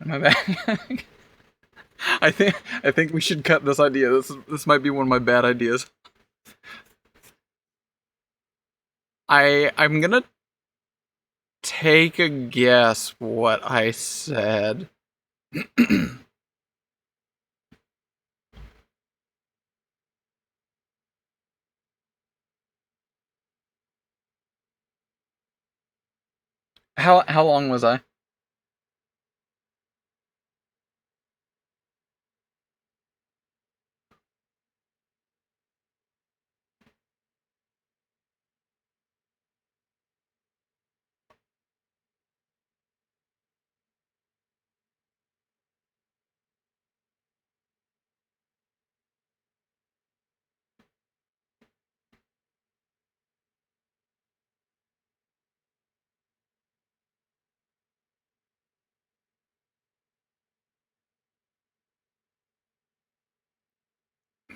My bad. I think we should cut this idea. This might be one of my bad ideas. I'm gonna take a guess what I said. How long was I?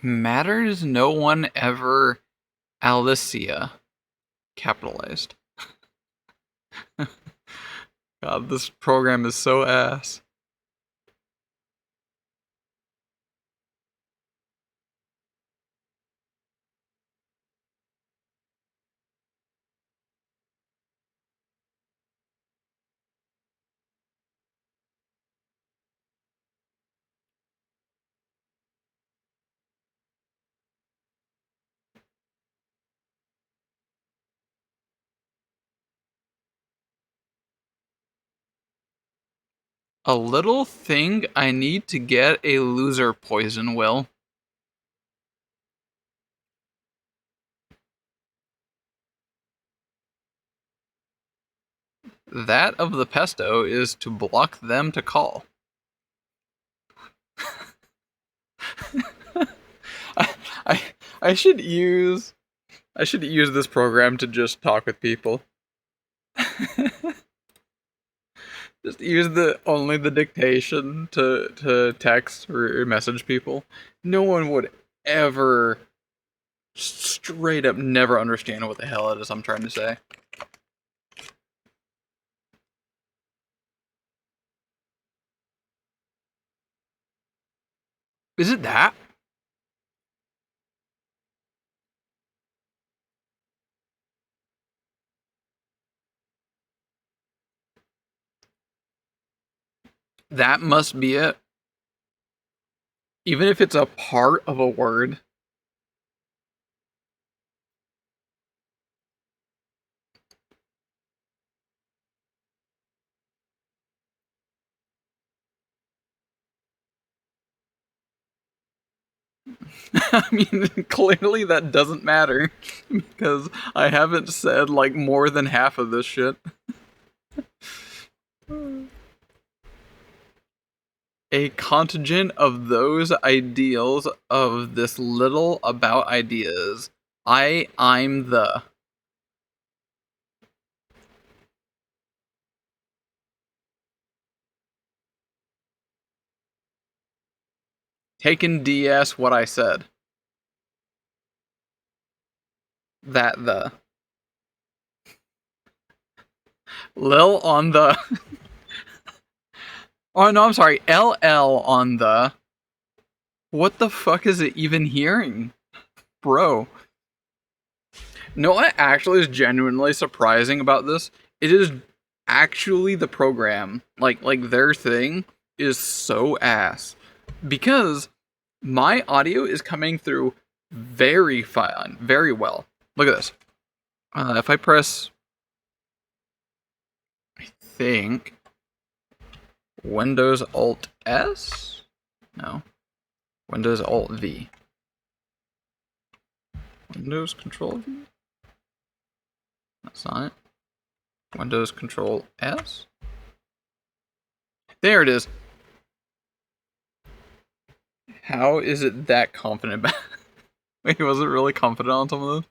Matters no one ever Alicia capitalized. God, this program is so ass. A little thing I need to get a loser poison will. That of the pesto is to block them to call. I, I should use this program to just talk with people. Just use only the dictation to text or message people. No one would ever straight up never understand what the hell it is I'm trying to say. Is it that? That must be it. Even if it's a part of a word. I mean, clearly that doesn't matter because I haven't said like more than half of this shit. A contingent of those ideals of this little about ideas. I'm the. Taken DS what I said. That the. Lil on the. Oh no, I'm sorry. LL on the. What the fuck is it even hearing? Bro. No, what actually is genuinely surprising about this? It is actually the program. Like their thing is so ass. Because my audio is coming through very fine, very well. Look at this. If I press, I think, Windows Alt S? No. Windows Alt V. Windows Control V? That's not it. Windows Control S? There it is. How is it that confident about Wait, was it really confident on some of those?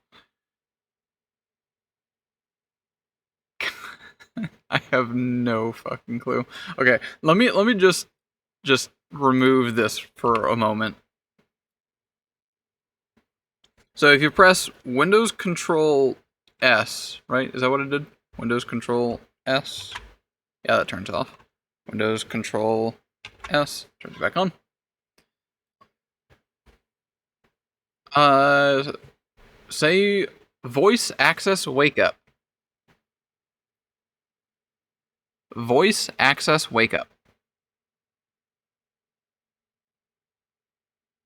I have no fucking clue. Okay, let me just remove this for a moment. So if you press Windows Control S, right? Is that what it did? Windows Control S. Yeah, that turns off. Windows Control S. Turn it back on. Say voice access wake up. Voice access wake up.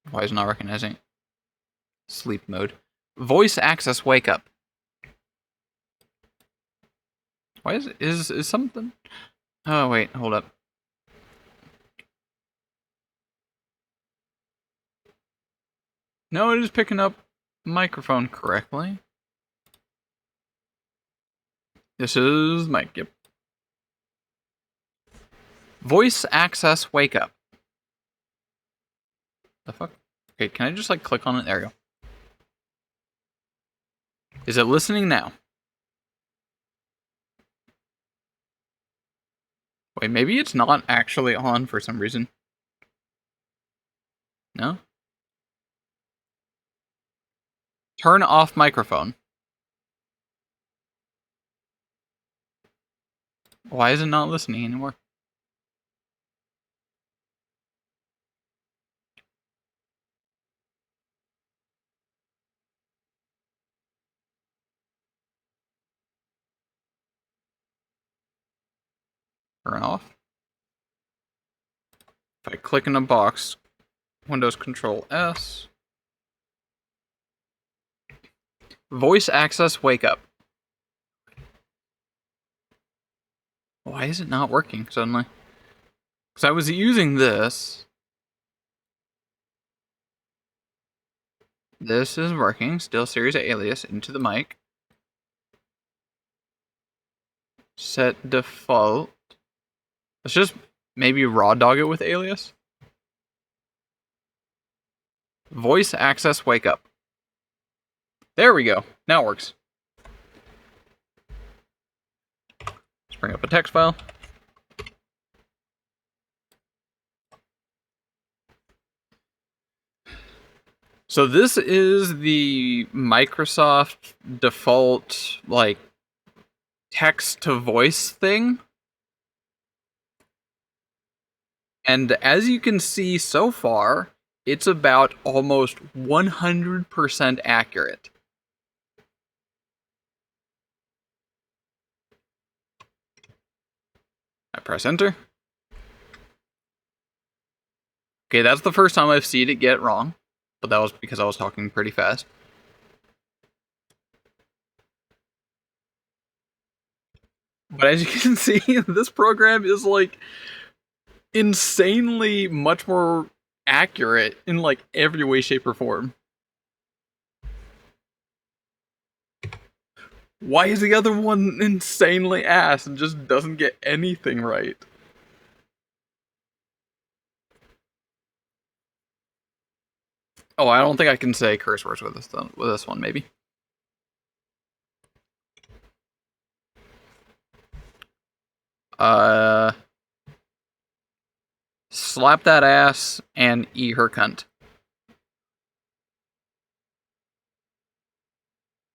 Why is it not recognizing? Sleep mode. Voice access wake up. Why is something? Oh wait, hold up. No, it is picking up microphone correctly. This is mic, yep. Voice access wake up. The fuck? Okay, can I just like click on it? There we go. Is it listening now? Wait, maybe it's not actually on for some reason. No? Turn off microphone. Why is it not listening anymore? Turn off. If I click in a box, Windows Control S. Voice access wake up. Why is it not working suddenly? Because I was using this. This is working. Still series alias into the mic. Set default. Let's just maybe raw dog it with alias. Voice access wake up. There we go. Now it works. Let's bring up a text file. So this is the Microsoft default, like, text to voice thing. And as you can see so far, it's about almost 100% accurate. I press enter. Okay, that's the first time I've seen it get wrong, but that was because I was talking pretty fast. But as you can see, this program is like insanely much more accurate in like every way, shape, or form. Why is the other one insanely ass and just doesn't get anything right? Oh, I don't think I can say curse words with this one, maybe. Slap that ass and eat her cunt.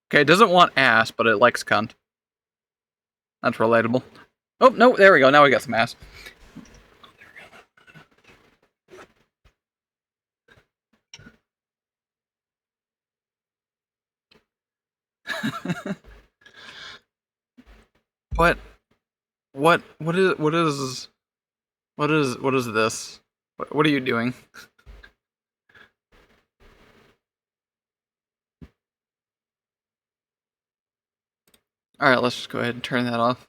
Okay, it doesn't want ass, but it likes cunt. That's relatable. Oh, no, there we go. Now we got some ass. What is this? What are you doing? Alright, let's just go ahead and turn that off.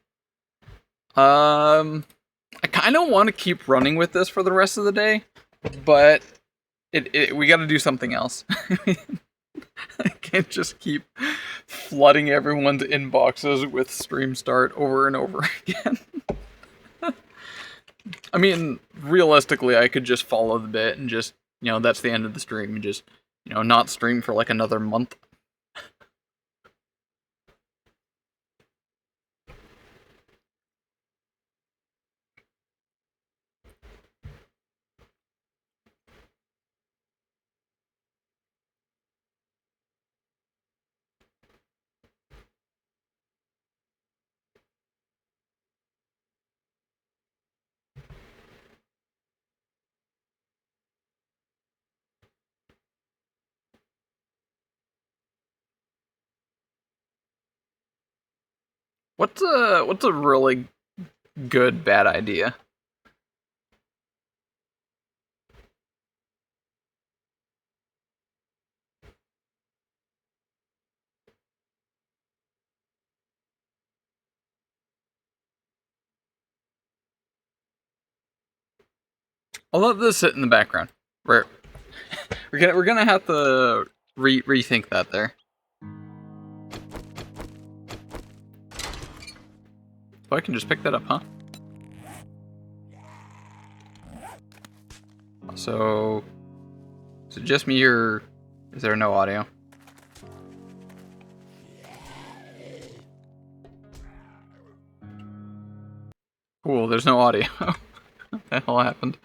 I kind of want to keep running with this for the rest of the day, but we got to do something else. I can't just keep flooding everyone's inboxes with stream start over and over again. I mean, realistically, I could just follow the bit and just, that's the end of the stream and just, not stream for like another month. What's a really good bad idea? I'll let this sit in the background. We're gonna have to rethink that there. So I can just pick that up, huh? So, is it just me or is there no audio? Cool, there's no audio. What the hell happened?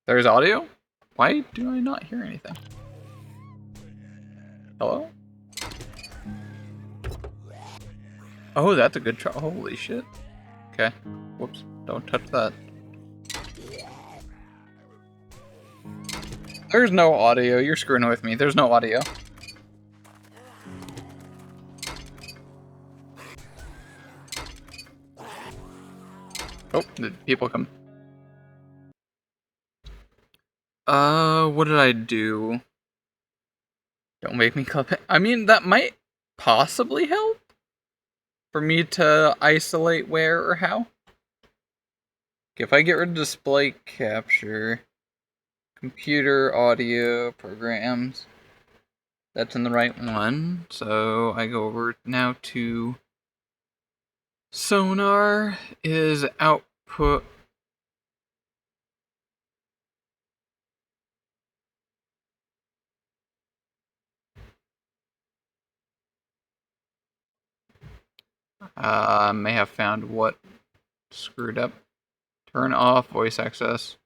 There's audio? Why do I not hear anything? Hello? Oh, that's a good try. Holy shit. Okay. Whoops. Don't touch that. There's no audio. You're screwing with me. There's no audio. Oh, did people come? What did I do? Don't make me clip it. I mean, that might possibly help for me to isolate where or how. If I get rid of display capture, computer, audio, programs, that's in the right one. So I go over now to sonar is output. May have found what screwed up. Turn off voice access.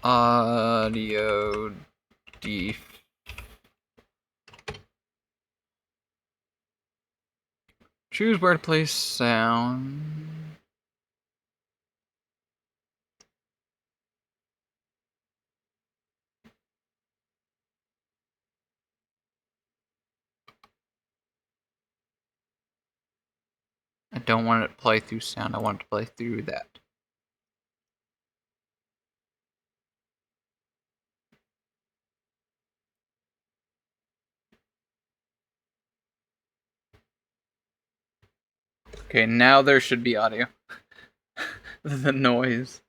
Audio def. Choose where to place sound. I don't want it to play through sound, I want it to play through that. Okay, now there should be audio. The noise.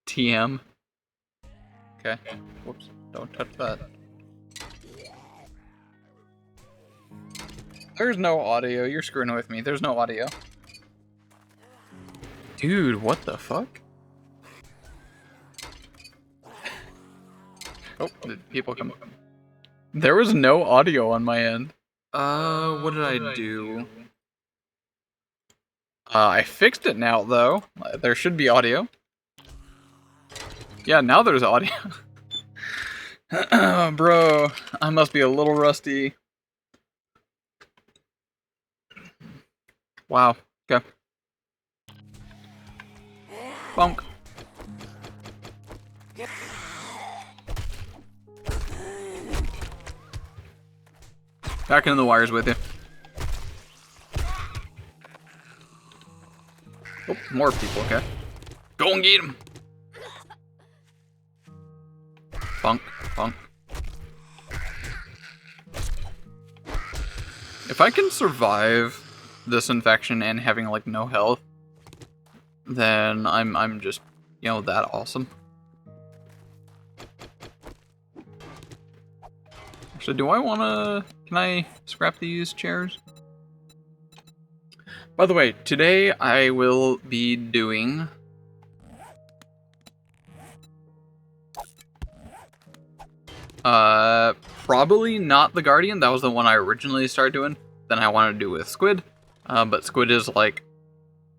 TM. Okay. Whoops. Don't touch that. There's no audio. You're screwing with me. There's no audio. Dude, what the fuck? Oh, did people come? There was no audio on my end. What did I do? I fixed it now, though. There should be audio. Yeah, now there's audio. Bro, I must be a little rusty. Wow. Okay. Bonk. Back into the wires with you. Oh, more people, okay. Go and get him. Bonk, bonk. If I can survive this infection and having like no health, then I'm just, you know, that awesome. Actually, do I wanna, can I scrap these chairs? By the way, today I will be doing probably not the Guardian. That was the one I originally started doing. Then I wanted to do with Squid. But Squid is like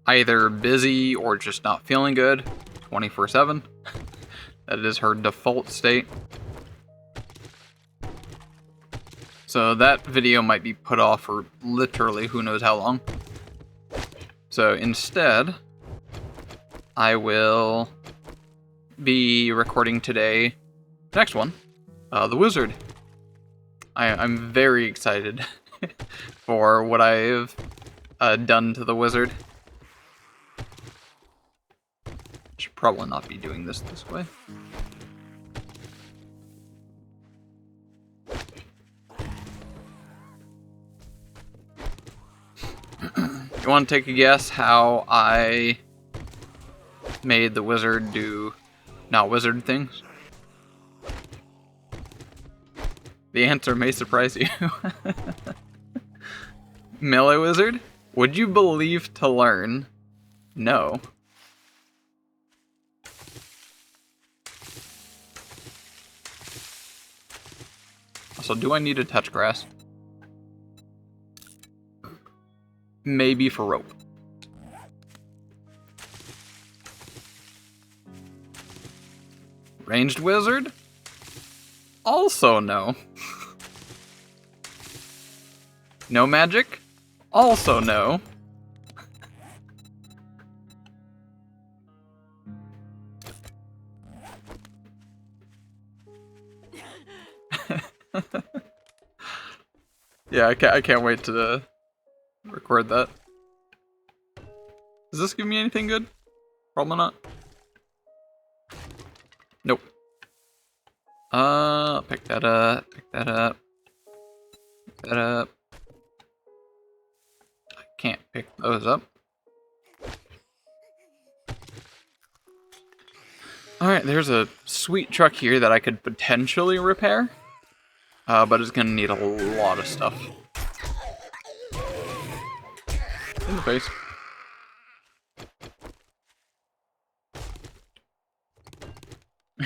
either busy or just not feeling good 24/7. That is her default state. So that video might be put off for literally who knows how long. So instead, I will be recording today, next one, the Wizard. I'm very excited for what I've done to the Wizard. Should probably not be doing this way. You want to take a guess how I made the Wizard do not wizard things? The answer may surprise you. Melee Wizard? Would you believe to learn? No. Also, do I need to touch grass? Maybe for rope. Ranged Wizard? Also no. No magic? Also no. Yeah, I can't wait to record that. Does this give me anything good? Probably not. Nope. Pick that up, pick that up, pick that up. I can't pick those up. Alright, there's a sweet truck here that I could potentially repair. But it's gonna need a lot of stuff. In the face.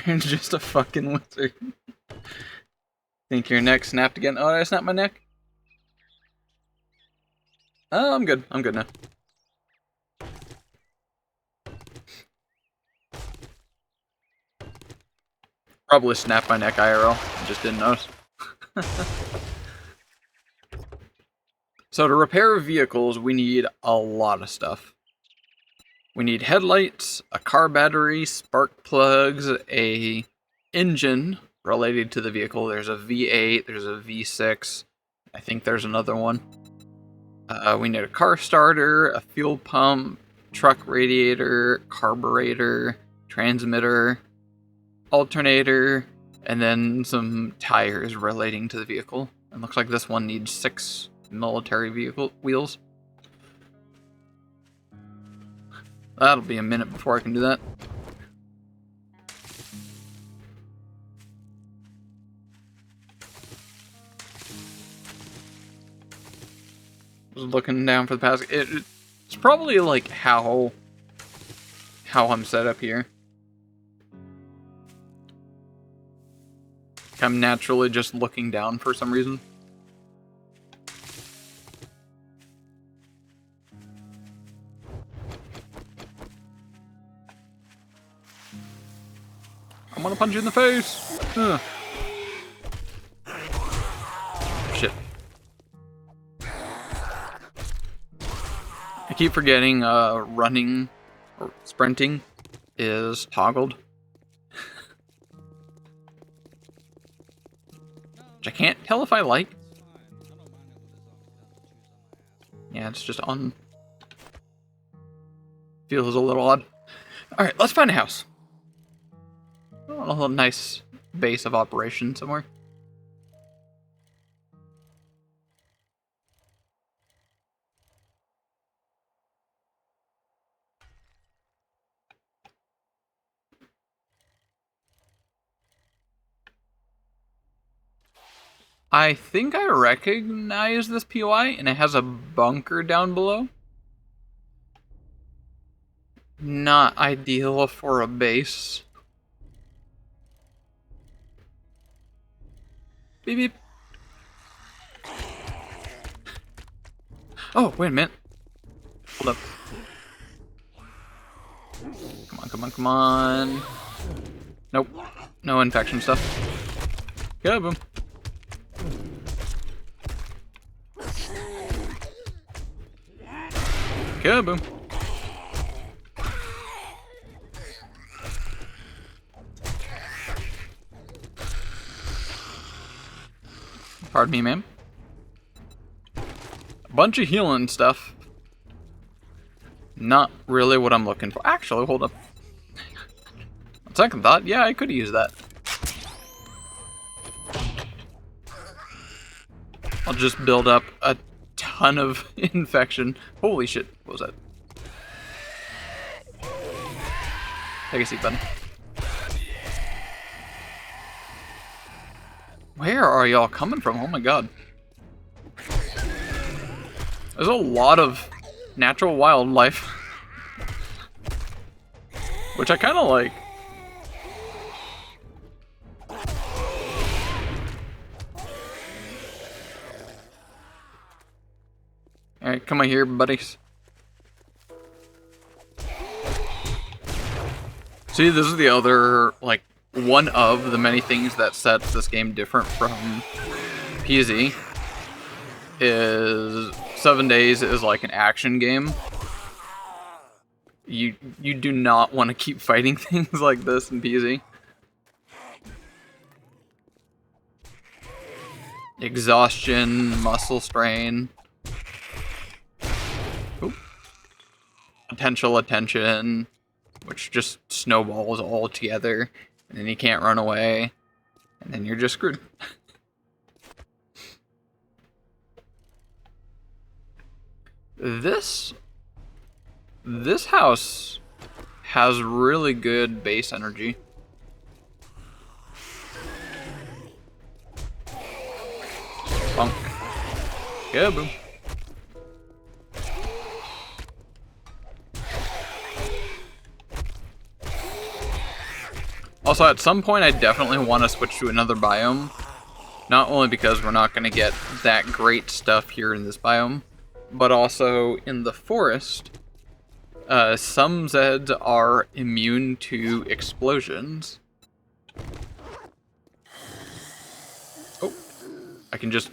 It's just a fucking wizard. Think your neck snapped again? Oh, did I snap my neck? Oh, I'm good. I'm good now. Probably snapped my neck IRL. I just didn't notice. So to repair vehicles, we need a lot of stuff. We need headlights, a car battery, spark plugs, a engine related to the vehicle. There's a V8, there's a V6. I think there's another one. We need a car starter, a fuel pump, truck radiator, carburetor, transmitter, alternator, and then some tires relating to the vehicle. It looks like this one needs 6 military vehicle wheels. That'll be a minute before I can do that. Just looking down for the past. It's probably like how I'm set up here. I'm naturally just looking down for some reason. I'm gonna punch you in the face! Ugh. Shit. I keep forgetting running or sprinting is toggled. Which I can't tell if I like. Yeah, it's just on. Feels a little odd. Alright, let's find a house. A little nice base of operation somewhere. I think I recognize this POI, and it has a bunker down below. Not ideal for a base. Beep beep. Oh, wait a minute. Hold up. Come on, come on, come on. Nope. No infection stuff. Go boom. Kaboom. Pardon me, ma'am. A bunch of healing stuff. Not really what I'm looking for. Actually, hold up. On second thought, yeah, I could use that. I'll just build up a ton of infection. Holy shit, what was that? Take a seat, buddy. Where are y'all coming from? Oh my god. There's a lot of natural wildlife. Which I kind of like. Alright, come on here, buddies. See, this is the other, like, one of the many things that sets this game different from PZ. Is 7 Days is like an action game. You do not want to keep fighting things like this in PZ. Exhaustion, muscle strain. Oop. Potential attention, which just snowballs all together, and then you can't run away, and then you're just screwed. This house has really good base energy. Bonk. Yeah, boom. Also, at some point, I definitely want to switch to another biome. Not only because we're not going to get that great stuff here in this biome, but also in the forest, some Zeds are immune to explosions. Oh, I can just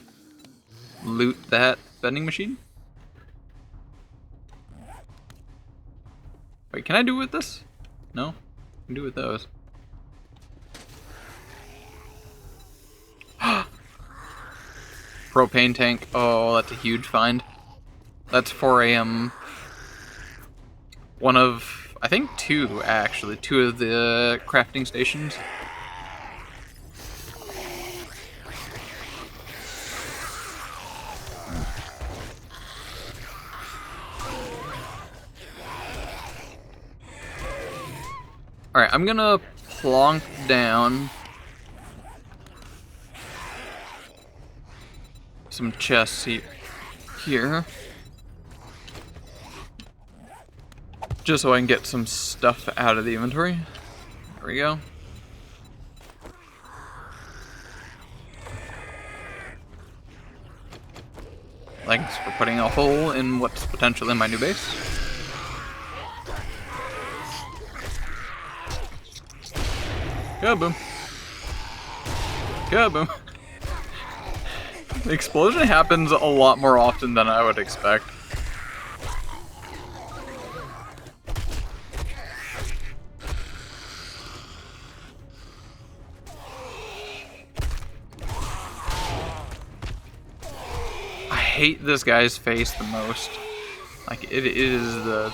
loot that vending machine? Wait, can I do it with this? No? I can do it with those. Propane tank. Oh, that's a huge find. That's for a, one of, I think two, actually. Two of the crafting stations. Alright, I'm gonna plonk down some chests here. Just so I can get some stuff out of the inventory. There we go. Thanks for putting a hole in what's potentially my new base. Kaboom. Kaboom. The explosion happens a lot more often than I would expect. I hate this guy's face the most. Like, it is the...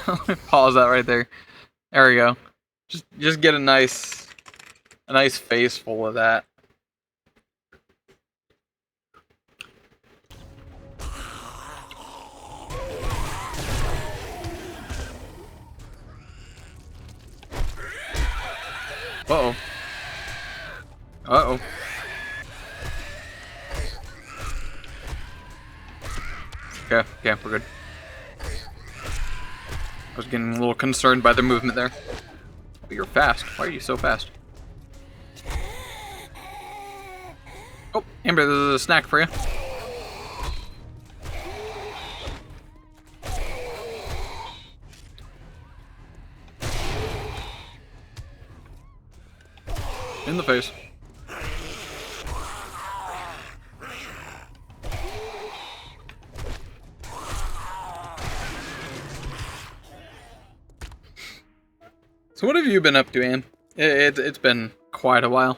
Let me pause that right there. There we go. Just get a nice face full of that. Uh-oh. Uh-oh. Okay, we're good. I was getting a little concerned by the movement there. Oh, you're fast. Why are you so fast? Oh, Amber, there's a snack for you. In the face. So what have you been up to, Anne? It's been quite a while.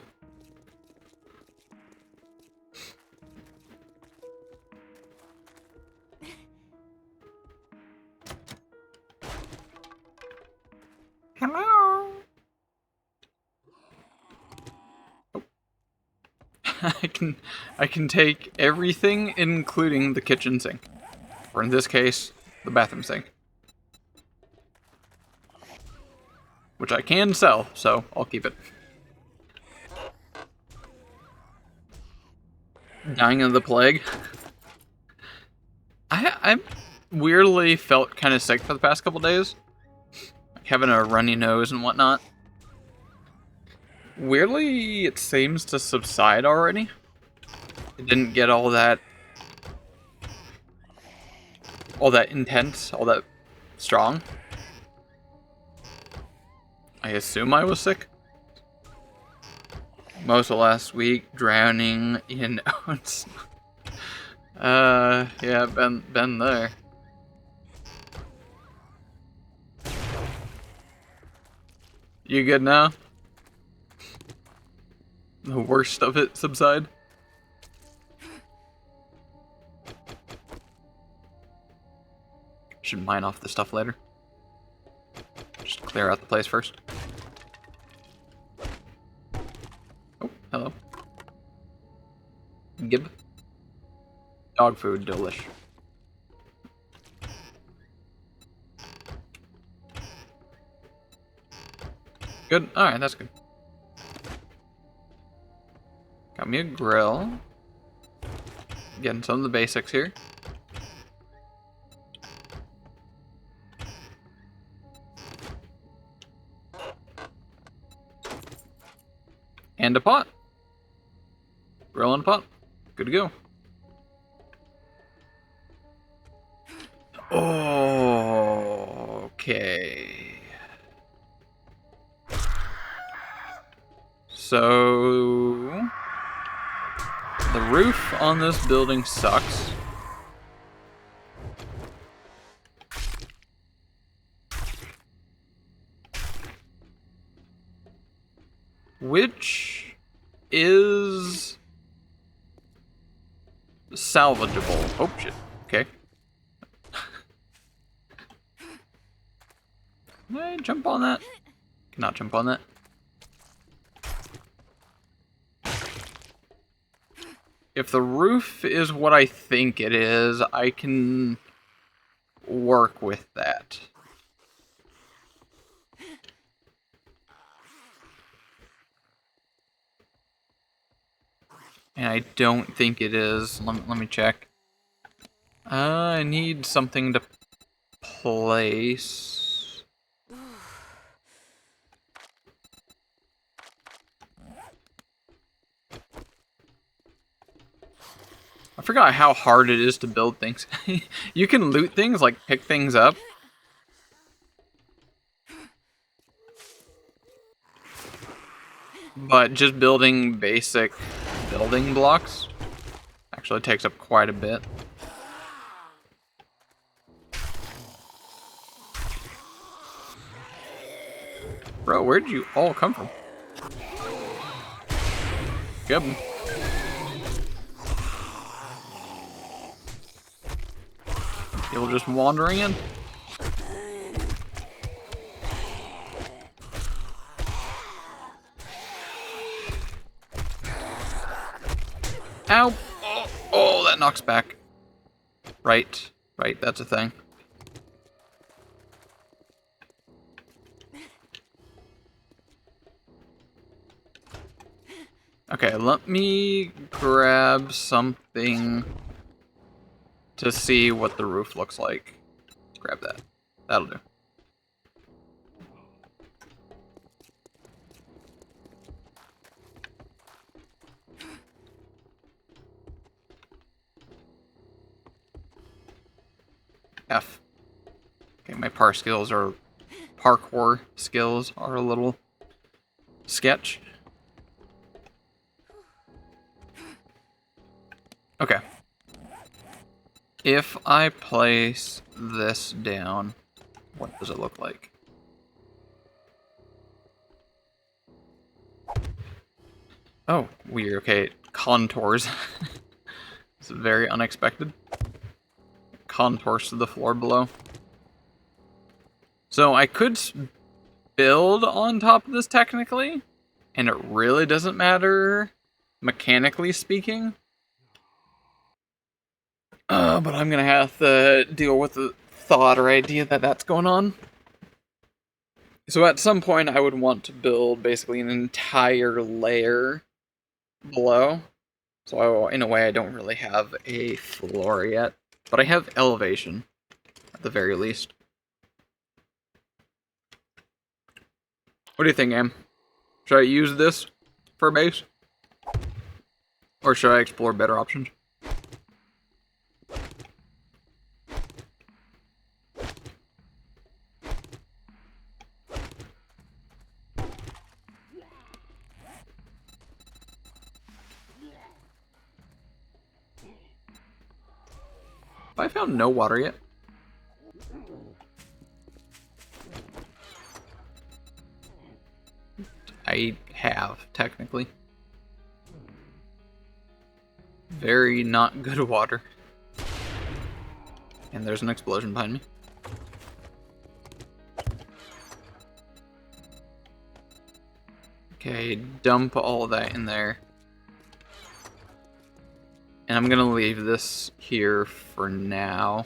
Hello. Oh. I can take everything, including the kitchen sink, or in this case, the bathroom sink, which I can sell, so I'll keep it. Dying of the plague. I weirdly felt kind of sick for the past couple days, like having a runny nose and whatnot. Weirdly, it seems to subside already. It didn't get all that intense, all that strong. I assume I was sick. Most of last week, drowning in oats. Yeah, been there. You good now? The worst of it subside? Should mine off the stuff later. Just clear out the place first. Oh, hello. Gib. Dog food, delish. Good. Alright, that's good. Got me a grill. Getting some of the basics here. And a pot. Grill and a pot. Good to go. Okay. So the roof on this building sucks. Which is salvageable. Oh shit. Okay. Can I jump on that? Cannot jump on that. If the roof is what I think it is, I can work with that. And I don't think it is. Let me check. I need something to place. I forgot how hard it is to build things. You can loot things, like pick things up. But just building basic building blocks actually takes up quite a bit. Bro, where'd you all come from? Good. People just wandering in. Ow! Oh, that knocks back. Right, that's a thing. Okay, let me grab something to see what the roof looks like. Grab that. That'll do. F. Okay, my parkour skills are a little sketch. Okay. If I place this down, what does it look like? Oh, weird. Okay, contours. It's very unexpected. Contours to the floor below. So I could build on top of this technically, and it really doesn't matter, mechanically speaking. But I'm gonna have to deal with the thought or idea that that's going on. So at some point I would want to build basically an entire layer below. So in a way I don't really have a floor yet, but I have elevation at the very least. What do you think, Am? Should I use this for a base? Or should I explore better options? Have I found no water yet? I have, technically. Very not good water. And there's an explosion behind me. Okay, dump all of that in there. And I'm gonna leave this here for now.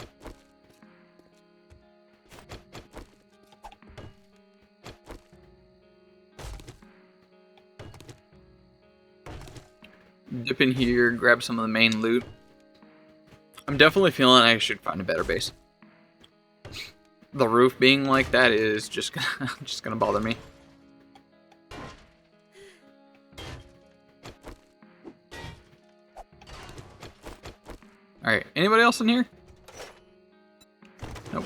Dip in here, grab some of the main loot. I'm definitely feeling I should find a better base. The roof being like that is just gonna bother me. Alright, anybody else in here? Nope.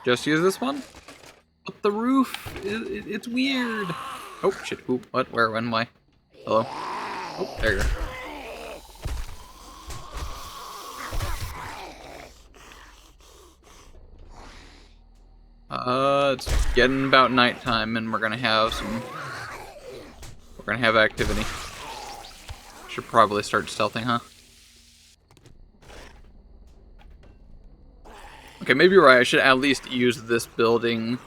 Just use this one? But the roof, it's weird. Oh, shit, who, what, where, when, why? Hello? Oh, there you go. It's getting about nighttime and we're gonna have activity. Should probably start stealthing, huh? Okay, maybe you're right. I should at least use this building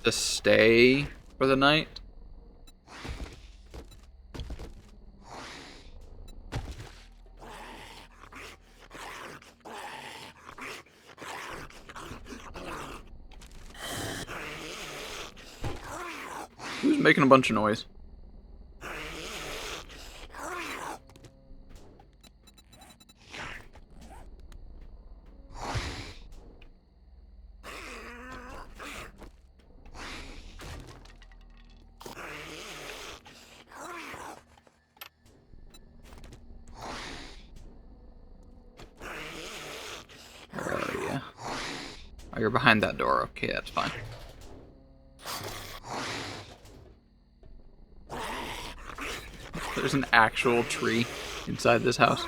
to stay for the night. Who's making a bunch of noise? Oh, you're behind that door. Okay, that's fine. There's an actual tree inside this house.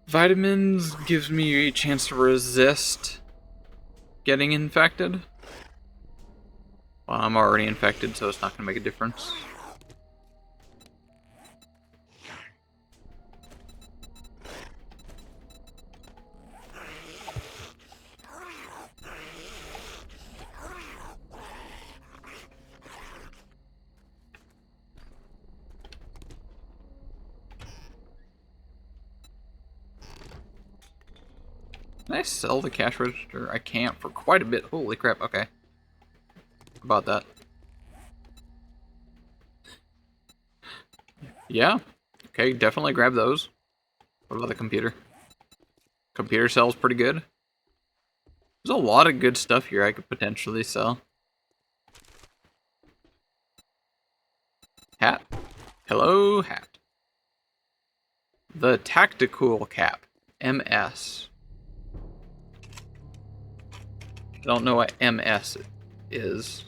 Vitamins gives me a chance to resist getting infected. Well, I'm already infected, so it's not going to make a difference. Can I sell the cash register? I can't for quite a bit. Holy crap, okay. About that. Yeah. Okay, definitely grab those. What about the computer? Computer sells pretty good. There's a lot of good stuff here I could potentially sell. Hat. Hello, hat. The Tactical Cap. MS. I don't know what MS is.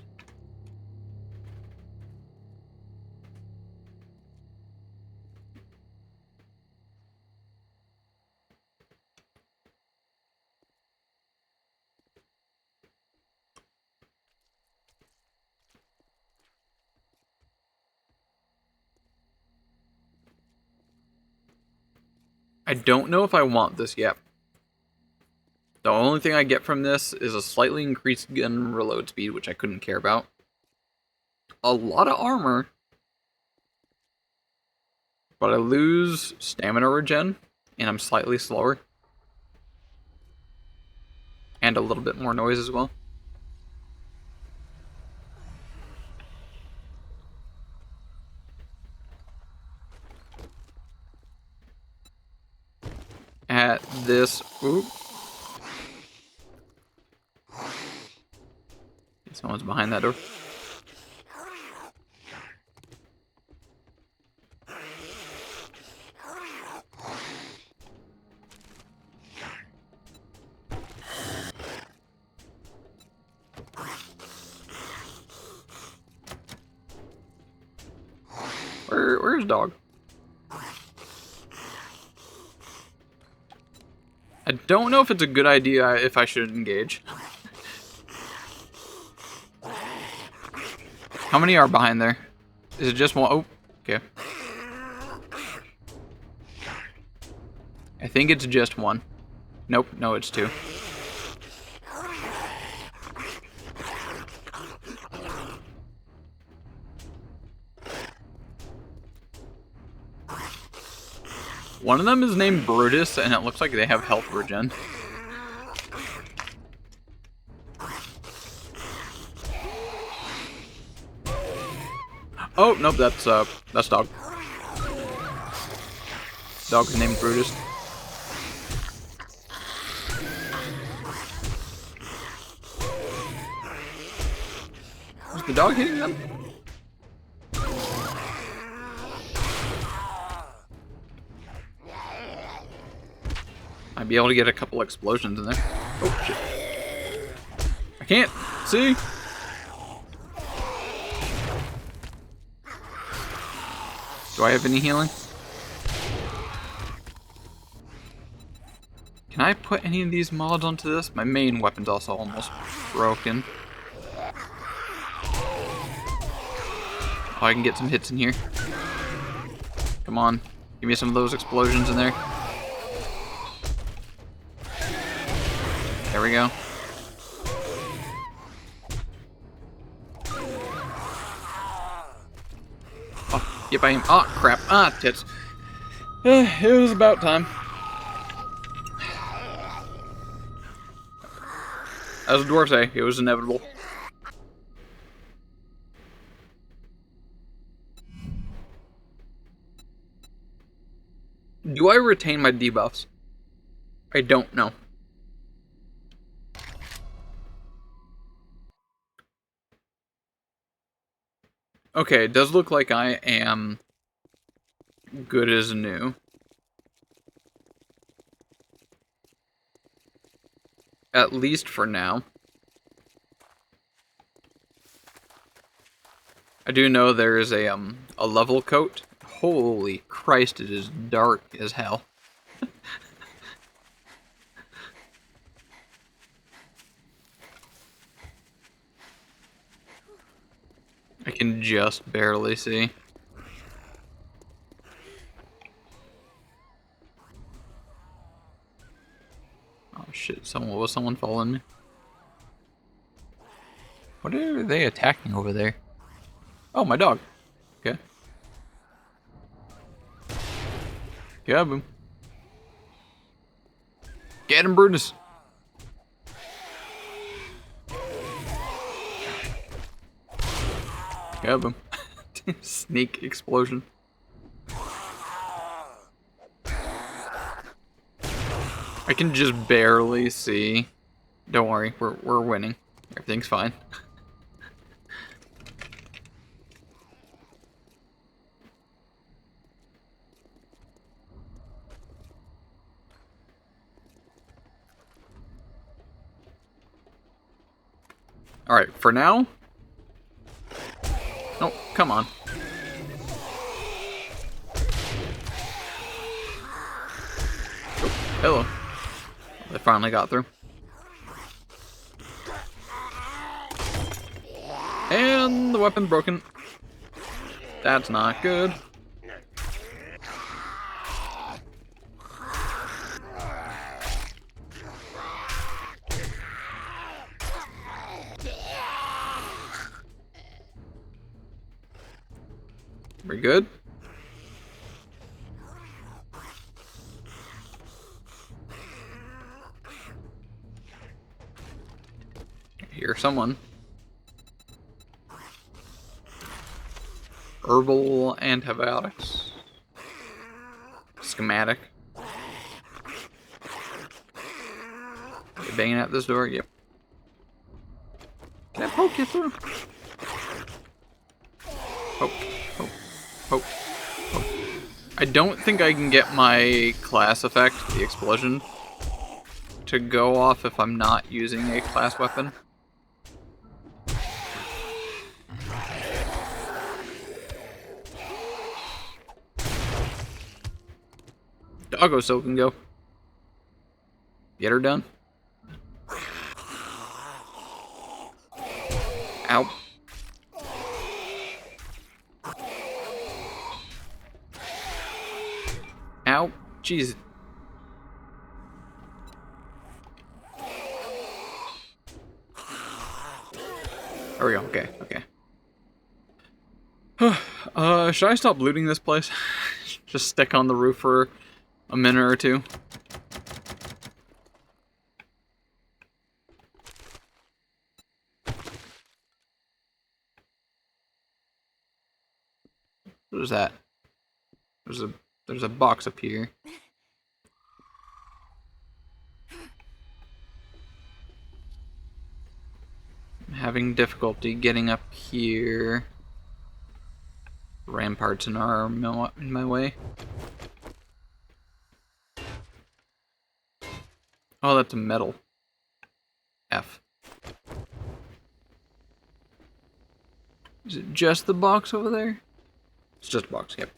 I don't know if I want this yet. The only thing I get from this is a slightly increased gun reload speed, which I couldn't care about. A lot of armor. But I lose stamina regen, and I'm slightly slower. And a little bit more noise as well. At this... Oop. Someone's behind that door. Where's dog? I don't know if it's a good idea if I should engage. How many are behind there? Is it just one? Oh, okay. I think it's just one. Nope, no, it's two. One of them is named Brutus, and it looks like they have health regen. Oh, nope, that's dog. Dog is named Brutus. Is the dog hitting them? Might be able to get a couple explosions in there. Oh, shit. I can't see. Do I have any healing? Can I put any of these mods onto this? My main weapon's also almost broken. Oh, I can get some hits in here. Come on. Give me some of those explosions in there. There we go. Oh, get by him. Oh, crap. Ah, tits. It was about time. As the dwarves say, it was inevitable. Do I retain my debuffs? I don't know. Okay, it does look like I am good as new. At least for now. I do know there is a level coat. Holy Christ, it is dark as hell. I can just barely see. Oh shit, was someone following me? What are they attacking over there? Oh, my dog. Okay. Grab him. Get him, Brutus. Grab him. Sneak explosion. I can just barely see. Don't worry, we're winning. Everything's fine. Alright, for now... Oh, come on. Oh, hello. They finally got through. And the weapon broken. That's not good. We're good. I hear someone. Herbal antibiotics. Schematic. Are you banging at this door? Yep. Can I poke you through? Poke, poke, poke, poke. I don't think I can get my class effect, the explosion, to go off if I'm not using a class weapon. Doggo still can go. Get her done. Ow. Ow. Jeez. There we go. Okay, okay. Should I stop looting this place? Just stick on the roof for a minute or two. What is that? There's a box up here. I'm having difficulty getting up here. Ramparts in my way. Oh, that's a metal. F. Is it just the box over there? It's just a box, yep.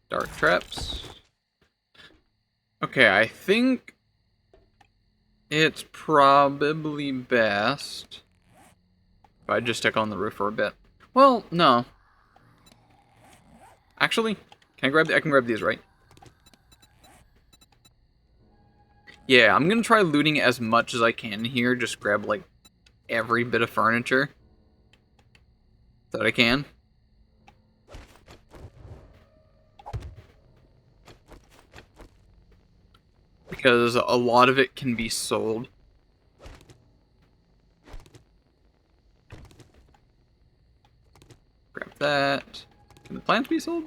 Dark traps. Okay, I think it's probably best if I just stick on the roof for a bit. Well, no. Actually, can I grab? I can grab these, right? Yeah, I'm gonna try looting as much as I can here. Just grab like every bit of furniture that I can. Because a lot of it can be sold. Grab that. Can the plants be sold?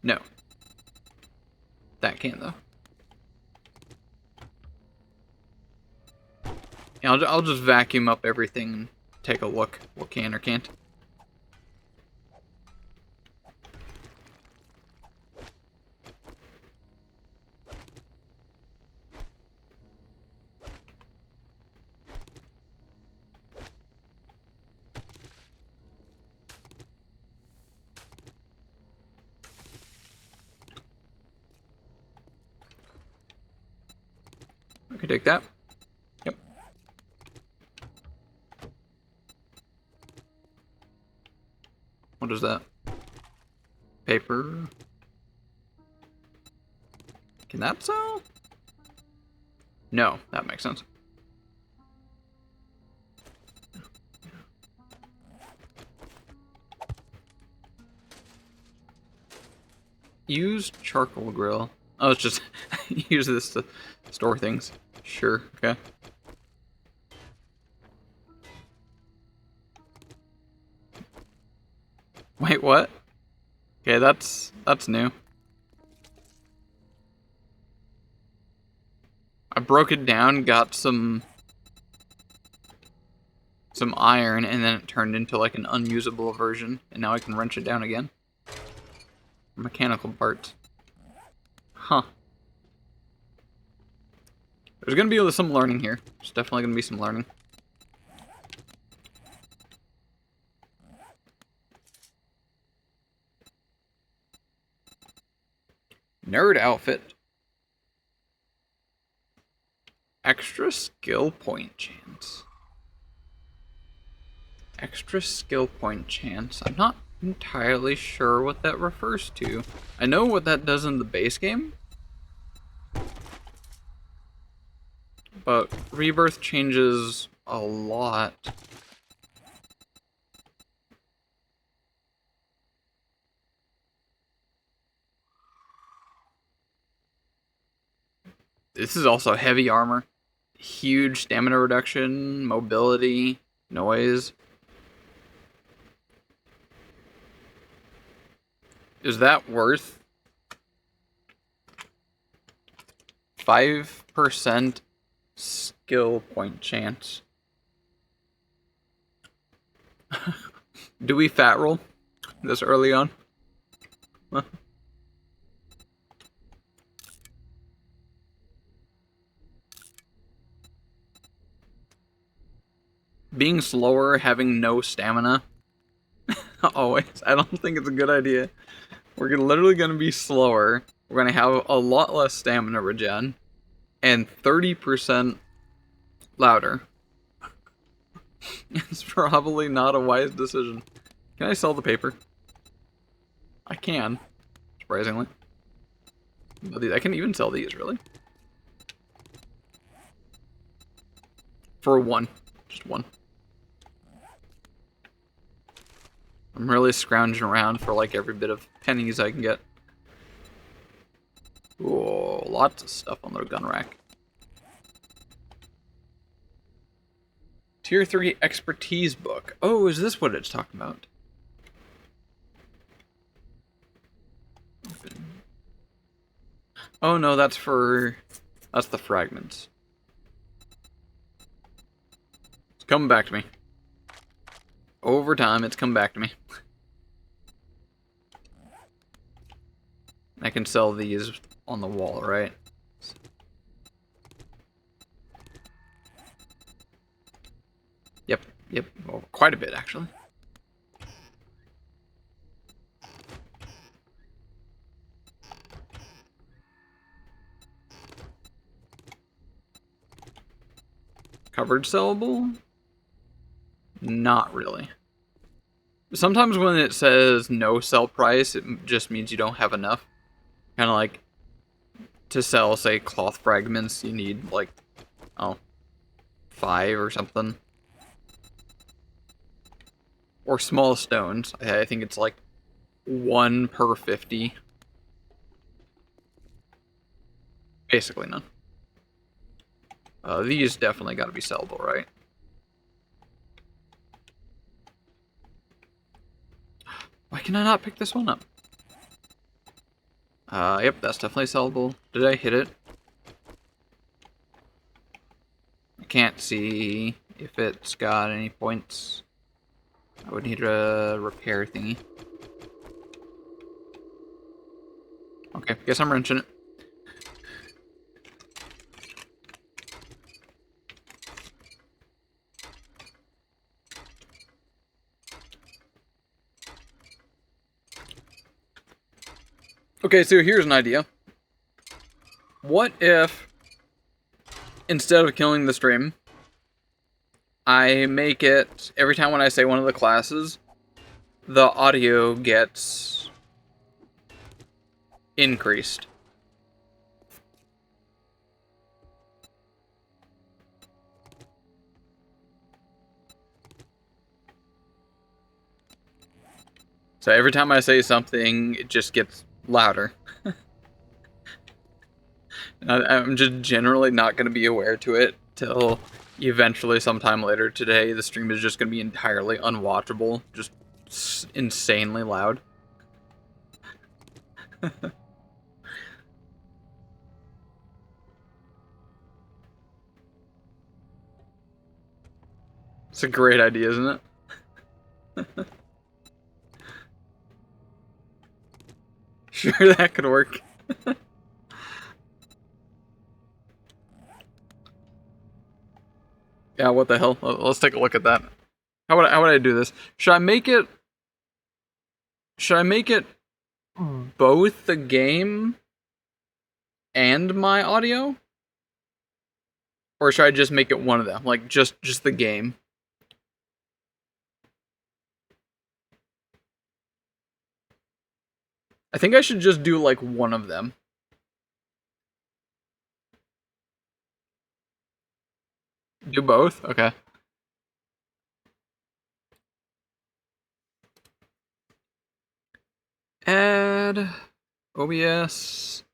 No. That can, though. Yeah, I'll just vacuum up everything and take a look what can or can't. I can take that. Yep. What is that? Paper. Can that sell? No, that makes sense. Use charcoal grill. Oh, it's just use this to store things. Sure, okay. Wait, what? Okay, that's new. I broke it down, got some some iron, and then it turned into like an unusable version, and now I can wrench it down again. Mechanical parts. Huh. There's gonna be some learning here. There's definitely gonna be some learning. Nerd outfit. Extra skill point chance. Extra skill point chance. I'm not entirely sure what that refers to. I know what that does in the base game, but Rebirth changes a lot. This is also heavy armor. Huge stamina reduction, mobility, noise. Is that worth 5% skill point chance? Do we fat roll this early on? Being slower, having no stamina. Always. I don't think it's a good idea. We're literally going to be slower. We're going to have a lot less stamina regen. And 30% louder. It's probably not a wise decision. Can I sell the paper? I can. Surprisingly. I can even sell these, really. For one. Just one. I'm really scrounging around for like every bit of pennies I can get. Ooh, lots of stuff on their gun rack. Tier 3 expertise book. Oh, is this what it's talking about? Open. Oh no, that's the fragments. It's coming back to me. Over time, it's come back to me. I can sell these on the wall, right? Yep, well, quite a bit, actually. Covered sellable? Not really. Sometimes when it says no sell price, it just means you don't have enough. Kind of like, to sell, say, cloth fragments, you need, like, 5 or something. Or small stones. I think it's like 1 per 50. Basically none. These definitely gotta be sellable, right? Why can I not pick this one up? Yep, that's definitely sellable. Did I hit it? I can't see if it's got any points. I would need a repair thingy. Okay, guess I'm wrenching it. Okay, so here's an idea. What if, instead of killing the stream, I make it, every time when I say one of the classes, the audio gets increased. So every time I say something, it just gets louder. I'm just generally not going to be aware to it till eventually sometime later today. The stream is just going to be entirely unwatchable, just insanely loud. It's a great idea, isn't it? Sure, that could work. Yeah, what the hell? Let's take a look at that. How would I do this? Should I make it? Should I make it both the game and my audio, or should I just make it one of them? Like just the game. I think I should just do like one of them. Do both? Okay. Add OBS.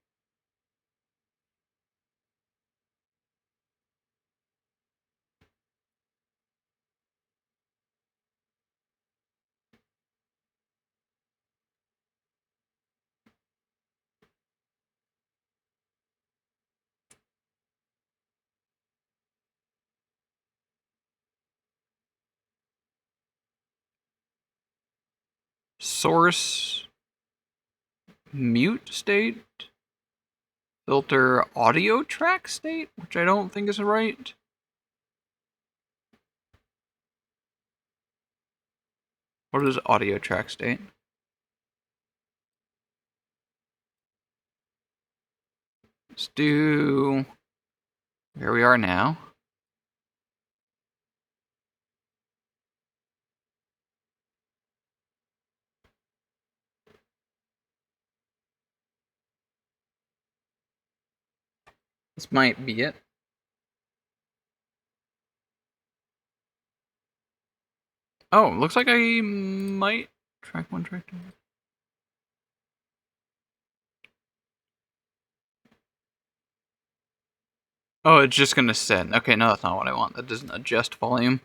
Source mute state. Filter audio track state, which I don't think is right. What is audio track state? Let's do where we are now. This might be it. Oh, looks like I might track one, track two. Oh, it's just gonna set. Okay, no, that's not what I want. That doesn't adjust volume.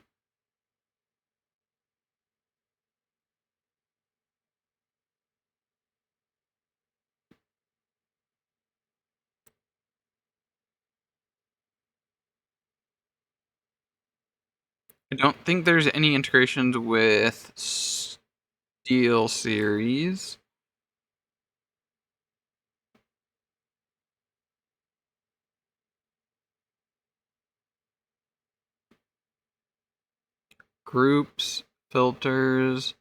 I don't think there's any integrations with Steel Series. Groups, filters,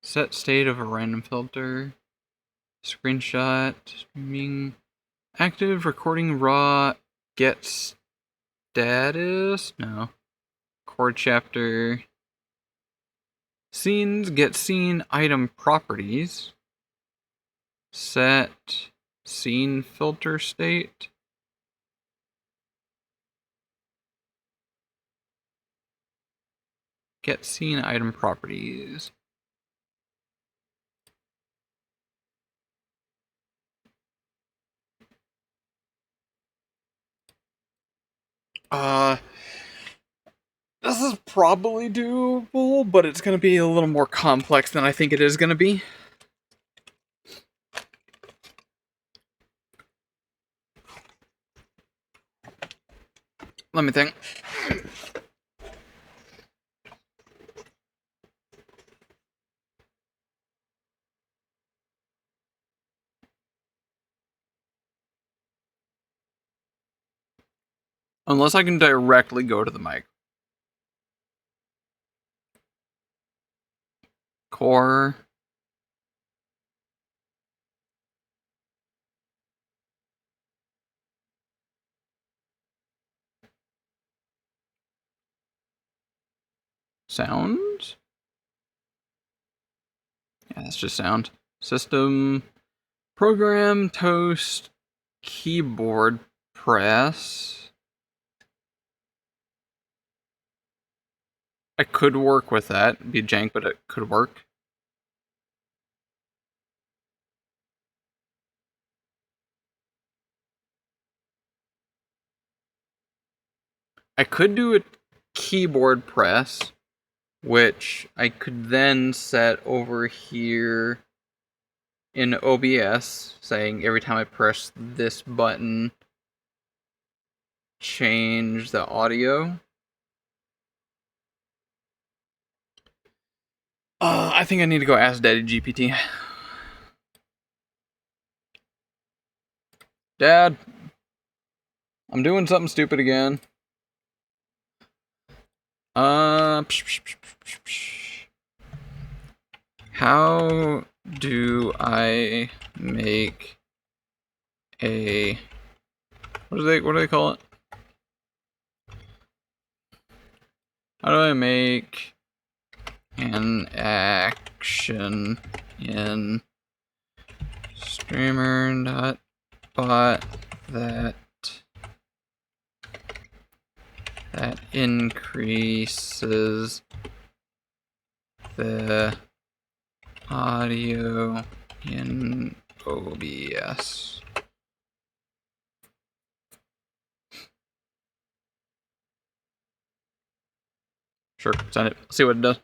set state of a random filter, screenshot, streaming, active, recording raw, get status, no, core chapter, scenes, get scene item properties, set scene filter state, get scene item properties. This is probably doable, but it's going to be a little more complex than I think it is going to be. Let me think. Unless I can directly go to the mic. Core. Sound? Yeah, that's just sound. System. Program, toast, keyboard press. I could work with that. It'd be jank, but it could work. I could do a keyboard press, which I could then set over here in OBS, saying every time I press this button, change the audio. I think I need to go ask Daddy GPT. Dad, I'm doing something stupid again. How do I make a what do they call it? How do I make an action in streamer.bot that increases the audio in OBS? Sure, send it. See what it does.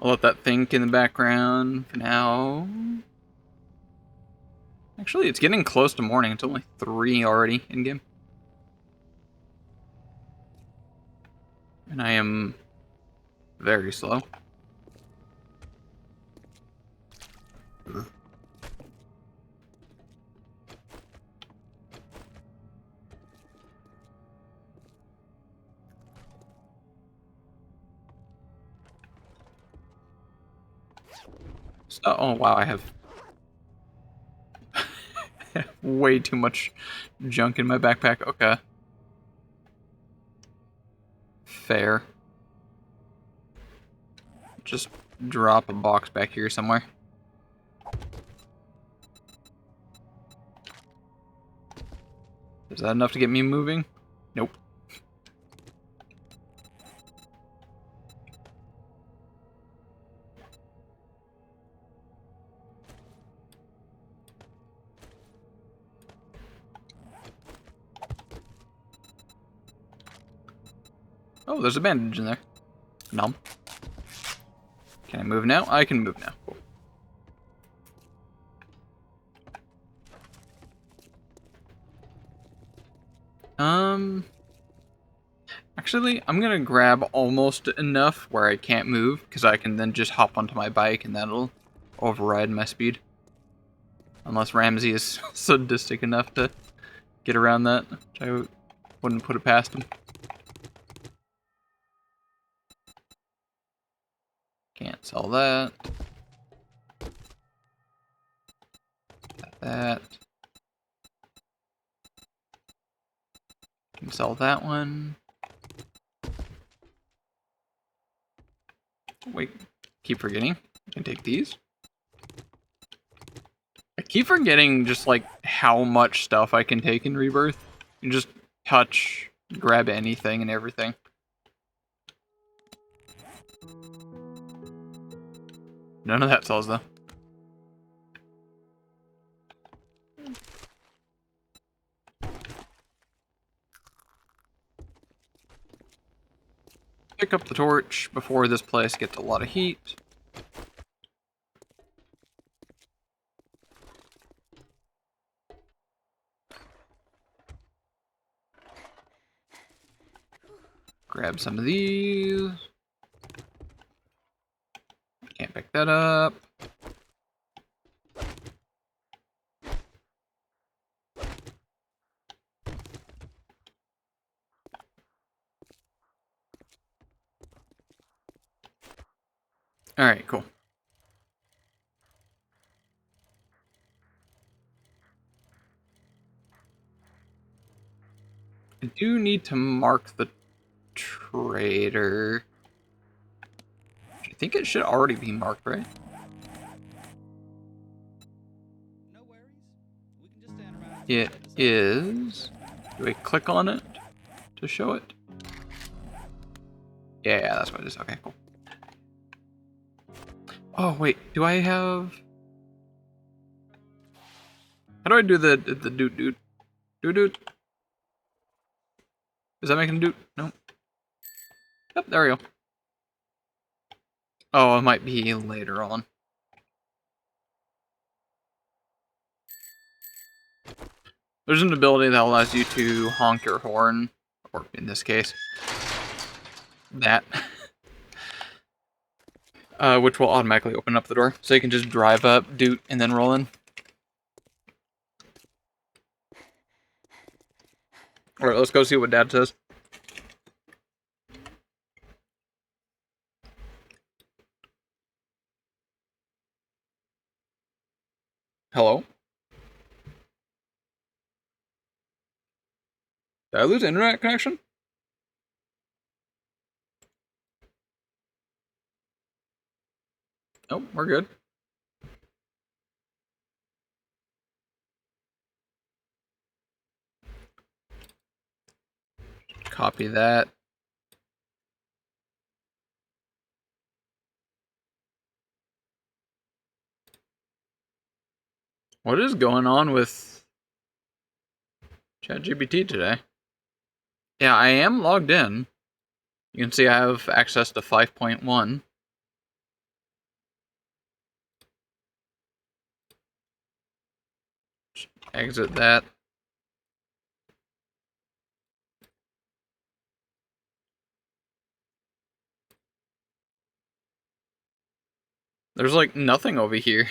I'll let that think in the background for now. Actually, it's getting close to morning. It's only 3 already in game. And I am very slow. So, oh wow, I have way too much junk in my backpack. Okay. Fair. Just drop a box back here somewhere. Is that enough to get me moving? Nope. Oh, there's a bandage in there. Nom. Can I move now? I can move now. Cool. Actually, I'm gonna grab almost enough where I can't move, because I can then just hop onto my bike and that'll override my speed. Unless Ramsey is sadistic enough to get around that, which I wouldn't put it past him. Can't sell that. That. Can sell that one. Wait, keep forgetting. I can take these. I keep forgetting just like how much stuff I can take in Rebirth. You just touch, grab anything and everything. None of that sells though. Pick up the torch before this place gets a lot of heat. Grab some of these. Can't pick that up. Alright, cool. I do need to mark the trader. I think it should already be marked, right? No worries. We can just stand around. It is. Do I click on it to show it? Yeah, that's what it is. Okay, cool. Oh, wait. Do I have... How do I do the doot doot? Doot doot? Is that making a doot? No. Yep, there we go. Oh, it might be later on. There's an ability that allows you to honk your horn, or in this case, that, which will automatically open up the door. So you can just drive up, doot, and then roll in. Alright, let's go see what Dad says. Hello? Did I lose internet connection? Nope, we're good. Copy that. What is going on with ChatGPT today? Yeah, I am logged in. You can see I have access to 5.1. Exit that. There's like nothing over here.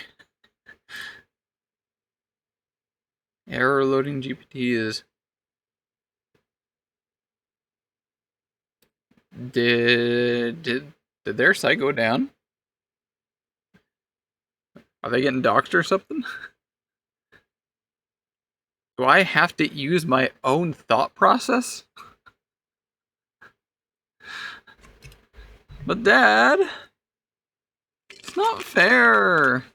Error loading GPT is... Did their site go down? Are they getting doxxed or something? Do I have to use my own thought process? But Dad, it's not fair.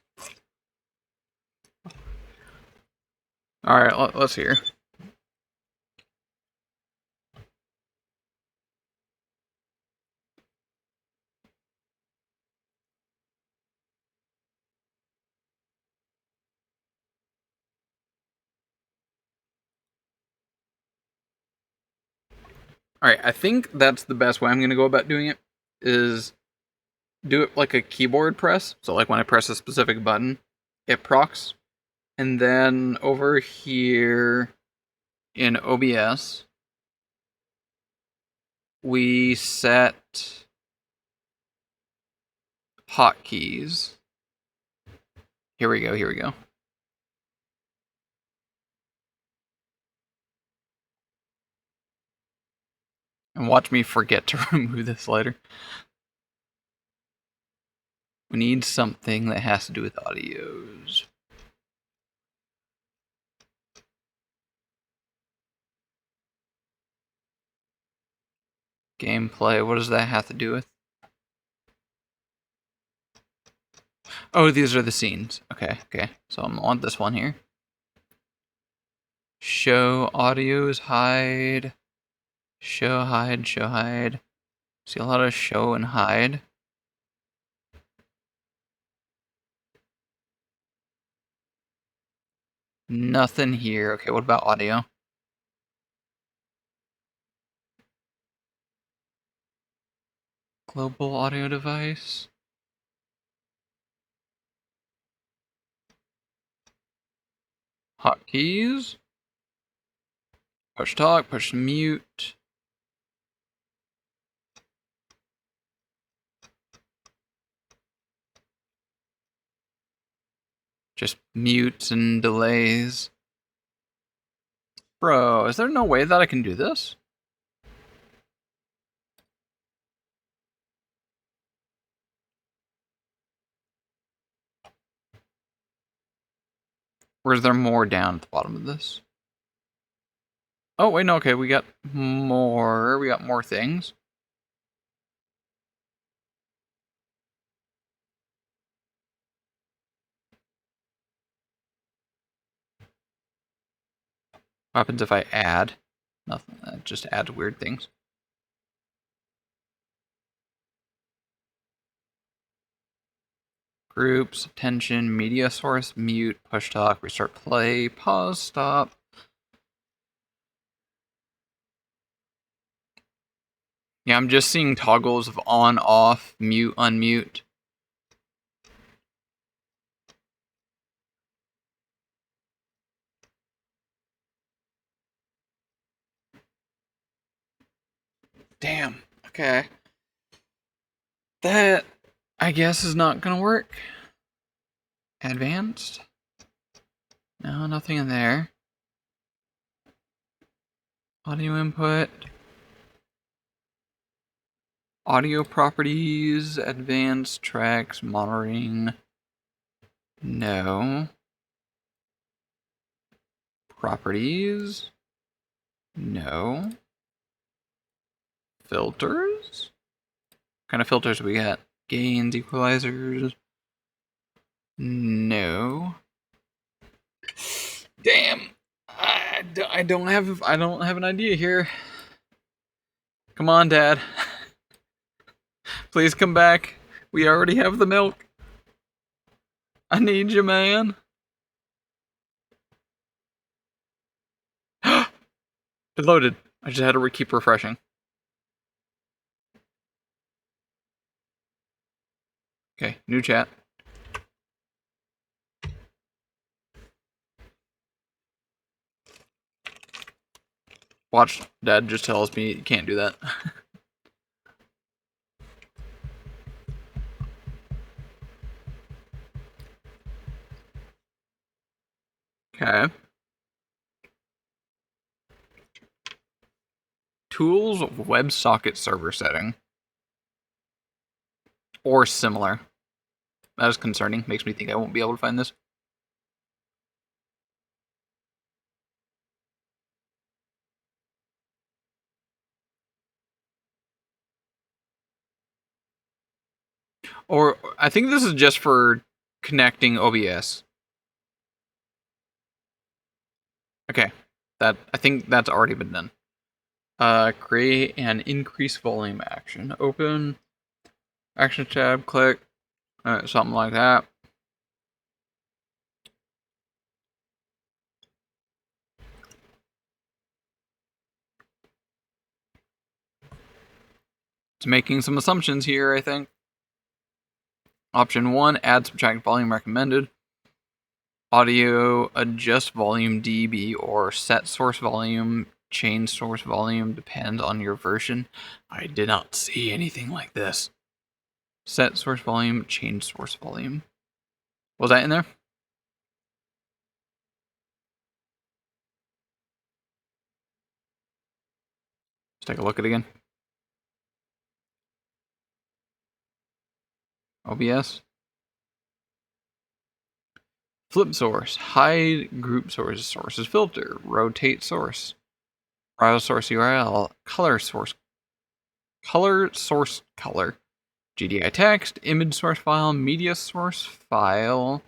Alright, let's hear. Alright, I think that's the best way I'm going to go about doing it, is do it like a keyboard press. So like when I press a specific button, it procs. And then over here in OBS, we set hotkeys. Here we go. And watch me forget to remove this later. We need something that has to do with audios. Gameplay, what does that have to do with? Oh, these are the scenes. Okay. So I'm on this one here. Show audios, hide. Show, hide. See a lot of show and hide. Nothing here. Okay, what about audio? Global audio device. Hotkeys. Push talk, push mute. Just mutes and delays. Bro, is there no way that I can do this? Or is there more down at the bottom of this? Oh, wait, no, okay, we got more. We got more things. What happens if I add? Nothing, just adds weird things. Groups, attention, media source, mute, push talk, restart play, pause, stop. Yeah, I'm just seeing toggles of on, off, mute, unmute. Damn. Okay. That, I guess, is not gonna work. Advanced? No, nothing in there. Audio input. Audio properties, advanced tracks, monitoring. No. Properties. No. Filters? What kind of filters do we got? Gains, equalizers. No. Damn. I don't have an idea here. Come on, Dad. Please come back. We already have the milk. I need you, man. It loaded. I just had to keep refreshing. Okay, new chat. Watch, Dad just tells me you can't do that. Okay. Tools WebSocket server setting. Or similar. That is concerning. Makes me think I won't be able to find this. Or I think this is just for connecting OBS. Okay. I think that's already been done. Create an increase volume action. Open. Action tab, click. Something like that. It's making some assumptions here, I think. Option 1, add subtract volume recommended. Audio, adjust volume dB or set source volume, change source volume, depend on your version. I did not see anything like this. Set source volume, change source volume. Was that in there? Let's take a look at it again. OBS. Flip source, hide group sources, sources filter, rotate source, browse source URL, color source color, GDI text, image source file, media source file.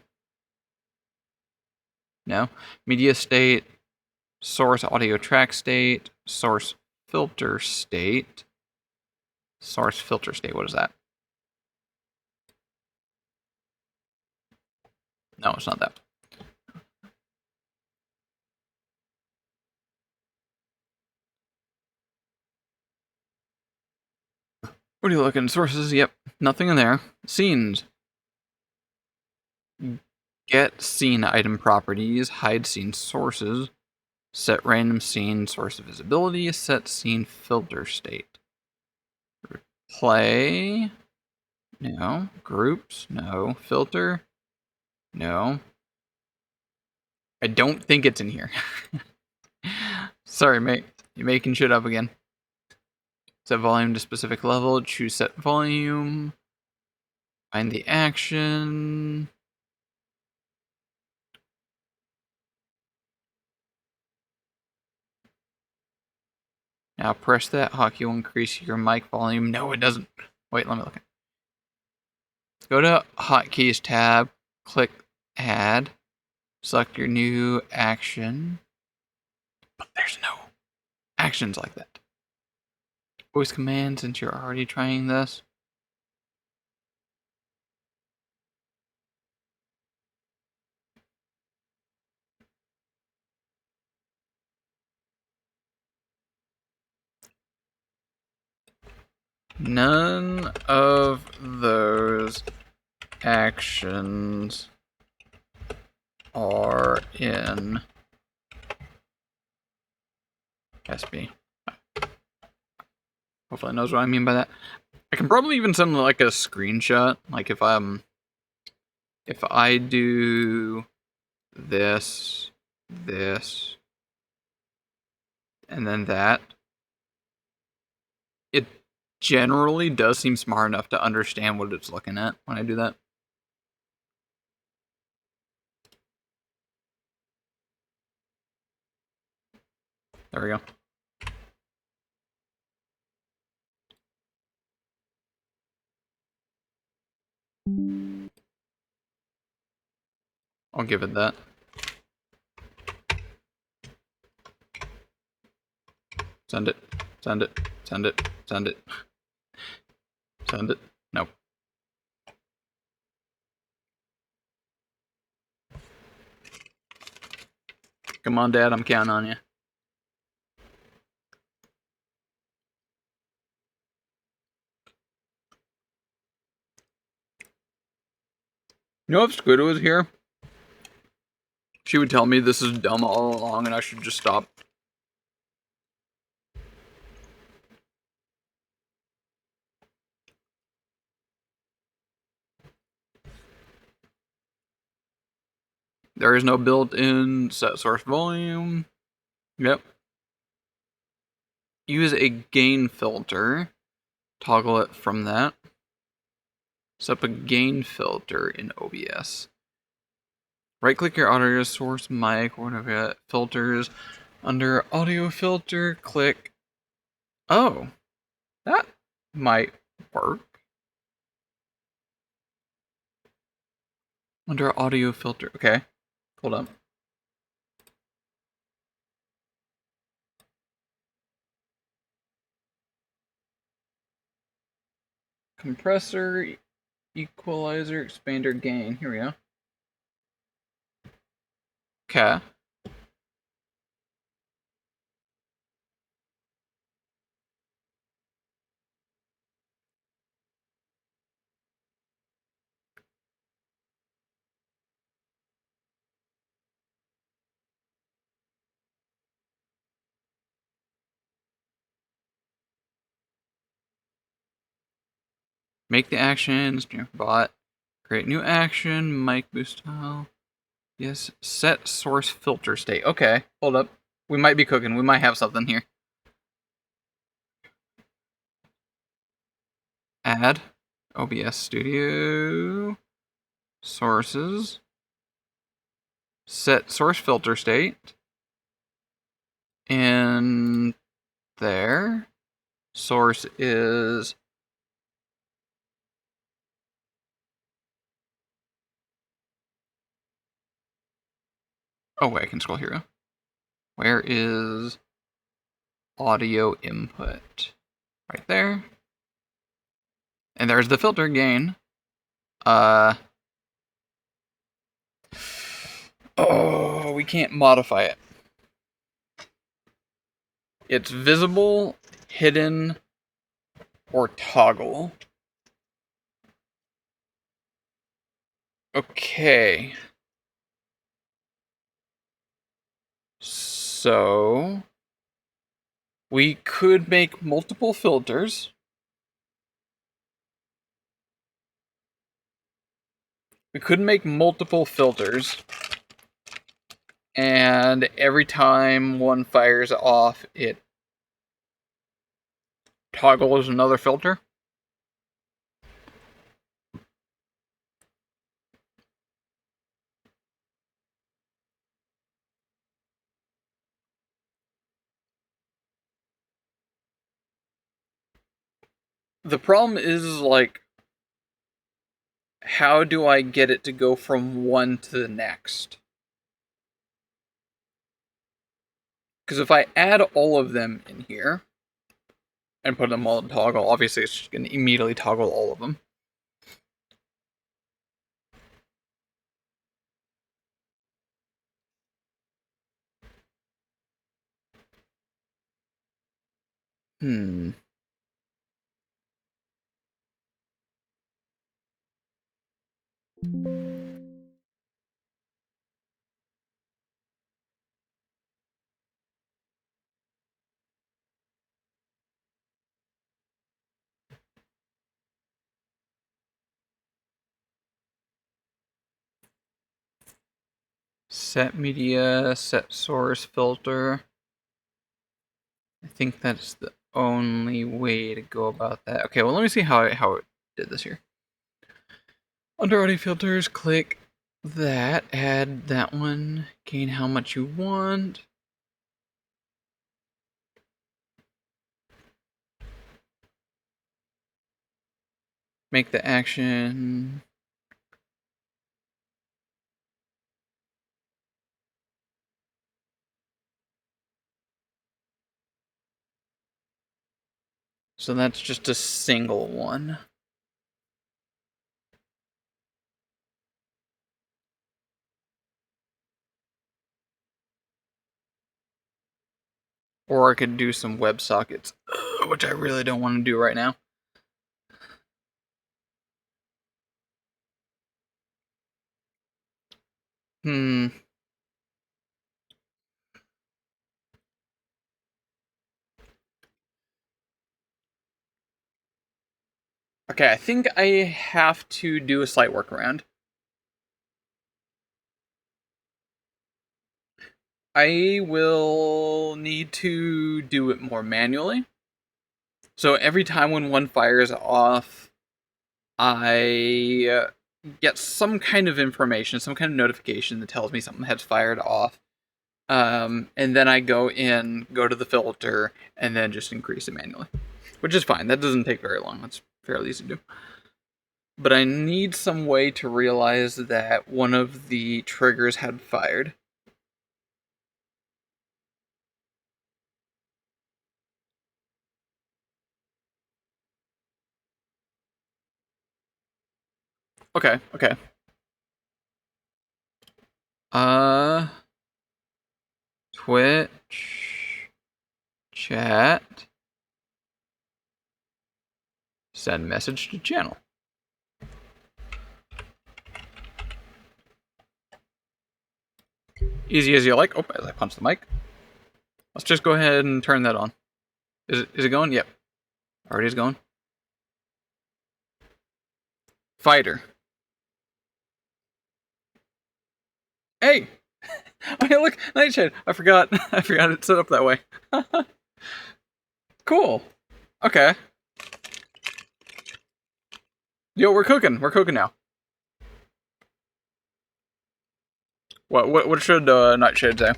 No. Media state, source audio track state, source filter state. Source filter state, what is that? No, it's not that. What are you looking? Sources, yep. Nothing in there. Scenes. Get scene item properties, hide scene sources, set random scene source visibility, set scene filter state. Play. No. Groups. No. Filter. No. I don't think it's in here. Sorry, mate. You're making shit up again. Set volume to specific level. Choose set volume. Find the action. Now press that hotkey will increase your mic volume. No, it doesn't. Wait, let me look. Go to Hotkeys tab. Click Add. Select your new action. But there's no actions like that. Voice command since you're already trying this. None of those actions are in SB. Hopefully it knows what I mean by that. I can probably even send like a screenshot. Like if I do this, and then that, it generally does seem smart enough to understand what it's looking at when I do that. There we go. I'll give it that. Send it. Send it. Send it. Send it. Send it. Nope. Come on, Dad. I'm counting on you. You know, if Squid was here, she would tell me this is dumb all along and I should just stop. There is no built-in set source volume. Yep. Use a gain filter. Toggle it from that. Set up a gain filter in OBS. Right-click your audio source mic or whatever. Filters. Under audio filter, click. Oh, that might work. Under audio filter. Okay. Hold on. Compressor, equalizer, expander, gain. Here we go. Okay. Make the actions. Bot. Create new action. Mic boost style. Yes. Set source filter state. Okay. Hold up. We might be cooking. We might have something here. Add. OBS Studio. Sources. Set source filter state. And there. Source is. Oh, wait, I can scroll here. Where is audio input? Right there. And there's the filter gain. Oh, we can't modify it. It's visible, hidden, or toggle. Okay. So we could make multiple filters. And every time one fires off, it toggles another filter. The problem is, like, how do I get it to go from one to the next? Because if I add all of them in here and put them all in toggle, obviously it's going to immediately toggle all of them. Set media, set source filter. I think that's the only way to go about that. Okay, well, let me see how it did this here. Under audio filters, click that, add that one, gain how much you want. Make the action. So that's just a single one. Or I could do some WebSockets, which I really don't want to do right now. Okay, I think I have to do a slight workaround. I will need to do it more manually. So every time when one fires off, I get some kind of information, some kind of notification that tells me something has fired off. And then I go to the filter, and then just increase it manually. Which is fine. That doesn't take very long. That's fairly easy to do. But I need some way to realize that one of the triggers had fired. Okay. Twitch chat. Send message to channel. Easy as you like. Oh, as I punch the mic. Let's just go ahead and turn that on. Is it going? Yep. Already is going. Fighter. Hey! Oh, yeah, look, Nightshade. I forgot it's set up that way. Cool. Okay. Yo, we're cooking. We're cooking now. What should Nightshade say?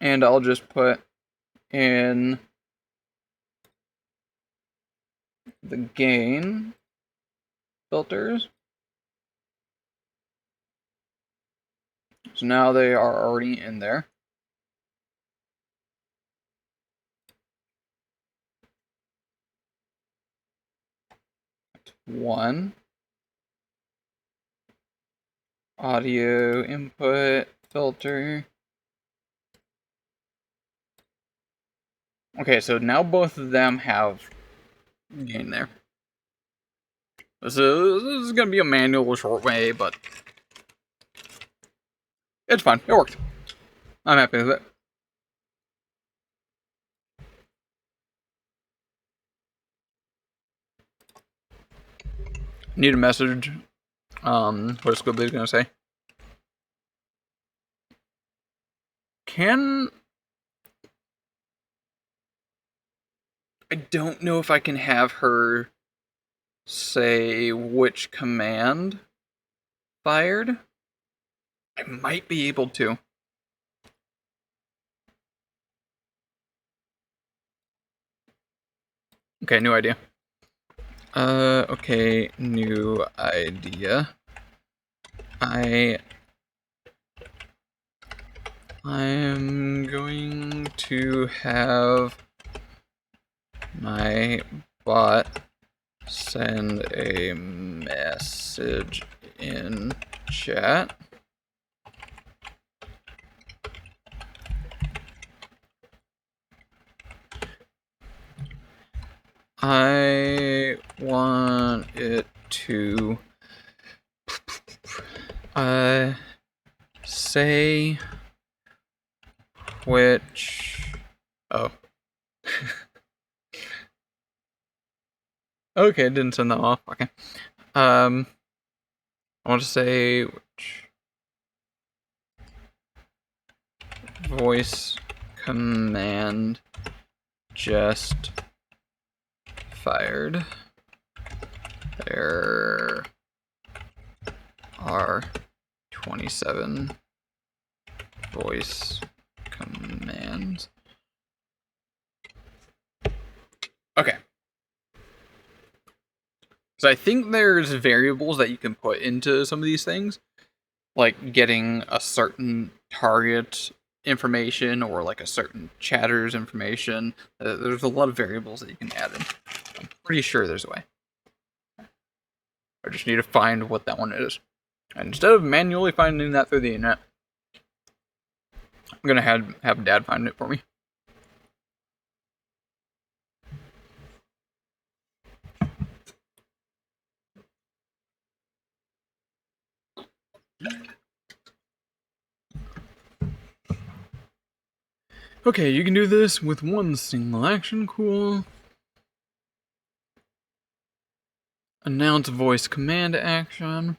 And I'll just put in the gain filters. So now they are already in there. One. Audio input filter. Okay, so now both of them have gain there. This is gonna be a manual short way, but it's fine. It worked. I'm happy with it. Need a message. What is Squibbly's gonna say? I don't know if I can have her say which command fired. I might be able to. Okay, new idea. Okay, new idea. I'm going to have my bot send a message in chat. I want it to say which Okay, didn't send that off. Okay. I want to say which voice command just fired. There are 27 voice commands. Okay. So I think there's variables that you can put into some of these things, like getting a certain target information or like a certain chatter's information. There's a lot of variables that you can add in. I'm pretty sure there's a way. I just need to find what that one is. And instead of manually finding that through the internet, I'm gonna have Dad find it for me. Okay, you can do this with one single action. Cool. Announce voice command action.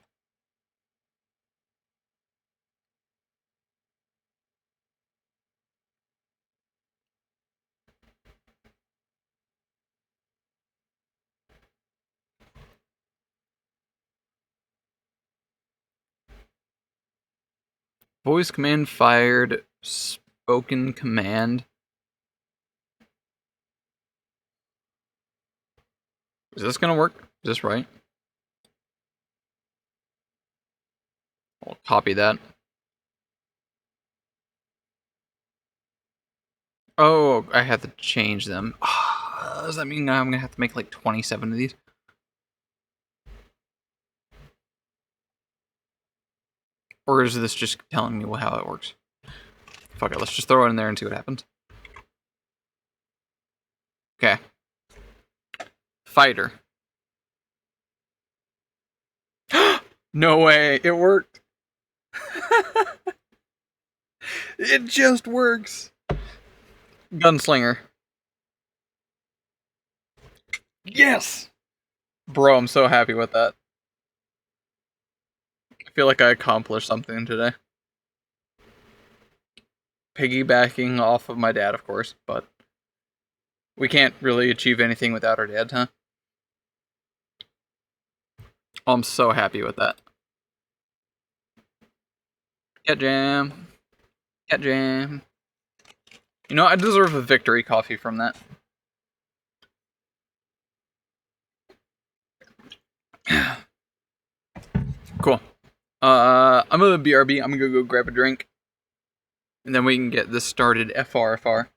Voice command fired. Spoken command. Is this gonna work? Is this right? I'll copy that. Oh, I have to change them. Does that mean I'm gonna have to make like 27 of these? Or is this just telling me how it works? Fuck it, let's just throw it in there and see what happens. Okay. Fighter. No way, it worked. It just works. Gunslinger. Yes! Bro, I'm so happy with that. I feel like I accomplished something today. Piggybacking off of my dad, of course, but we can't really achieve anything without our dad, huh? Oh, I'm so happy with that. Cat jam. Cat jam. You know, I deserve a victory coffee from that. Cool. I'm gonna BRB. I'm gonna go grab a drink. And then we can get this started. FR.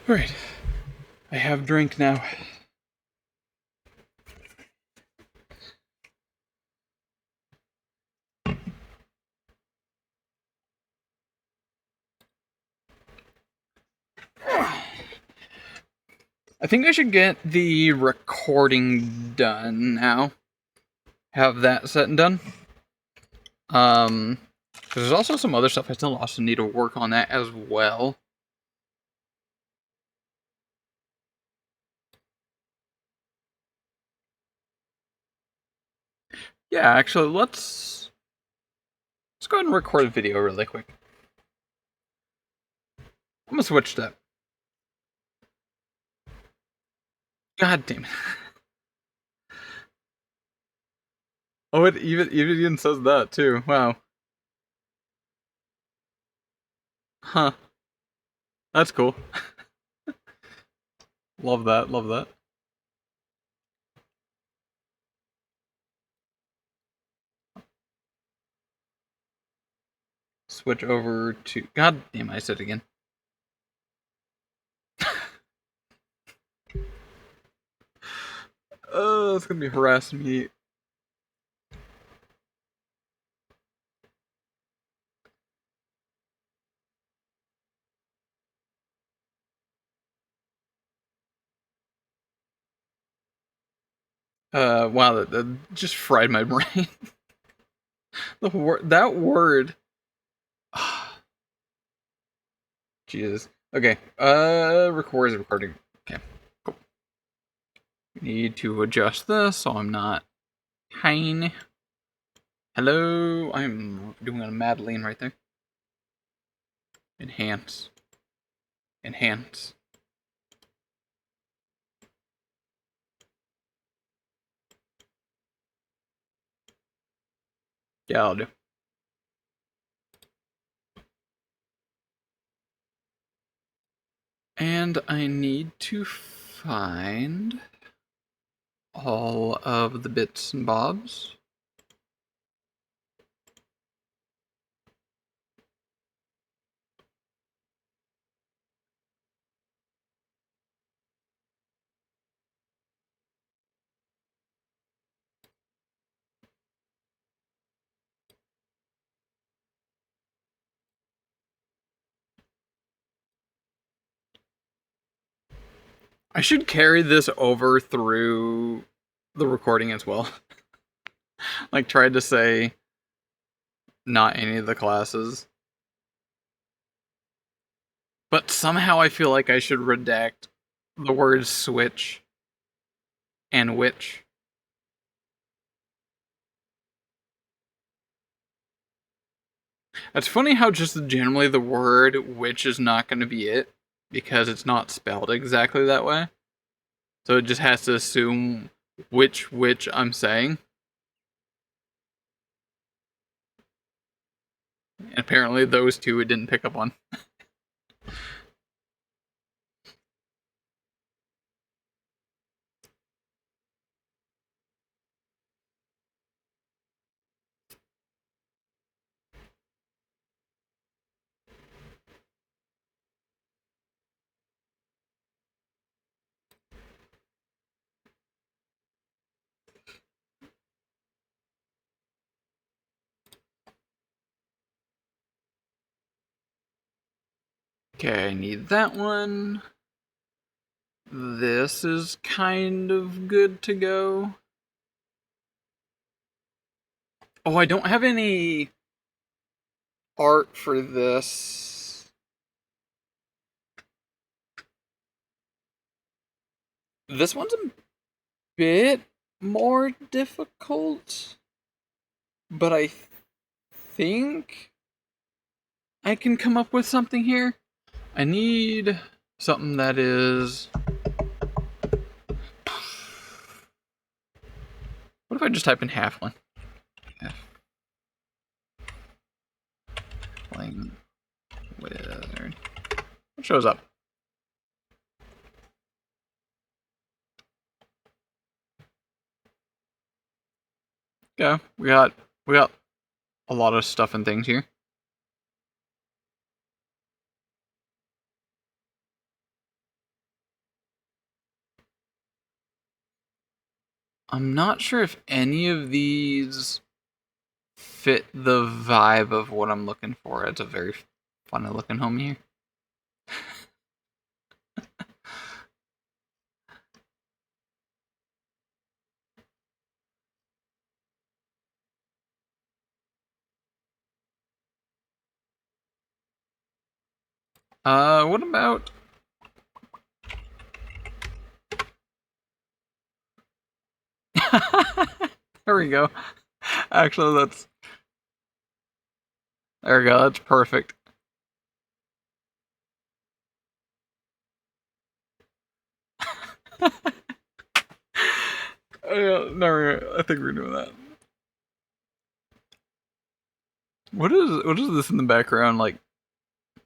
Alright. I have drink now. I think I should get the recording done now. Have that set and done. Because there's also some other stuff I still also need to work on that as well. Yeah, actually, let's go ahead and record a video really quick. I'm gonna switch that. God damn it. Oh, it even says that too. Wow. Huh. That's cool. Love that, love that. Switch over to... God damn, I said it again. Oh, it's gonna be harassing me. Wow, that just fried my brain. That word. Jesus. Okay. Record is recording. Okay. Cool. Need to adjust this so I'm not hine. Hello. I'm doing a Madeline right there. Enhance. Enhance. Yeah, I'll do. And I need to find all of the bits and bobs. I should carry this over through the recording as well. Like, tried to say not any of the classes. But somehow I feel like I should redact the words switch and witch. It's funny how just generally the word witch is not going to be it, because it's not spelled exactly that way. So it just has to assume which witch I'm saying. And apparently those two it didn't pick up on. Okay, I need that one. This is kind of good to go. Oh, I don't have any art for this. This one's a bit more difficult, but I think I can come up with something here. I need something that is... What if I just type in halfling? Halfling wizard. What shows up? Yeah, we got a lot of stuff and things here. I'm not sure if any of these fit the vibe of what I'm looking for. It's a very funny looking home here. What about... There we go. Actually, that's... There we go, that's perfect. No, I think we're doing that. What is this in the background? Like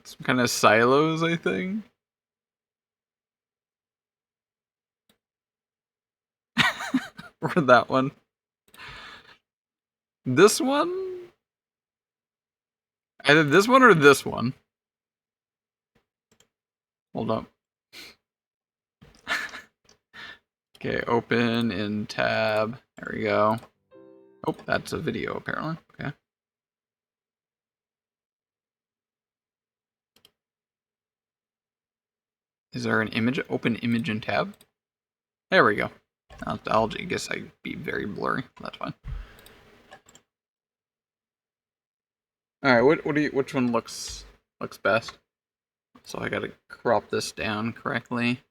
some kind of silos, I think. Or that one. This one? Either this one or this one. Hold up. Okay, open in tab. There we go. Oh, that's a video apparently. Okay. Is there an image? Open image in tab. There we go. I'll guess I'd be very blurry. That's fine. All right. Which one looks best? So I gotta crop this down correctly.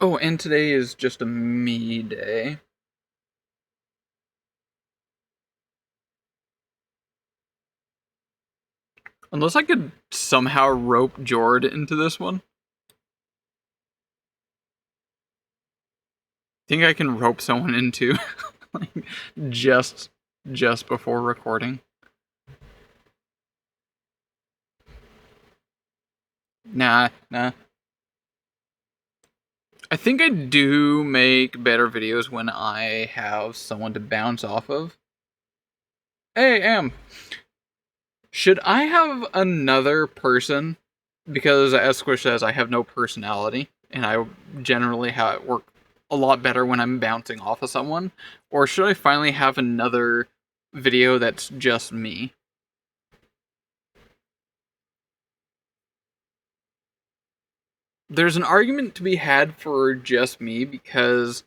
Oh, and today is just a me day. Unless I could somehow rope Jord into this one. Think I can rope someone into like just before recording. Nah. I think I do make better videos when I have someone to bounce off of. Hey, Am. Should I have another person? Because as Squish says, I have no personality, and I generally work a lot better when I'm bouncing off of someone. Or should I finally have another video that's just me? There's an argument to be had for just me, because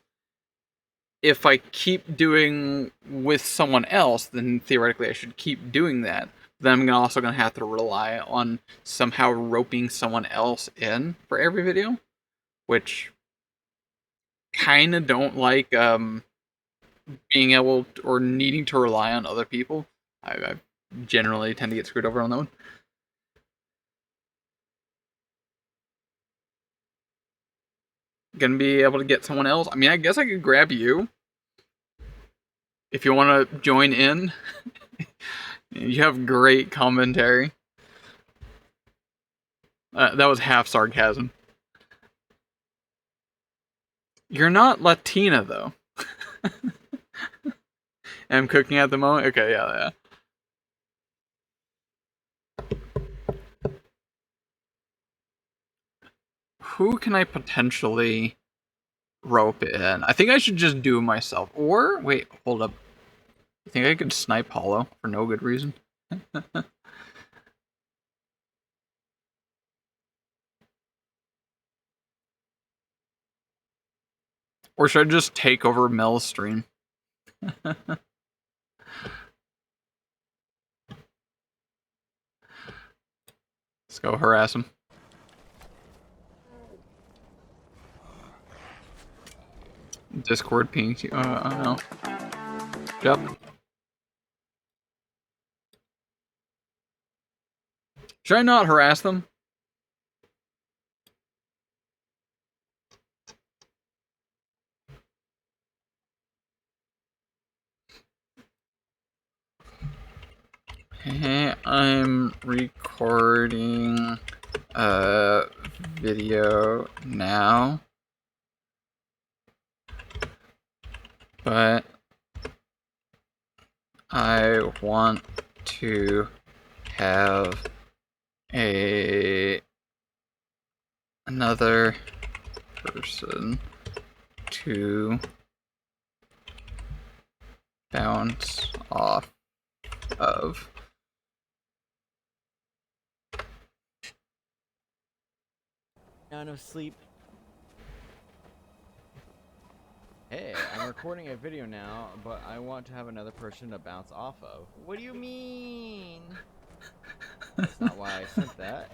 if I keep doing with someone else, then theoretically I should keep doing that. Then I'm also going to have to rely on somehow roping someone else in for every video, which kind of don't like being able to, or needing to rely on other people. I generally tend to get screwed over on that one. Gonna be able to get someone else. I mean, I guess I could grab you if you want to join in. You have great commentary. That was half sarcasm. You're not Latina, though. I'm cooking at the moment? Okay, yeah. Who can I potentially rope in? I think I should just do it myself. Or, wait, hold up. You think I could snipe Hollow for no good reason? Or should I just take over Mel's stream? Let's go harass him. Discord ping. I don't know. Yep. Should I not harass them? Hey, I'm recording a video now, but I want to have another person to bounce off of. Not enough sleep. Hey, I'm recording a video now, but I want to have another person to bounce off of. What do you mean? That's not why I sent that.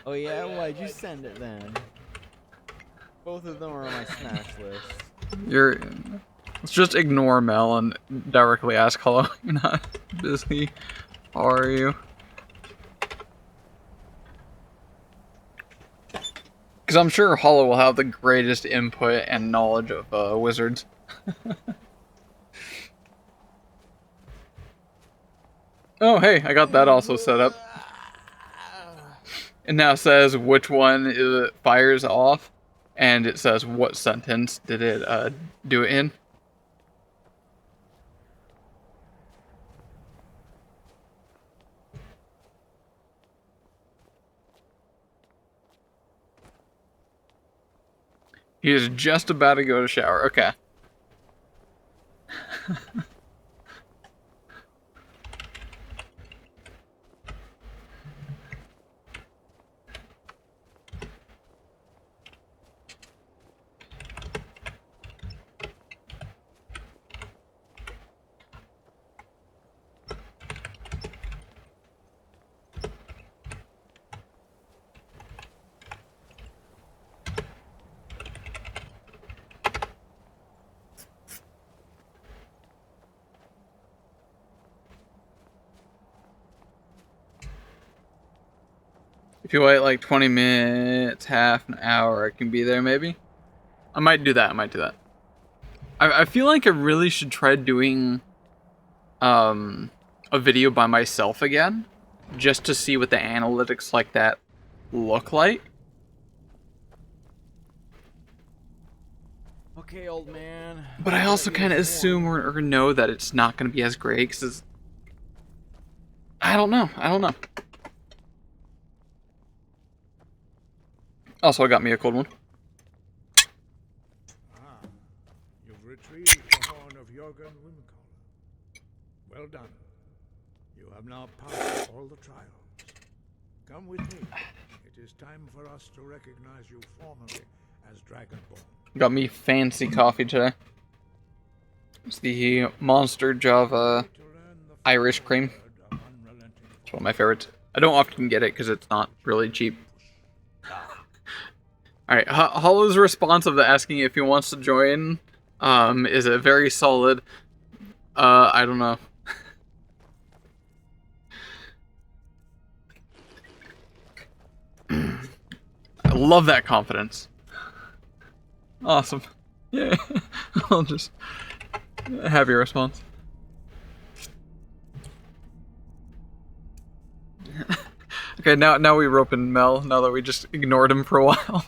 Oh yeah, why'd you send it then? Both of them are on my smash list. Let's just ignore Mel and directly ask hello. You're not busy, are you? Because I'm sure Hollow will have the greatest input and knowledge of wizards. Oh, hey, I got that also set up. It now says which one it fires off, and it says what sentence did it do it in. He is just about to go to shower. Okay. If you wait like 20 minutes, half an hour, I can be there maybe? I might do that, I feel like I really should try doing a video by myself again, just to see what the analytics like that look like. Okay, old man. But I also kind of assume or know that it's not going to be as great, because I don't know. Also, I got me a cold one. You've retrieved the horn of Jorgen Wimkoller. Well done. You have now passed all the trials. Come with me. It is time for us to recognize you formally as Dragonborn. Got me fancy coffee today. It's the Monster Java Irish cream. It's one of my favorites. I don't often get it because it's not really cheap. Alright, Hollow's response of asking if he wants to join is a very solid, I don't know. I love that confidence. Awesome. Yeah, I'll just have your response. Okay, now we rope in Mel, now that we just ignored him for a while.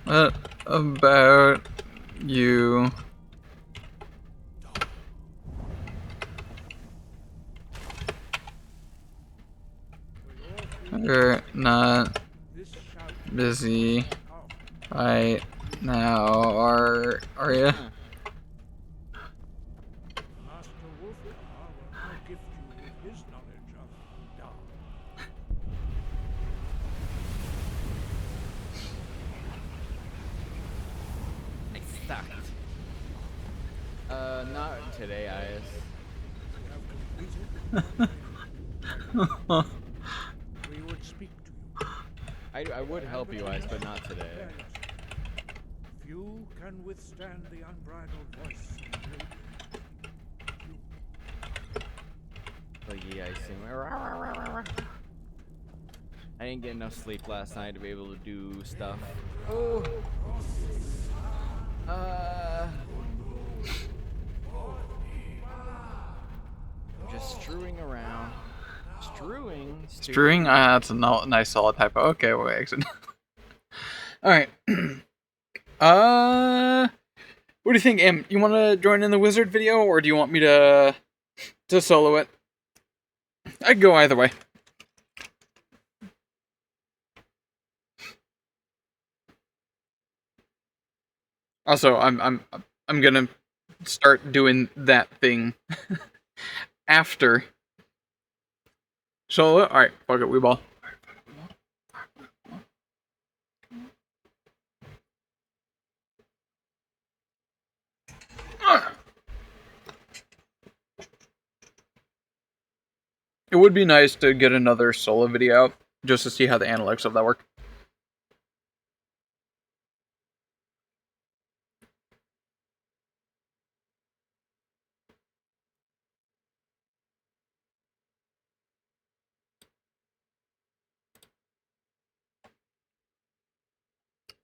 What about you? You're not busy right now, are you? Master Wolfgar will now gift you with his knowledge of dark. I sucked. Not today, Ias. We would speak to you. I would help you, Ias, but not today. Few can withstand the unbridled voice of you. Like, yeah, I assume. I didn't get enough sleep last night to be able to do stuff. Oh. Just strewing around. Strewing? That's a nice solid typo. Okay, we'll exit. Alright. What do you think, Em? You want to join in the wizard video, or do you want me to solo it? I could go either way. Also, I'm gonna start doing that thing after solo. All right, fuck it, we ball. It would be nice to get another solo video out just to see how the analytics of that work.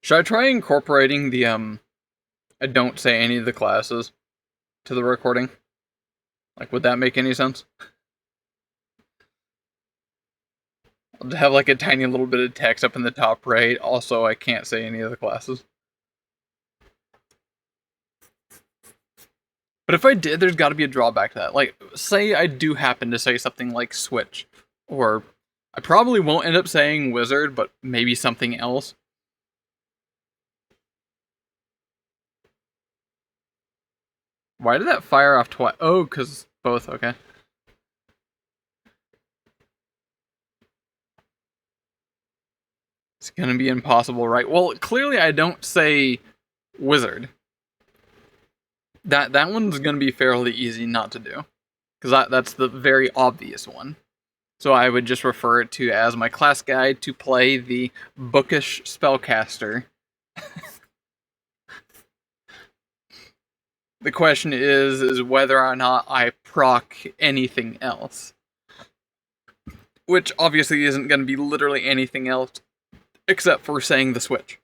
Should I try incorporating the I don't say any of the classes to the recording? Like, would that make any sense? I'll have like a tiny little bit of text up in the top right. Also, I can't say any of the classes. But if I did, there's got to be a drawback to that. Like, say I do happen to say something like switch, or I probably won't end up saying wizard, but maybe something else. Why did that fire off twice? Oh, because both, okay. It's gonna be impossible, right? Well, clearly I don't say wizard. That one's gonna be fairly easy not to do, because that's the very obvious one. So I would just refer it to as my class guide to play the bookish spellcaster. The question is whether or not I proc anything else. Which obviously isn't going to be literally anything else except for saying the switch.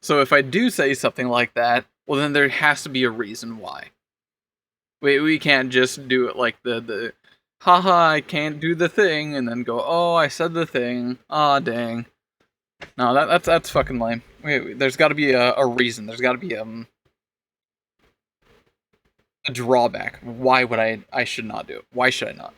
So if I do say something like that, well then there has to be a reason why. We can't just do it like the haha, I can't do the thing, and then go, oh, I said the thing. Aw, dang. No, that's fucking lame. Wait, there's got to be a reason. There's got to be a drawback. Why would I should not do it? Why should I not?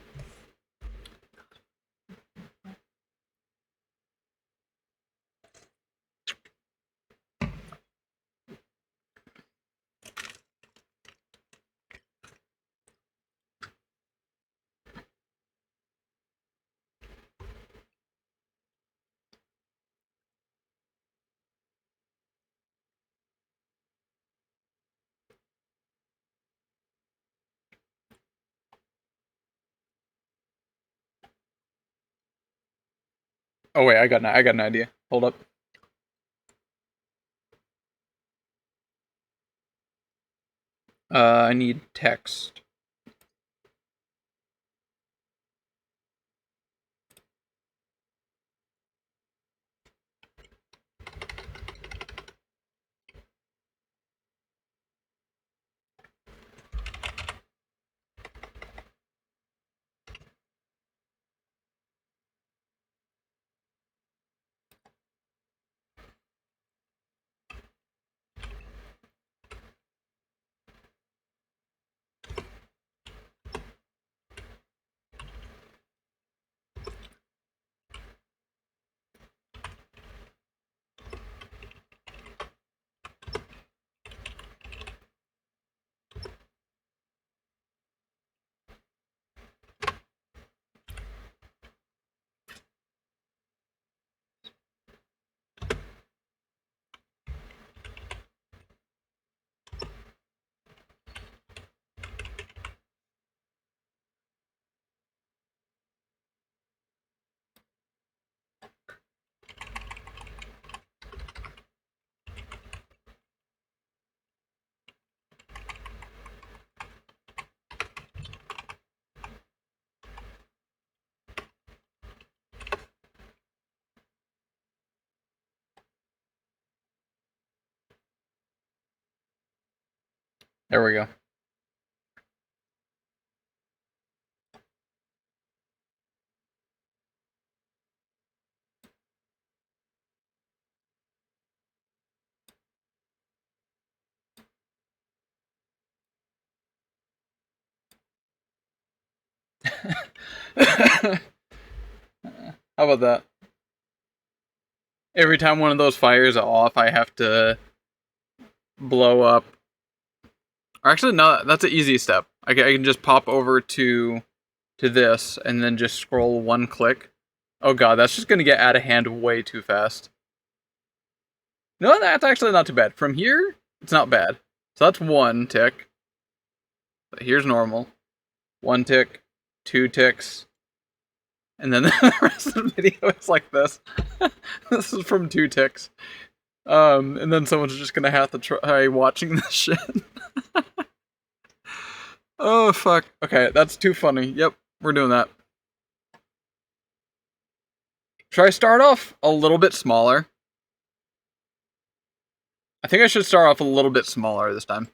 Oh wait, I got an idea. Hold up. I need text. There we go. How about that? Every time one of those fires off, I have to blow up. Or actually, no, that's an easy step. I can just pop over to this and then just scroll one click. Oh god, that's just gonna get out of hand way too fast. No, that's actually not too bad. From here, it's not bad. So that's one tick. But here's normal. One tick, 2 ticks. And then the rest of the video is like this. This is from 2 ticks. And then someone's just gonna have to try watching this shit. Oh, fuck. Okay, that's too funny. Yep, we're doing that. Should I start off a little bit smaller? I think I should start off a little bit smaller this time.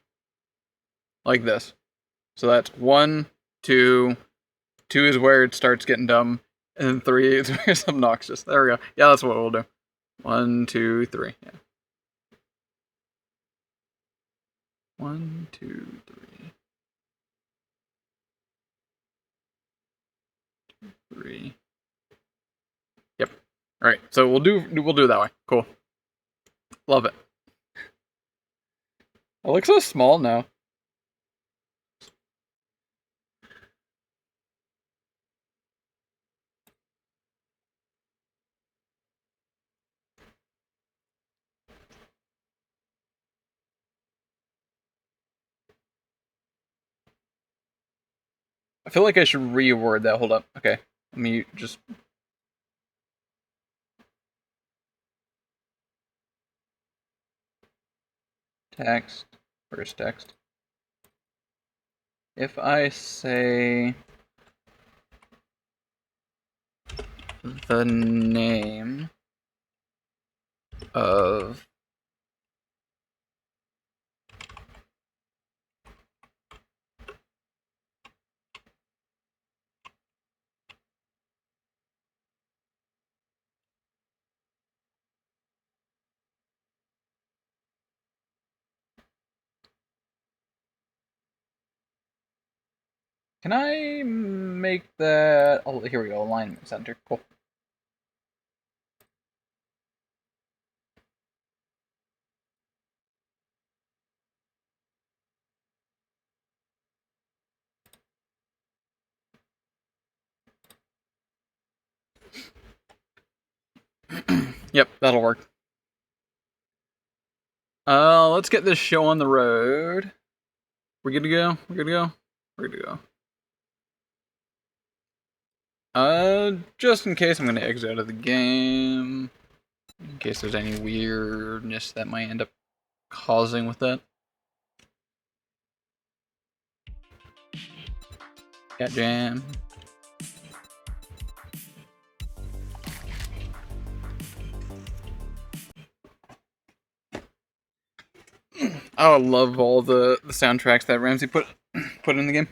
Like this. So that's 1, 2. 2 is where it starts getting dumb. And then 3 is where it's obnoxious. There we go. Yeah, that's what we'll do. 1, 2, 3. Yeah. 1, 2, 3. 3. Yep. All right. So we'll do it that way. Cool. Love it. It looks so small now. I feel like I should reword that. Hold up. Okay. Let me just... Text. Where's text? If I say... the name of... Can I make that... Oh, here we go. Alignment center. Cool. Yep, that'll work. Let's get this show on the road. We're good to go? We're good to go? We're good to go. Just in case I'm gonna exit out of the game. In case there's any weirdness that might end up causing with that. Got jam. I love all the soundtracks that Ramsey put in the game.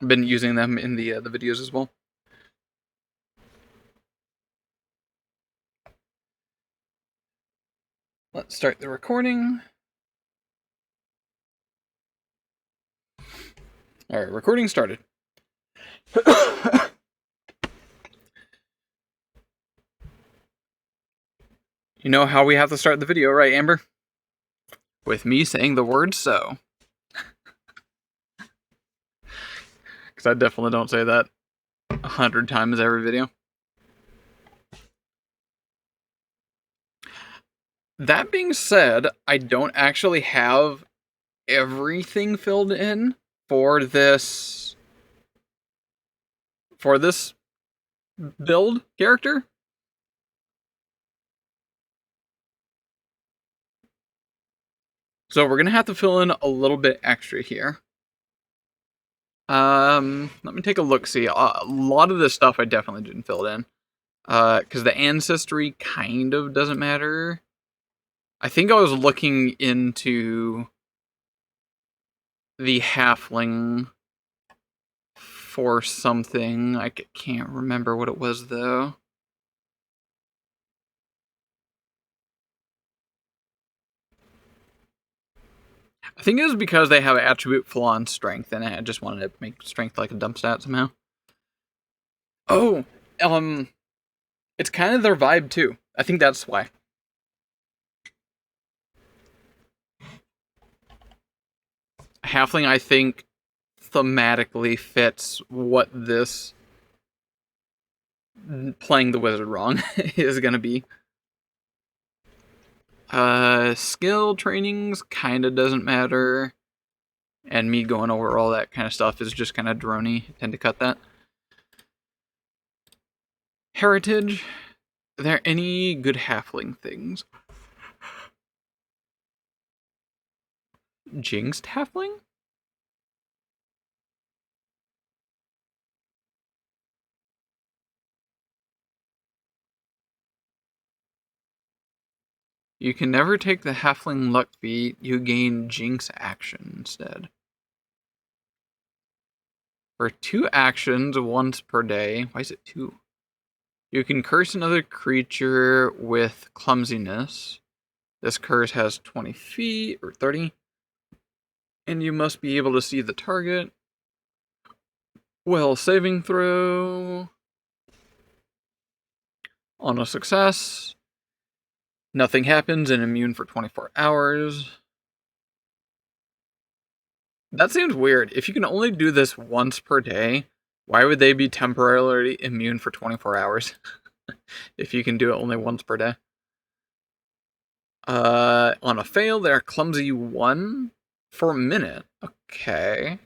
I've been using them in the videos as well. Let's start the recording. Alright, recording started. You know how we have to start the video, right, Amber? With me saying the word so. Because I definitely don't say that 100 times every video. That being said, I don't actually have everything filled in for this build character. So we're gonna have to fill in a little bit extra here. Let me take a look. See, a lot of this stuff I definitely didn't fill it in, because the ancestry kind of doesn't matter. I think I was looking into the halfling for something. I can't remember what it was though. I think it was because they have an attribute flaw on strength, and I just wanted to make strength like a dump stat somehow. Oh, it's kind of their vibe too. I think that's why. Halfling, I think, thematically fits what this playing the wizard wrong is gonna be. Skill trainings kind of doesn't matter. And me going over all that kind of stuff is just kind of droney. I tend to cut that. Heritage. Are there any good halfling things? Jinxed halfling? You can never take the halfling luck feat. You gain jinx action instead. For 2 actions once per day. Why is it 2? You can curse another creature with clumsiness. This curse has 20 feet or 30. And you must be able to see the target. Well, saving throw. On a success. Nothing happens and immune for 24 hours. That seems weird. If you can only do this once per day, why would they be temporarily immune for 24 hours? If you can do it only once per day. On a fail, they're clumsy 1 for a minute. Okay.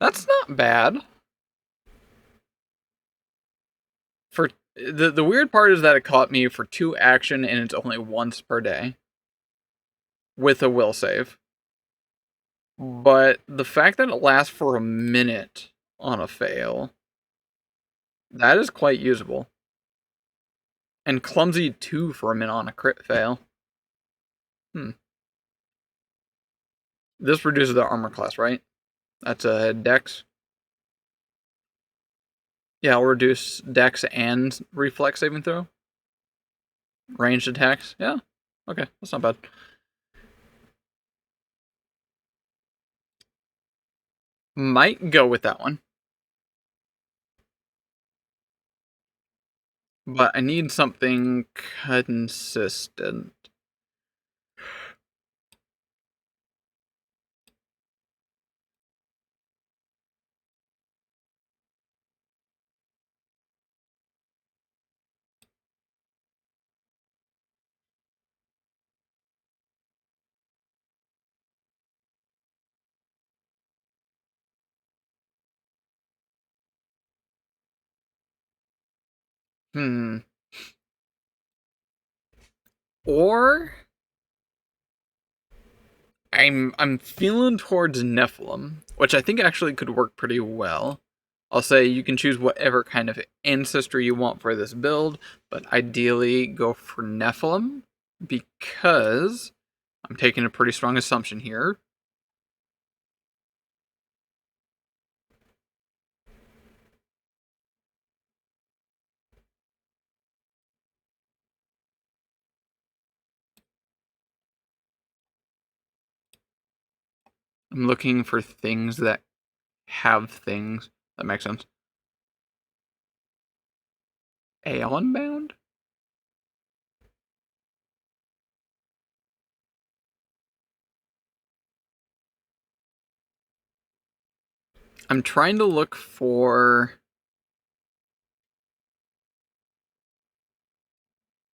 That's not bad. For the weird part is that it caught me for 2 action and it's only once per day. With a will save. But the fact that it lasts for a minute on a fail, that is quite usable. And clumsy 2 for a minute on a crit fail. This reduces the armor class, right? That's a dex. Yeah, I'll reduce dex and reflex saving throw. Ranged attacks. Yeah. Okay, that's not bad. Might go with that one. But I need something consistent. Or I'm feeling towards Nephilim, which I think actually could work pretty well. I'll say you can choose whatever kind of ancestry you want for this build, but ideally go for Nephilim because I'm taking a pretty strong assumption here. I'm looking for things that have things. That makes sense. Aeon Bound? I'm trying to look for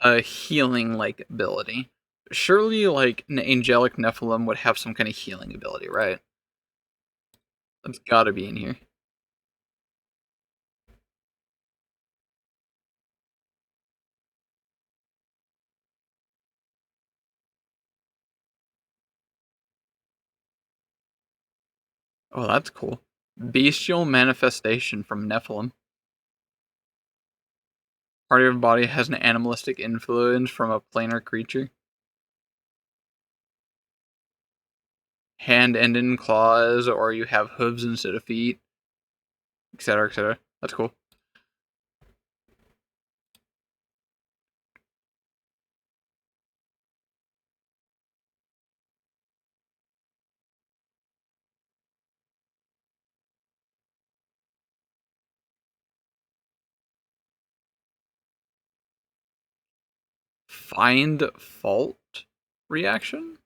a healing-like ability. Surely, like, an angelic Nephilim would have some kind of healing ability, right? That's gotta be in here. Oh, that's cool. Bestial manifestation from Nephilim. Part of your body has an animalistic influence from a planar creature. Hand ended in claws, or you have hooves instead of feet, etc., etc. That's cool. find fault reaction.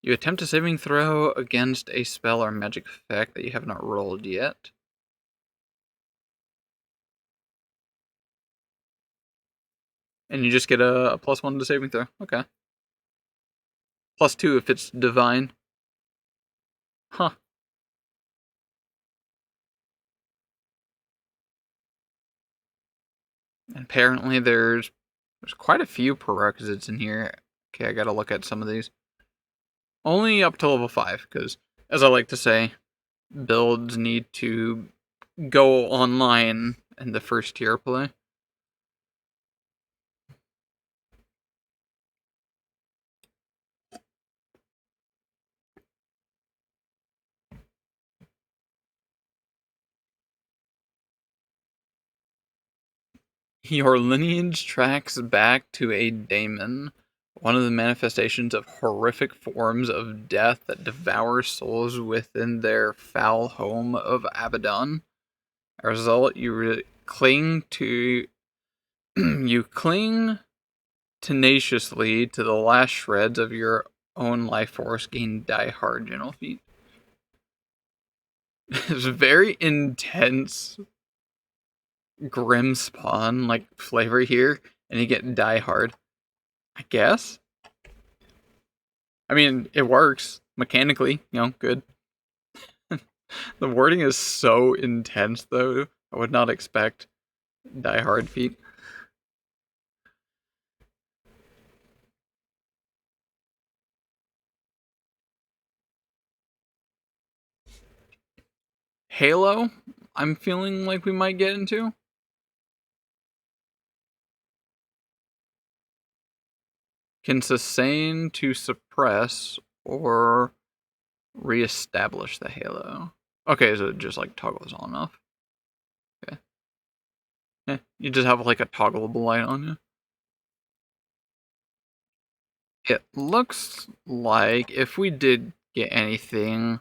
You attempt a saving throw against a spell or magic effect that you have not rolled yet. And you just get a +1 to saving throw. Okay. +2 if it's divine. Huh. And apparently there's quite a few prerequisites in here. Okay, I gotta look at some of these. Only up to level 5, because, as I like to say, builds need to go online in the first tier play. Your lineage tracks back to a daemon, one of the manifestations of horrific forms of death that devour souls within their foul home of Abaddon. As a result, you cling tenaciously to the last shreds of your own life force, gain die hard general feat. It's very intense grim spawn like flavor here, and you get die hard. I guess. I mean, it works mechanically, good. The wording is so intense, though. I would not expect die hard feat. Halo, I'm feeling like we might get into. Can sustain to suppress or reestablish the halo. Okay, so it just like toggles on and off. Okay. Yeah, you just have like a toggleable light on you. It looks like if we did get anything,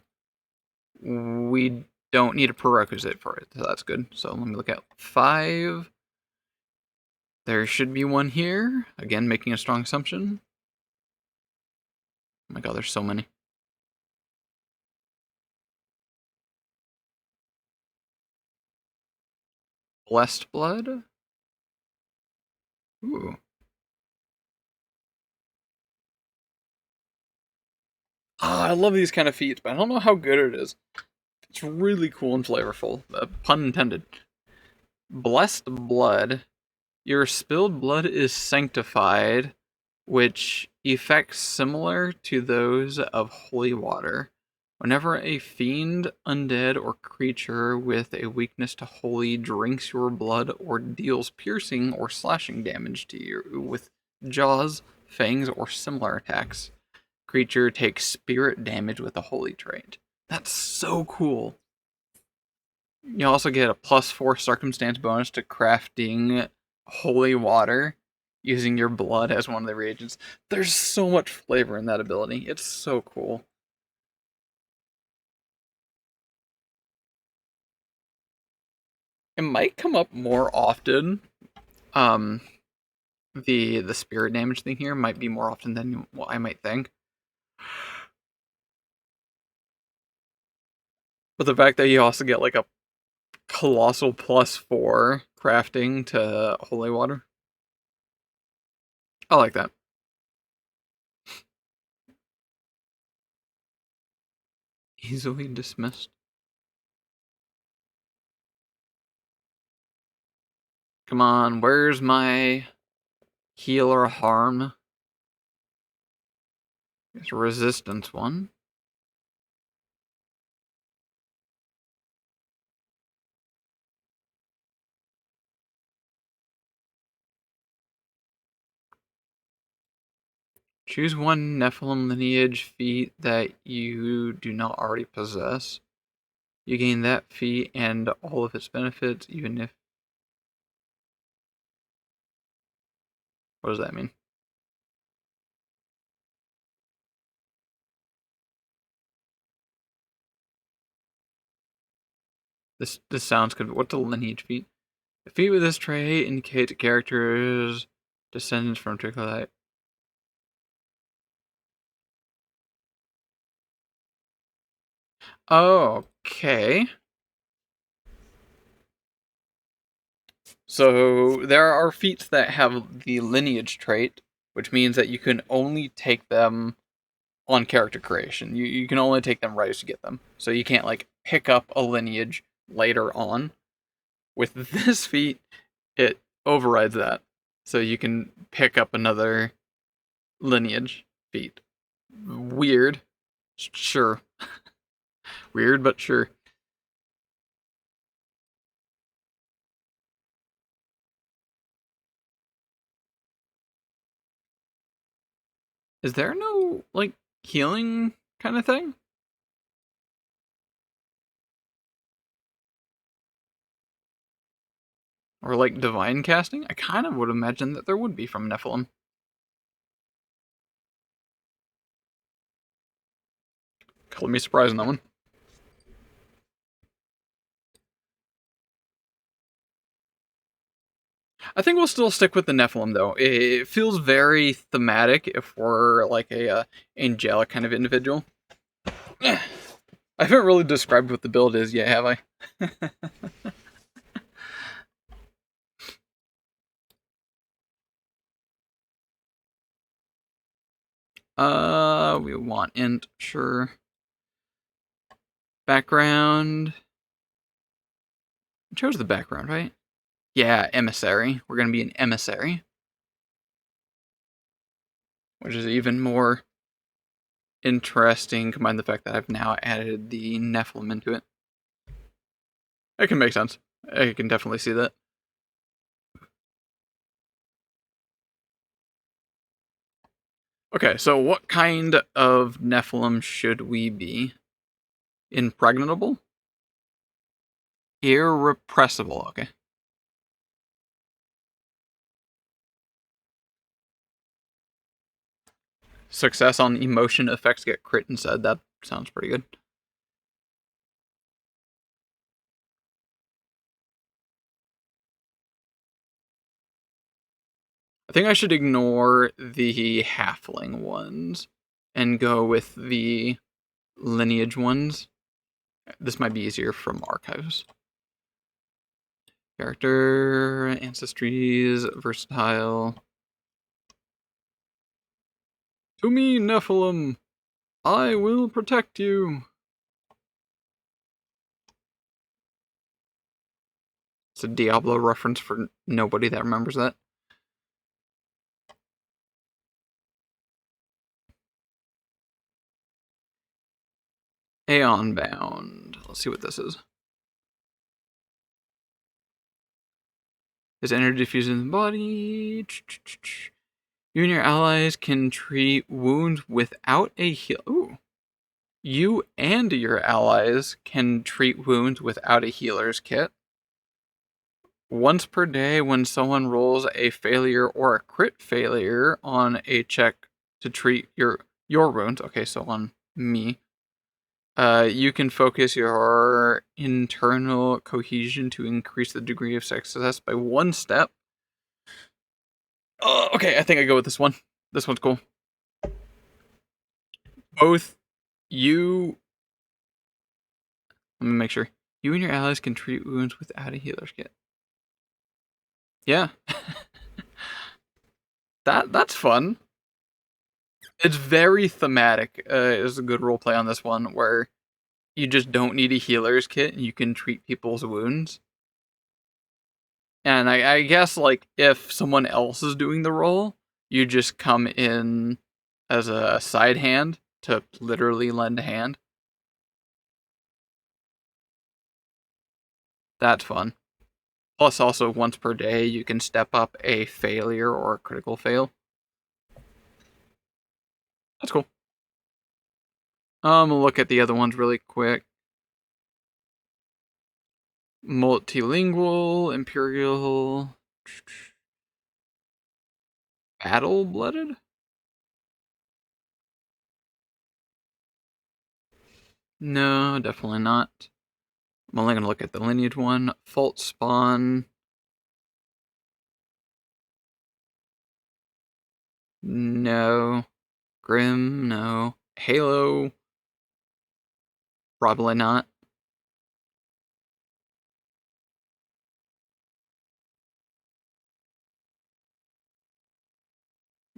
we don't need a prerequisite for it, so that's good. So let me look at 5. There should be one here. Again, making a strong assumption. Oh my god, there's so many. Blessed blood? Ooh. I love these kind of feats, but I don't know how good it is. It's really cool and flavorful. Pun intended. Blessed blood. Your spilled blood is sanctified, which effects similar to those of holy water. Whenever a fiend, undead, or creature with a weakness to holy drinks your blood or deals piercing or slashing damage to you with jaws, fangs, or similar attacks, creature takes spirit damage with a holy trait. That's so cool. You also get a +4 circumstance bonus to crafting holy water using your blood as one of the reagents. There's so much flavor in that ability. It's so cool. It might come up more often. The spirit damage thing here might be more often than what I might think. But the fact that you also get like a colossal +4 crafting to holy water, I like that. Easily dismissed. Come on, where's my heal or harm? It's a resistance one. Choose one Nephilim lineage feat that you do not already possess. You gain that feat and all of its benefits, even if... What does that mean? This sounds good. What's a lineage feat? The feet with this trait indicate the character's descendants from Tricholite. Okay. So there are feats that have the lineage trait, which means that you can only take them on character creation. You can only take them right as you get them. So you can't like pick up a lineage later on. With this feat, it overrides that. So you can pick up another lineage feat. Weird. Sure. Weird, but sure. Is there no, like, healing kind of thing? Or, like, divine casting? I kind of would imagine that there would be from Nephilim. Color me surprised on that one. I think we'll still stick with the Nephilim, though. It feels very thematic if we're, like, a angelic kind of individual. I haven't really described what the build is yet, have I? We want int, sure. Background. I chose the background, right? Yeah, emissary. We're gonna be an emissary. Which is even more interesting, combined the fact that I've now added the Nephilim into it. It can make sense. I can definitely see that. Okay, so what kind of Nephilim should we be? Impregnable? Irrepressible, okay. Success on emotion effects get crit instead. That sounds pretty good. I think I should ignore the halfling ones and go with the lineage ones. This might be easier from archives. Character, ancestries, versatile. To me, Nephilim, I will protect you. It's a Diablo reference for nobody that remembers that. Aeon Bound. Let's see what this is. His energy diffuses in the body. You and your allies can treat wounds without a heal. Ooh. You and your allies can treat wounds without a healer's kit. Once per day, when someone rolls a failure or a crit failure on a check to treat your wounds, okay, so on me, you can focus your internal cohesion to increase the degree of success by 1 step. Okay, I think I go with this one. This one's cool. Both you... Let me make sure. You and your allies can treat wounds without a healer's kit. Yeah. That's fun. It's very thematic. It's a good roleplay on this one, where you just don't need a healer's kit and you can treat people's wounds. And I guess, like, if someone else is doing the role, you just come in as a side hand to literally lend a hand. That's fun. Plus, also, once per day, you can step up a failure or a critical fail. That's cool. We'll look at the other ones really quick. Multilingual, Imperial, Battle-blooded? No, definitely not. I'm only going to look at the lineage one. Fault Spawn. No. Grim, no. Halo, probably not.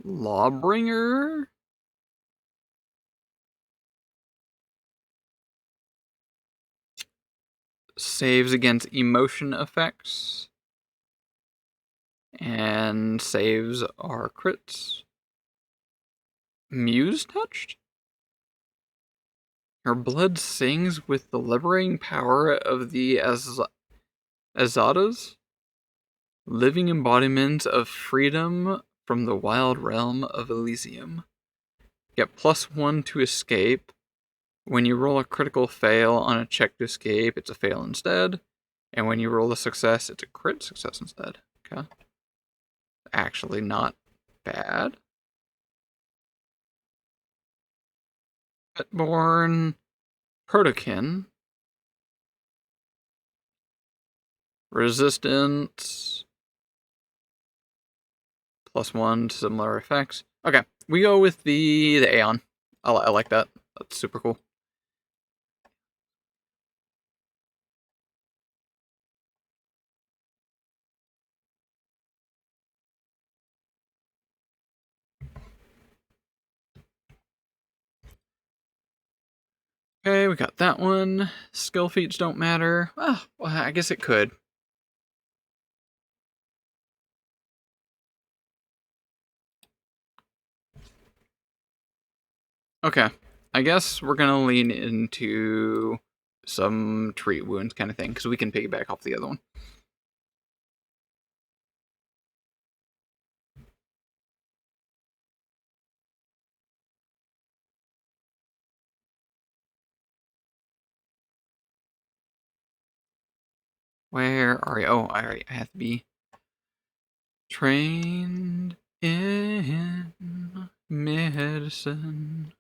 Lawbringer? Saves against emotion effects. And saves are crits. Muse touched? Her blood sings with the liberating power of the Azadas, living embodiments of freedom from the wild realm of Elysium. Get +1 to escape. When you roll a critical fail on a check to escape, it's a fail instead. And when you roll a success, it's a crit success instead. Okay. Actually not bad. Petborn, Protokin, Resistance, +1 to similar effects. Okay, we go with the Aeon. I like that. That's super cool. Okay, we got that one. Skill feats don't matter. Oh, well, I guess it could. Okay, I guess we're gonna lean into some treat wounds kind of thing, because we can piggyback off the other one. Where are you? Oh, I have to be trained in medicine.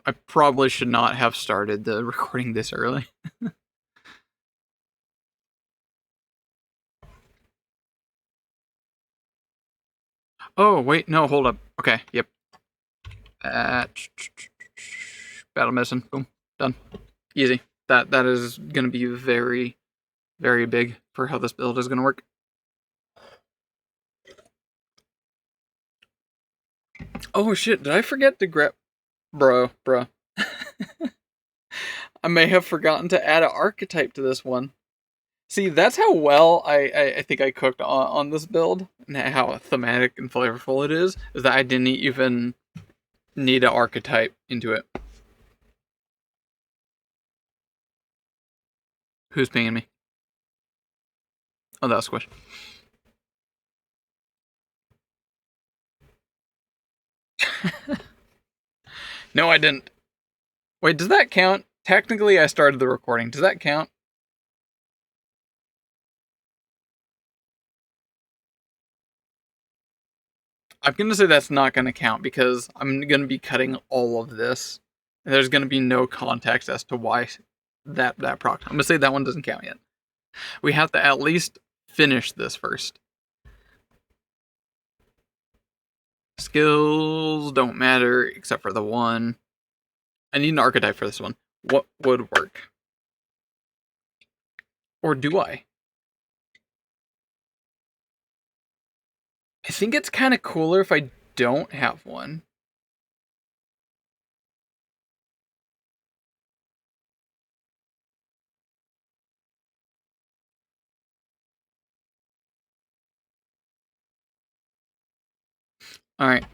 I probably should not have started the recording this early. Oh, wait, no, hold up. Okay, yep. Battle medicine, boom, done. Easy. That is gonna be very, very big for how this build is gonna work. Oh shit, did I forget to grab... Bro. I may have forgotten to add an archetype to this one. See, that's how well I think I cooked on this build, and how thematic and flavorful it is that I didn't even need an archetype into it. Who's pinging me? Oh, that was Squish. No, I didn't. Wait, does that count? Technically, I started the recording. Does that count? I'm gonna say that's not gonna count because I'm gonna be cutting all of this. And there's gonna be no context as to why that proc. I'm gonna say that one doesn't count yet. We have to at least finish this first. Skills don't matter except for the one. I need an archetype for this one. What would work? Or do I? I think it's kind of cooler if I don't have one. Alright.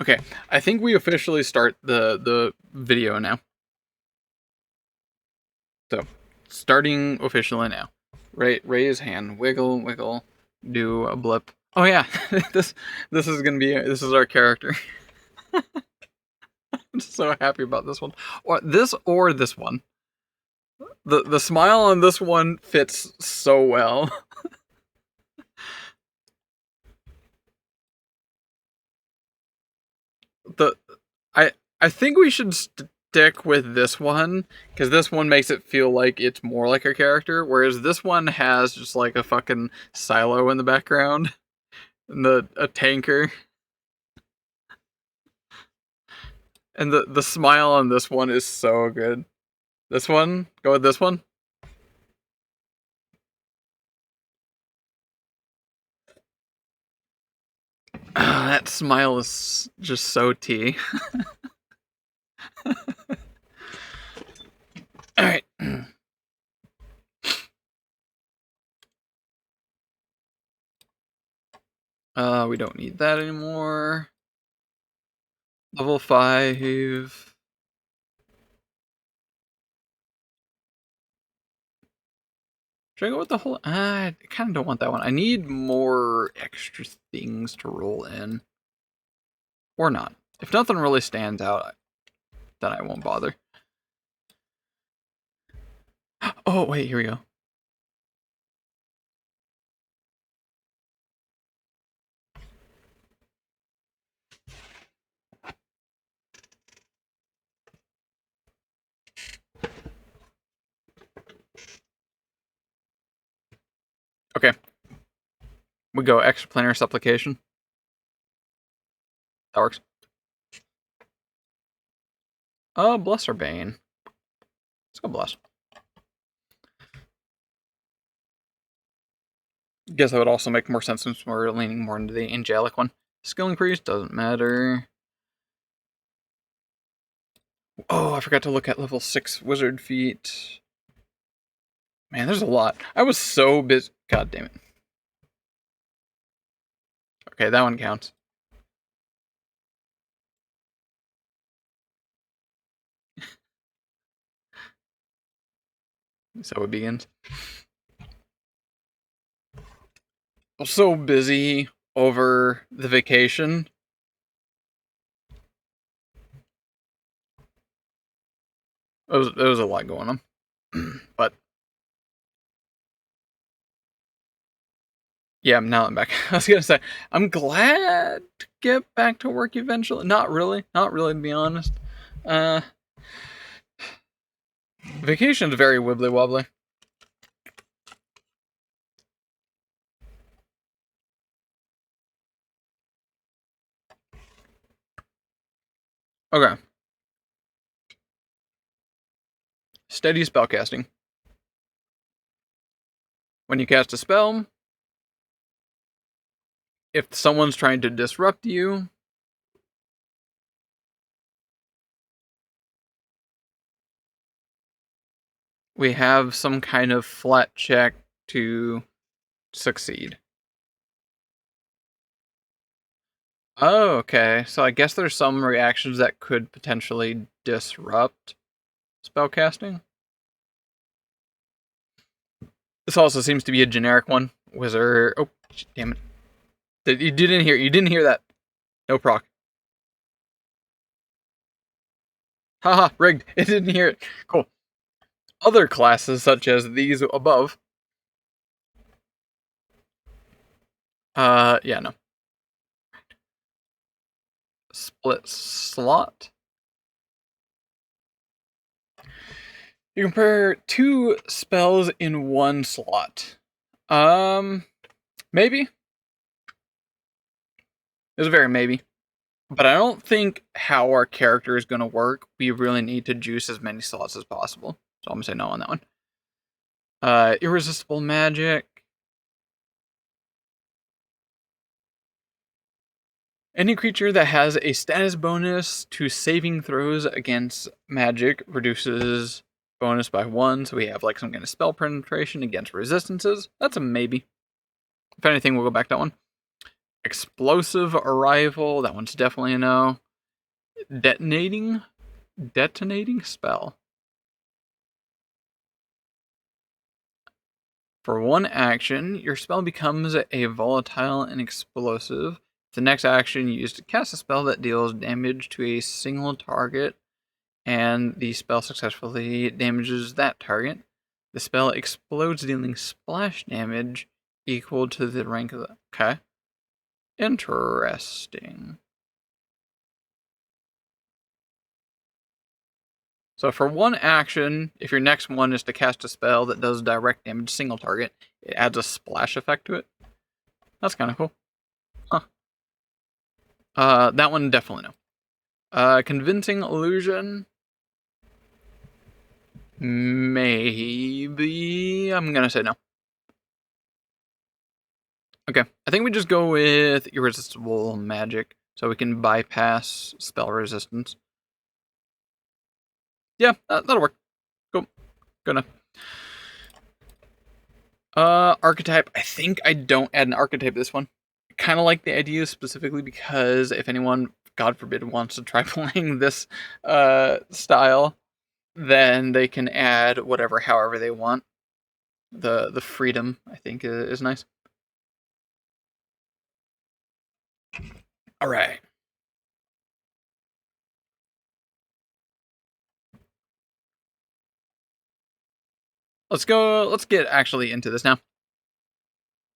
Okay, I think we officially start the video now. So, starting officially now. Raise hand, wiggle, do a blip. Oh yeah, this is gonna be this is our character. I'm so happy about this one. Or this one. The smile on this one fits so well. I think we should stick with this one, because this one makes it feel like it's more like a character, whereas this one has just like a fucking silo in the background and a tanker. And the smile on this one is so good. This one? Go with this one? That smile is just so tea. Alright. We don't need that anymore. Level 5. Should I go with the whole... I kind of don't want that one. I need more extra things to roll in. Or not. If nothing really stands out, then I won't bother. Oh, wait, here we go. Okay. We go extraplanar supplication. That works. Bless or Bane. Let's go Bless. Guess that would also make more sense since we're leaning more into the angelic one. Skilling Priest doesn't matter. Oh, I forgot to look at level 6 wizard feat. Man, there's a lot. I was so busy. God damn it. Okay, that one counts. So it begins. I was so busy over the vacation. There was a lot going on. But yeah, now I'm back. I was gonna say, I'm glad to get back to work eventually. Not really, to be honest. Vacation's very wibbly wobbly. Okay. Steady spellcasting. When you cast a spell, if someone's trying to disrupt you, we have some kind of flat check to succeed. Oh, okay. So I guess there's some reactions that could potentially disrupt spellcasting. This also seems to be a generic one. Wizard. Oh, damn it! You didn't hear that. No proc. Haha, rigged. It didn't hear it. Cool. Other classes, such as these above. Yeah, no. Split slot. You compare 2 spells in 1 slot. Maybe. It's a very maybe. But I don't think how our character is going to work, we really need to juice as many slots as possible. So I'm going to say no on that one. Irresistible magic. Any creature that has a status bonus to saving throws against magic reduces bonus by 1. So we have like some kind of spell penetration against resistances. That's a maybe. If anything, we'll go back to that one. Explosive arrival. That one's definitely a no. Detonating spell. For 1 action, your spell becomes a volatile and explosive. The next action, you use to cast a spell that deals damage to a single target, and the spell successfully damages that target. The spell explodes, dealing splash damage equal to the rank of the... Okay. Interesting. So for one action, if your next one is to cast a spell that does direct damage single target, it adds a splash effect to it. That's kind of cool. Huh. That one definitely no. Convincing illusion. Maybe. I'm gonna say no. Okay, I think we just go with irresistible magic, so we can bypass spell resistance. Yeah, that'll work. Cool. Gonna. Archetype. I think I don't add an archetype to this one. I kind of like the idea specifically because if anyone, God forbid, wants to try playing this style, then they can add whatever, however they want. The freedom, I think, is nice. All right. Let's get actually into this now.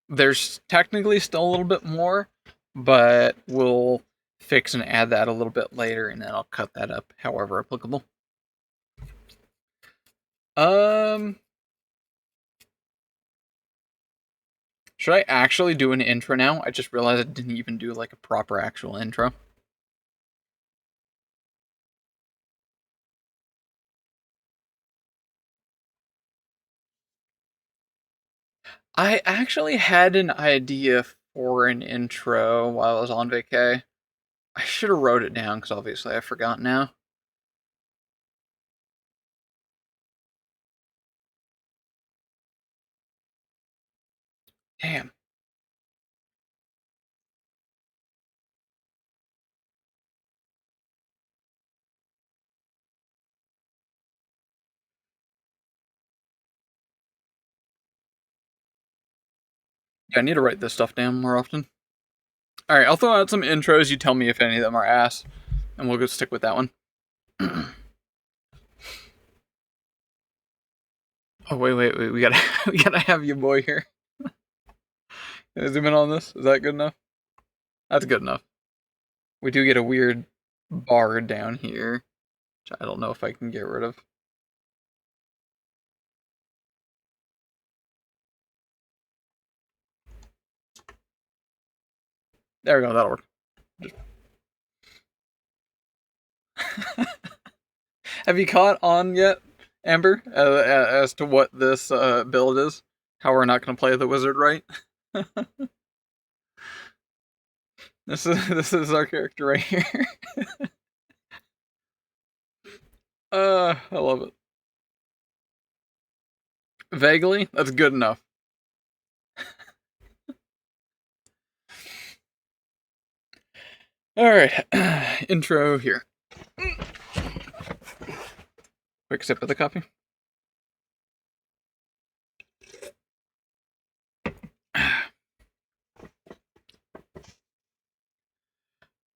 There's technically still a little bit more, but we'll fix and add that a little bit later, and then I'll cut that up however applicable. Should I actually do an intro now? I just realized I didn't even do like a proper actual intro. I actually had an idea for an intro while I was on vacay. I should have wrote it down because obviously I forgot now. Damn. Yeah, I need to write this stuff down more often. Alright, I'll throw out some intros. You tell me if any of them are ass, and we'll go stick with that one. Oh, wait. We gotta have your boy here. Can I zoom in on this? Is that good enough? That's good enough. We do get a weird bar down here, which I don't know if I can get rid of. There we go, that'll work. Have you caught on yet, Amber, as to what this build is? How we're not going to play the wizard right? This is our character right here. I love it. Vaguely, that's good enough. All right, intro here. Quick sip of the coffee.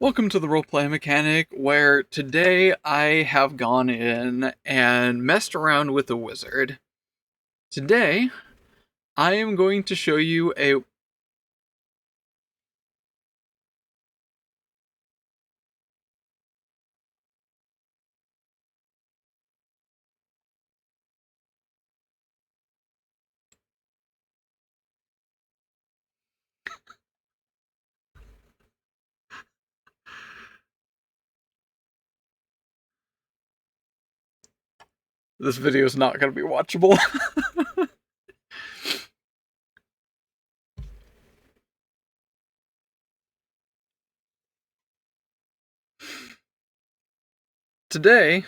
Welcome to the Roleplay Mechanic, where today I have gone in and messed around with a wizard. Today, I am going to show you a... This video is not going to be watchable. Today,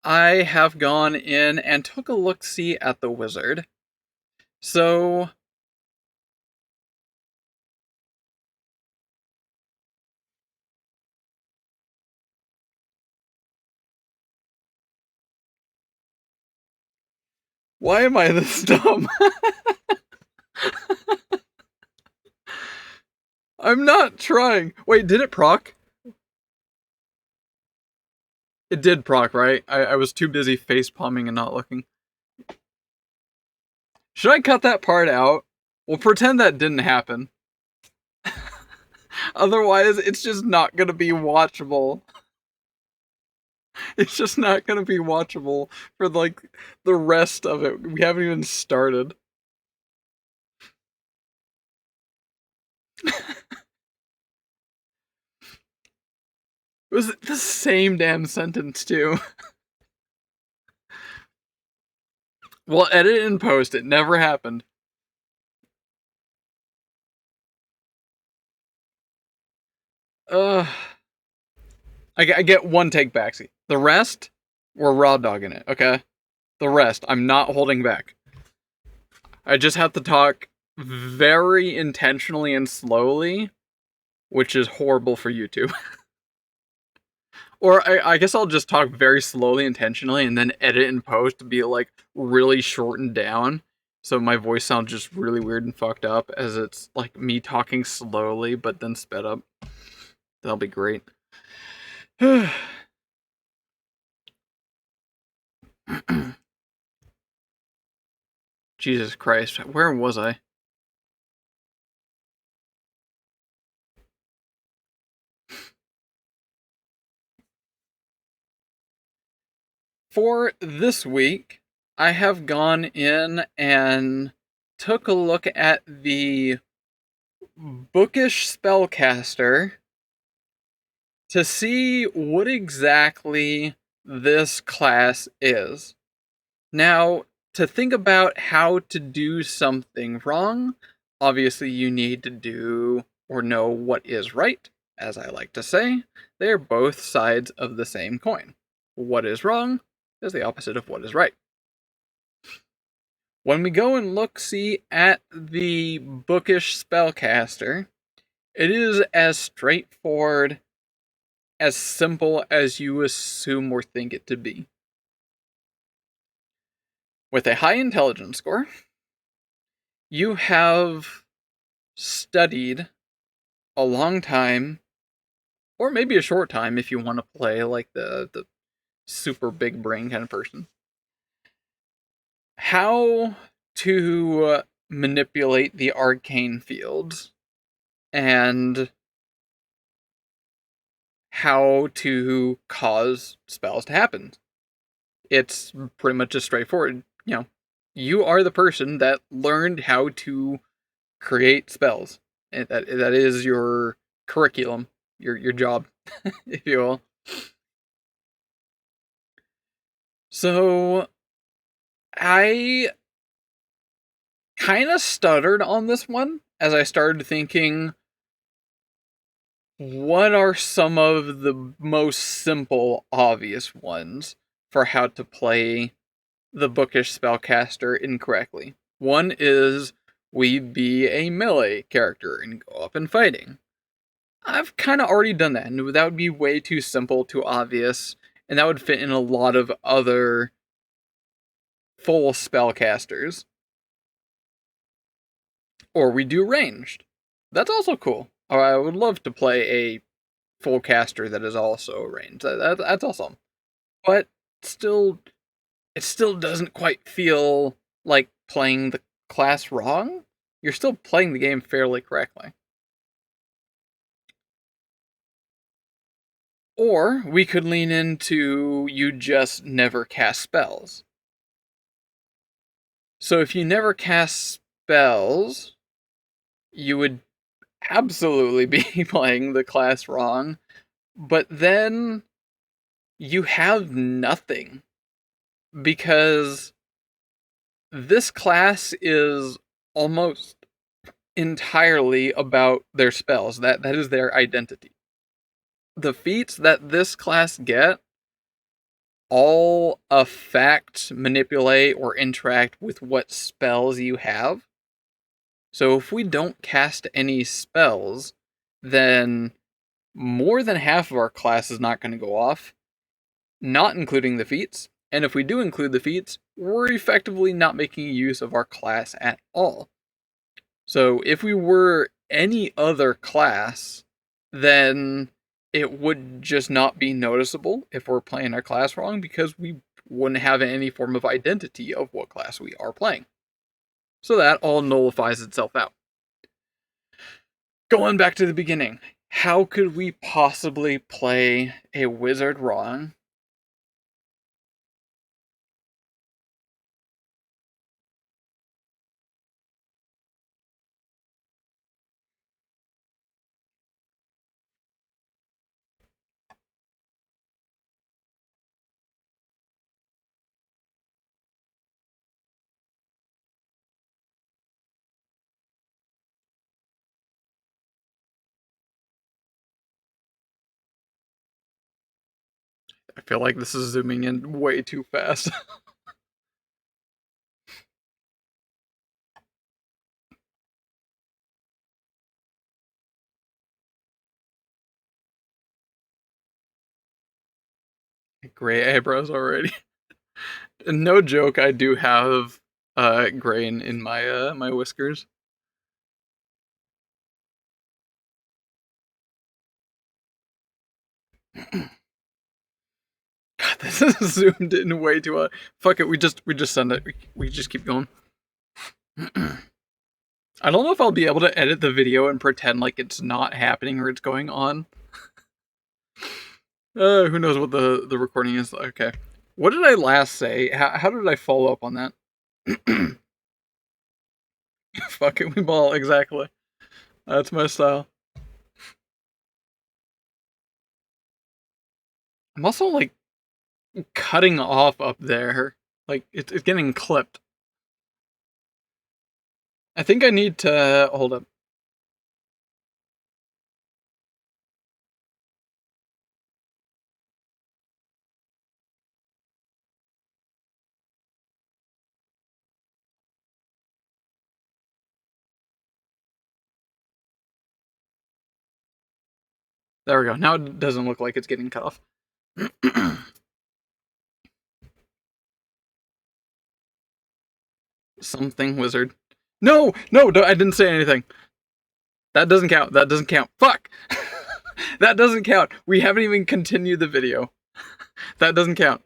I have gone in and took a look-see at the wizard. So... Why am I this dumb? I'm not trying. Wait, did it proc? It did proc, right? I was too busy face palming and not looking. Should I cut that part out? We'll pretend that didn't happen. Otherwise, it's just not gonna be watchable. It's just not gonna be watchable for like the rest of it. We haven't even started. It was the same damn sentence too. We'll edit it and post. It never happened. I get one take backseat. The rest, we're raw dogging it, okay? The rest, I'm not holding back. I just have to talk very intentionally and slowly, which is horrible for YouTube. Or I guess I'll just talk very slowly, intentionally, and then edit and post to be like really shortened down. So my voice sounds just really weird and fucked up as it's like me talking slowly but then sped up. That'll be great. Jesus Christ, where was I? For this week, I have gone in and took a look at the Bookish Spellcaster to see what exactly this class is. Now, to think about how to do something wrong, obviously you need to do or know what is right. As I like to say, they are both sides of the same coin. What is wrong is the opposite of what is right. When we go and see at the Bookish Spellcaster, it is as straightforward, as simple as you assume or think it to be. With a high intelligence score, you have studied a long time, or maybe a short time if you want to play like the super big brain kind of person, how to manipulate the arcane fields and how to cause spells to happen. It's pretty much just straightforward. You know, you are the person that learned how to create spells. That is your curriculum, your job, if you will. So I kind of stuttered on this one as I started thinking, what are some of the most simple, obvious ones for how to play the Bookish Spellcaster incorrectly? One is we be a melee character and go up and fighting. I've kind of already done that, and that would be way too simple, too obvious, and that would fit in a lot of other full spellcasters. Or we do ranged. That's also cool. I would love to play a full caster that is also ranged. That's awesome. But still, it still doesn't quite feel like playing the class wrong. You're still playing the game fairly correctly. Or we could lean into you just never cast spells. So if you never cast spells, you would absolutely be playing the class wrong, but then you have nothing, because this class is almost entirely about their spells. That is their identity. The feats that this class get all affect, manipulate, or interact with what spells you have. So if we don't cast any spells, then more than half of our class is not going to go off, not including the feats. And if we do include the feats, we're effectively not making use of our class at all. So if we were any other class, then it would just not be noticeable if we're playing our class wrong, because we wouldn't have any form of identity of what class we are playing. So that all nullifies itself out. Going back to the beginning, how could we possibly play a wizard wrong I feel like this is zooming in way too fast. Gray eyebrows already. No joke, I do have gray in my my whiskers. God, this is zoomed in way too high. Fuck it, we just send it. We just keep going. I don't know if I'll be able to edit the video and pretend like it's not happening or it's going on. Who knows what the recording is? Okay. What did I last say? How did I follow up on that? Fuck it, we ball, exactly. That's my style. I'm also, like, cutting off up there. Like, it's getting clipped. I think I need to... Hold up. There we go. Now it doesn't look like it's getting cut off. Something wizard. No, I didn't say anything. That doesn't count. That doesn't count. Fuck! That doesn't count. We haven't even continued the video. That doesn't count.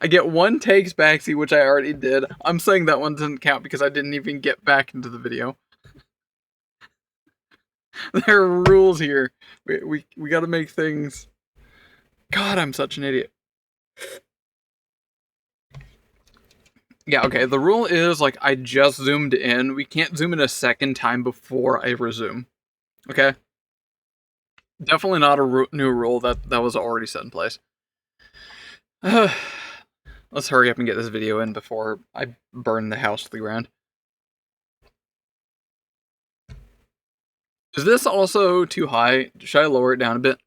I get one takes backseat, which I already did. I'm saying that one doesn't count because I didn't even get back into the video. There are rules here. We gotta make things... God, I'm such an idiot. Yeah, okay, the rule is, like, I just zoomed in. We can't zoom in a second time before I resume. Okay? Definitely not a new rule. That was already set in place. Let's hurry up and get this video in before I burn the house to the ground. Is this also too high? Should I lower it down a bit?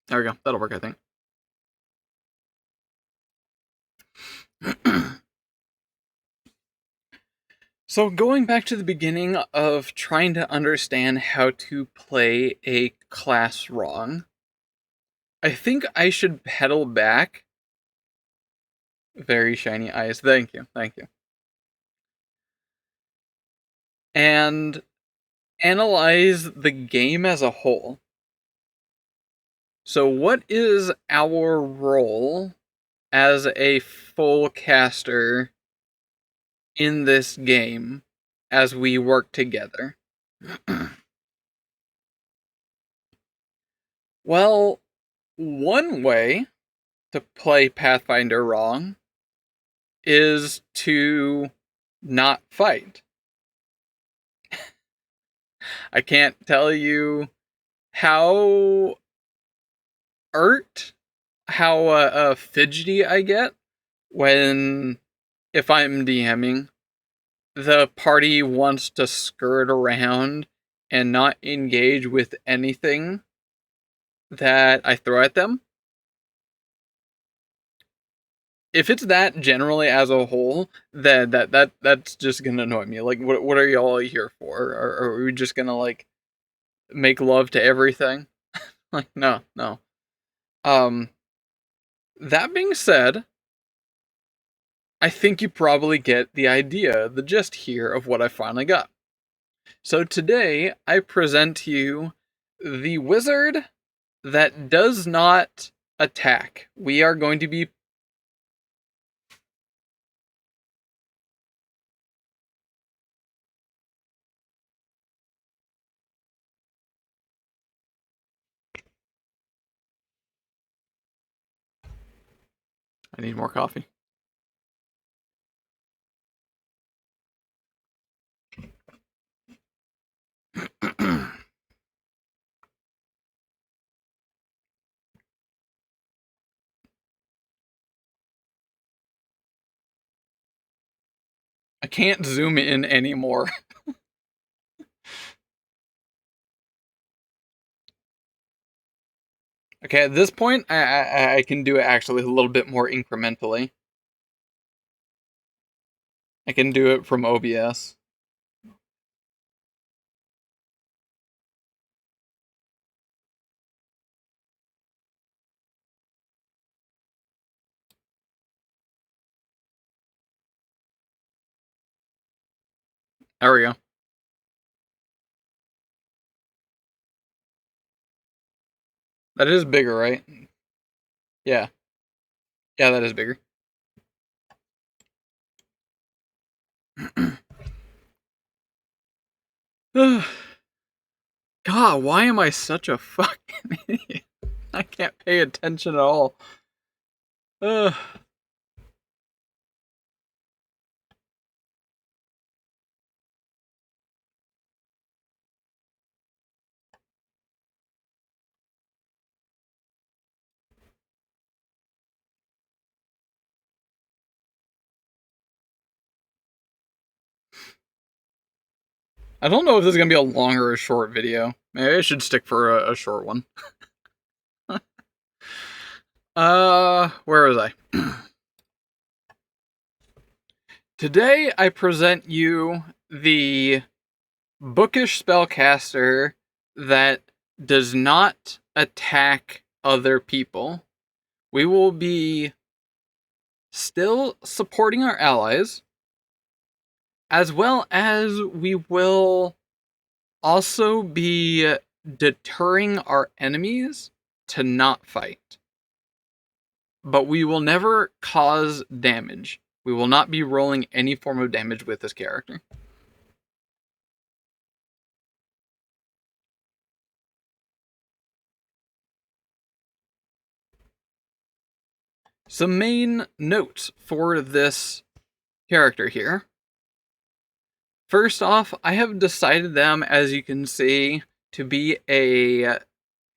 There we go. That'll work, I think. So going back to the beginning of trying to understand how to play a class wrong, I think I should pedal back. Very shiny eyes. Thank you. And analyze the game as a whole. So what is our role as a full caster in this game as we work together? Well, one way to play Pathfinder wrong is to not fight. I can't tell you how fidgety I get when, if I'm DMing, the party wants to skirt around and not engage with anything that I throw at them. If it's that generally as a whole, then that's just gonna annoy me. Like, what are y'all here for? Are we just gonna, like, make love to everything? Like, no. That being said, I think you probably get the idea, the gist here of what I finally got. So today, I present to you the wizard that does not attack. We are going to be... I need more coffee. I can't zoom in anymore. Okay, at this point, I can do it actually a little bit more incrementally. I can do it from OBS. There we go. That is bigger, right? Yeah. Yeah, that is bigger. God, why am I such a fucking idiot? I can't pay attention at all. Ugh. I don't know if this is gonna be a long or a short video. Maybe I should stick for a short one. Where was I? Today I present you the bookish spellcaster that does not attack other people. We will be still supporting our allies, as well as we will also be deterring our enemies to not fight. But we will never cause damage. We will not be rolling any form of damage with this character. Some main notes for this character here. First off, I have decided them, as you can see, to be a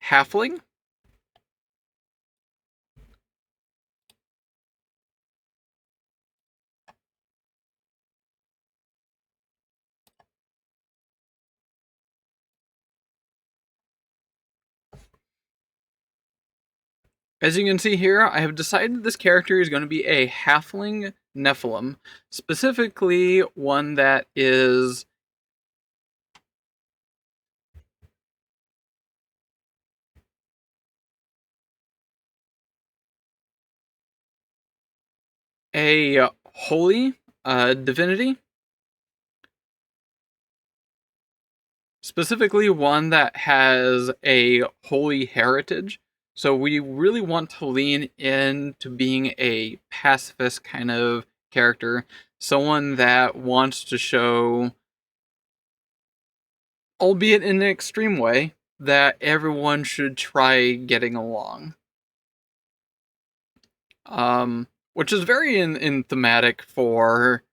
halfling. As you can see here, I have decided this character is going to be a halfling Nephilim, specifically one that is a holy divinity. Specifically one that has a holy heritage. So we really want to lean into being a pacifist kind of character. Someone that wants to show, albeit in an extreme way, that everyone should try getting along. Which is very in thematic for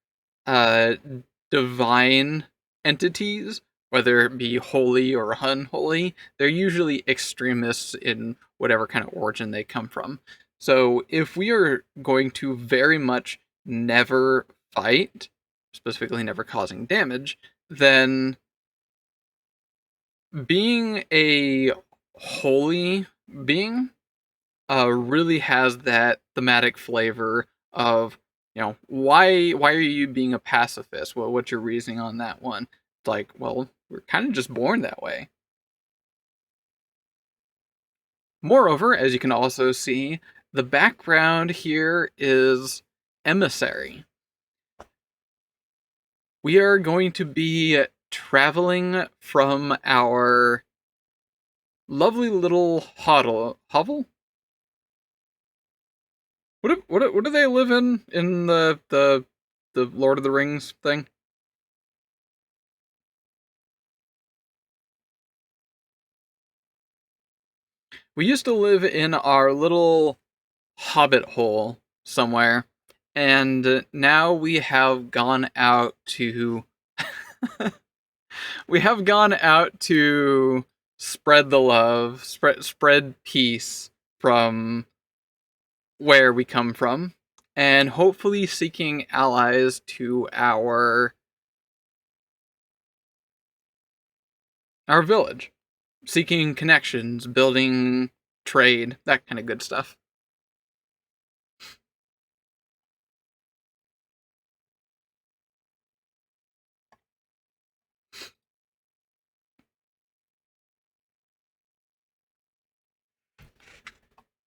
divine entities, whether it be holy or unholy. They're usually extremists in whatever kind of origin they come from. So if we are going to very much never fight, specifically never causing damage, then being a holy being really has that thematic flavor of, you know, why are you being a pacifist? Well, what's your reasoning on that one? It's like, well, we're kind of just born that way. Moreover, as you can also see, the background here is emissary. We are going to be traveling from our lovely little hovel? What do they live in the Lord of the Rings thing? We used to live in our little hobbit hole somewhere, and now we have gone out to we have gone out to spread the love, spread peace from where we come from. and hopefully seeking allies to our village. Seeking connections, building trade, that kind of good stuff.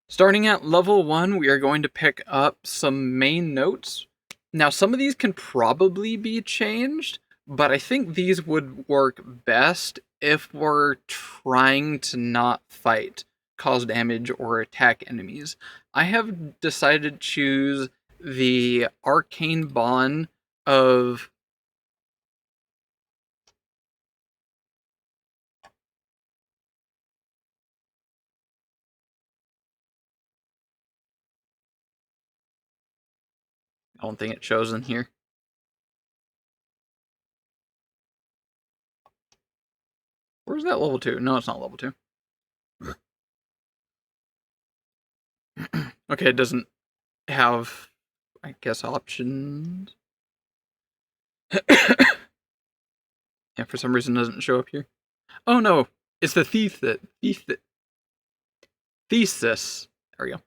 Starting at level 1, we are going to pick up some main notes. Now, some of these can probably be changed, but I think these would work best if we're trying to not fight, cause damage, or attack enemies. I have decided to choose the arcane bond of I don't think it shows in here. Where's that level 2? No, it's not level 2. Okay, it doesn't have, I guess, options. Yeah, for some reason it doesn't show up here. Oh no, it's the thesis. There we go.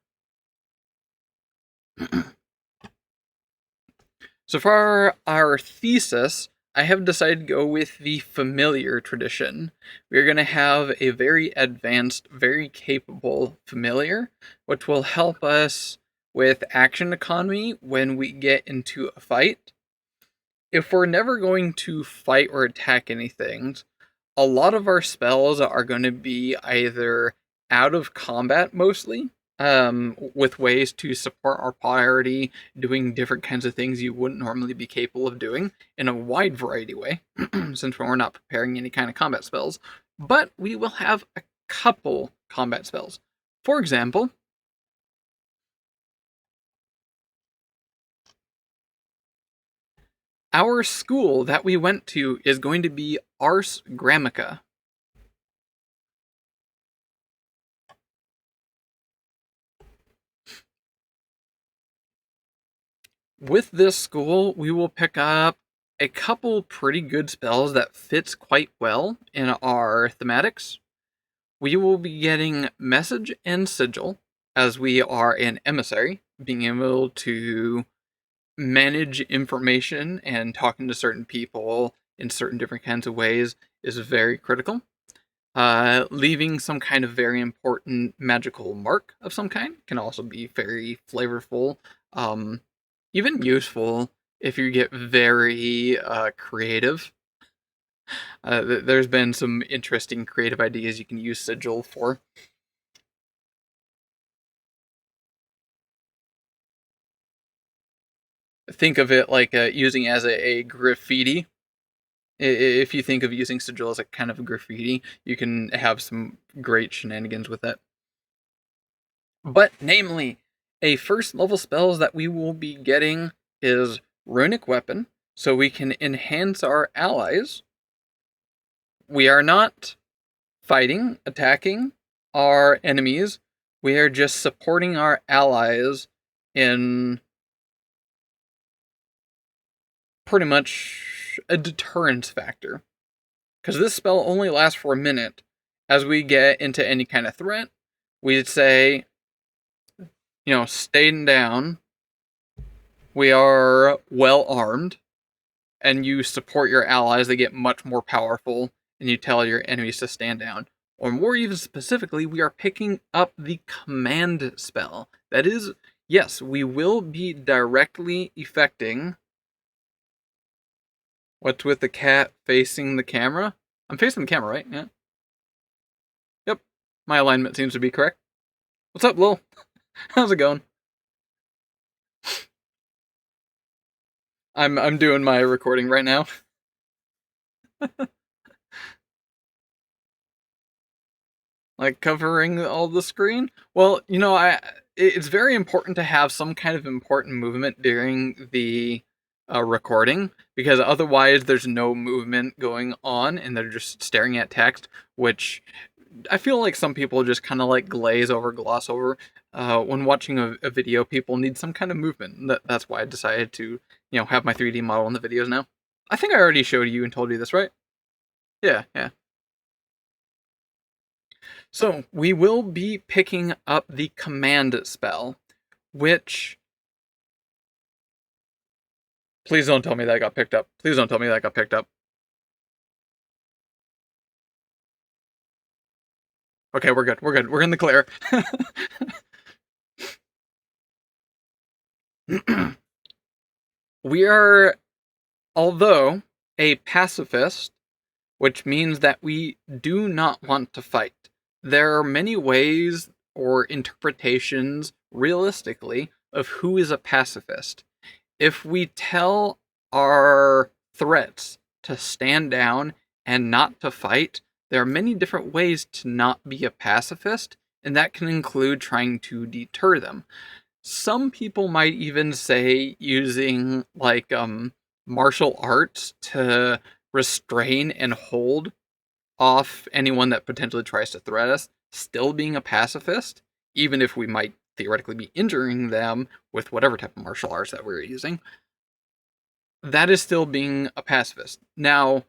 So for our thesis, I have decided to go with the familiar tradition. We're going to have a very advanced, very capable familiar, which will help us with action economy when we get into a fight. If we're never going to fight or attack anything, a lot of our spells are going to be either out of combat mostly, with ways to support our party, doing different kinds of things you wouldn't normally be capable of doing in a wide variety way, since we're not preparing any kind of combat spells. But we will have a couple combat spells. For example, our school that we went to is going to be Ars Grammica. With this school, we will pick up a couple pretty good spells that fits quite well in our thematics. We will be getting Message and Sigil, as we are an emissary, being able to manage information and talking to certain people in certain different kinds of ways is very critical. Leaving some kind of very important magical mark of some kind can also be very flavorful. Even useful if you get very creative. There's been some interesting creative ideas you can use Sigil for. Think of it like using as a graffiti. If you think of using Sigil as a kind of a graffiti, you can have some great shenanigans with it. But namely, a first level spells that we will be getting is Runic Weapon, so we can enhance our allies. We are not fighting, attacking our enemies. We are just supporting our allies in pretty much a deterrence factor. Because this spell only lasts for a minute. As we get into any kind of threat, we'd say, staying down. We are well armed, and you support your allies. They get much more powerful, and you tell your enemies to stand down. Or more even specifically, we are picking up the command spell. That is, yes, we will be directly effecting. What's with the cat facing the camera? I'm facing the camera, right? Yeah. Yep. My alignment seems to be correct. What's up, Lil? How's it going? I'm doing my recording right now. Like covering all the screen? Well, it's very important to have some kind of important movement during the recording, because otherwise there's no movement going on and they're just staring at text, which I feel like some people just kind of like gloss over. When watching a video, people need some kind of movement. That's why I decided to, have my 3D model in the videos now. I think I already showed you and told you this, right? Yeah, yeah. So, we will be picking up the command spell, which... Please don't tell me that got picked up. Please don't tell me that got picked up. Okay, we're good. We're good. We're in the clear. We are, although a pacifist, which means that we do not want to fight. There are many ways or interpretations, realistically, of who is a pacifist. If we tell our threats to stand down and not to fight, there are many different ways to not be a pacifist, and that can include trying to deter them. Some people might even say using, like, martial arts to restrain and hold off anyone that potentially tries to threat us, still being a pacifist, even if we might theoretically be injuring them with whatever type of martial arts that we're using. That is still being a pacifist. Now,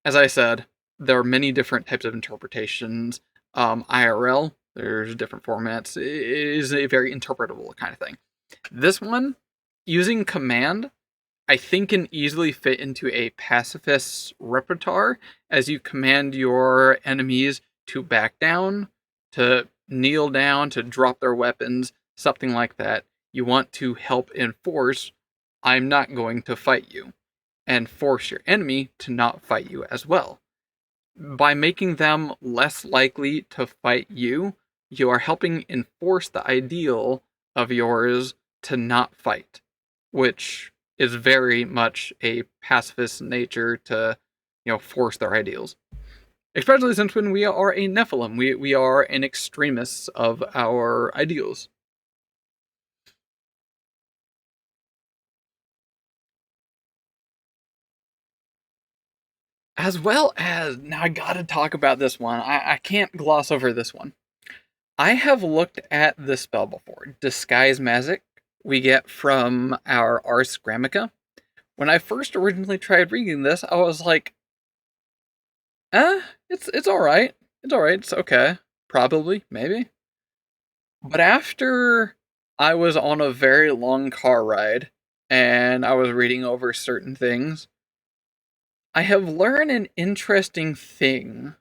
as I said, there are many different types of interpretations. IRL, there's different formats. It is a very interpretable kind of thing. This one, using command, I think can easily fit into a pacifist's repertoire, as you command your enemies to back down, to kneel down, to drop their weapons, something like that. You want to help enforce, I'm not going to fight you, and force your enemy to not fight you as well. By making them less likely to fight you, you are helping enforce the ideal of yours to not fight, which is very much a pacifist nature to, force their ideals. Especially since when we are a Nephilim, we are an extremist of our ideals. As well as, now I gotta talk about this one. I can't gloss over this one. I have looked at this spell before. Disguise Magic, we get from our Ars Gramica. When I first originally tried reading this, I was like, it's alright. It's alright, it's okay. Probably, maybe. But after I was on a very long car ride, and I was reading over certain things, I have learned an interesting thing.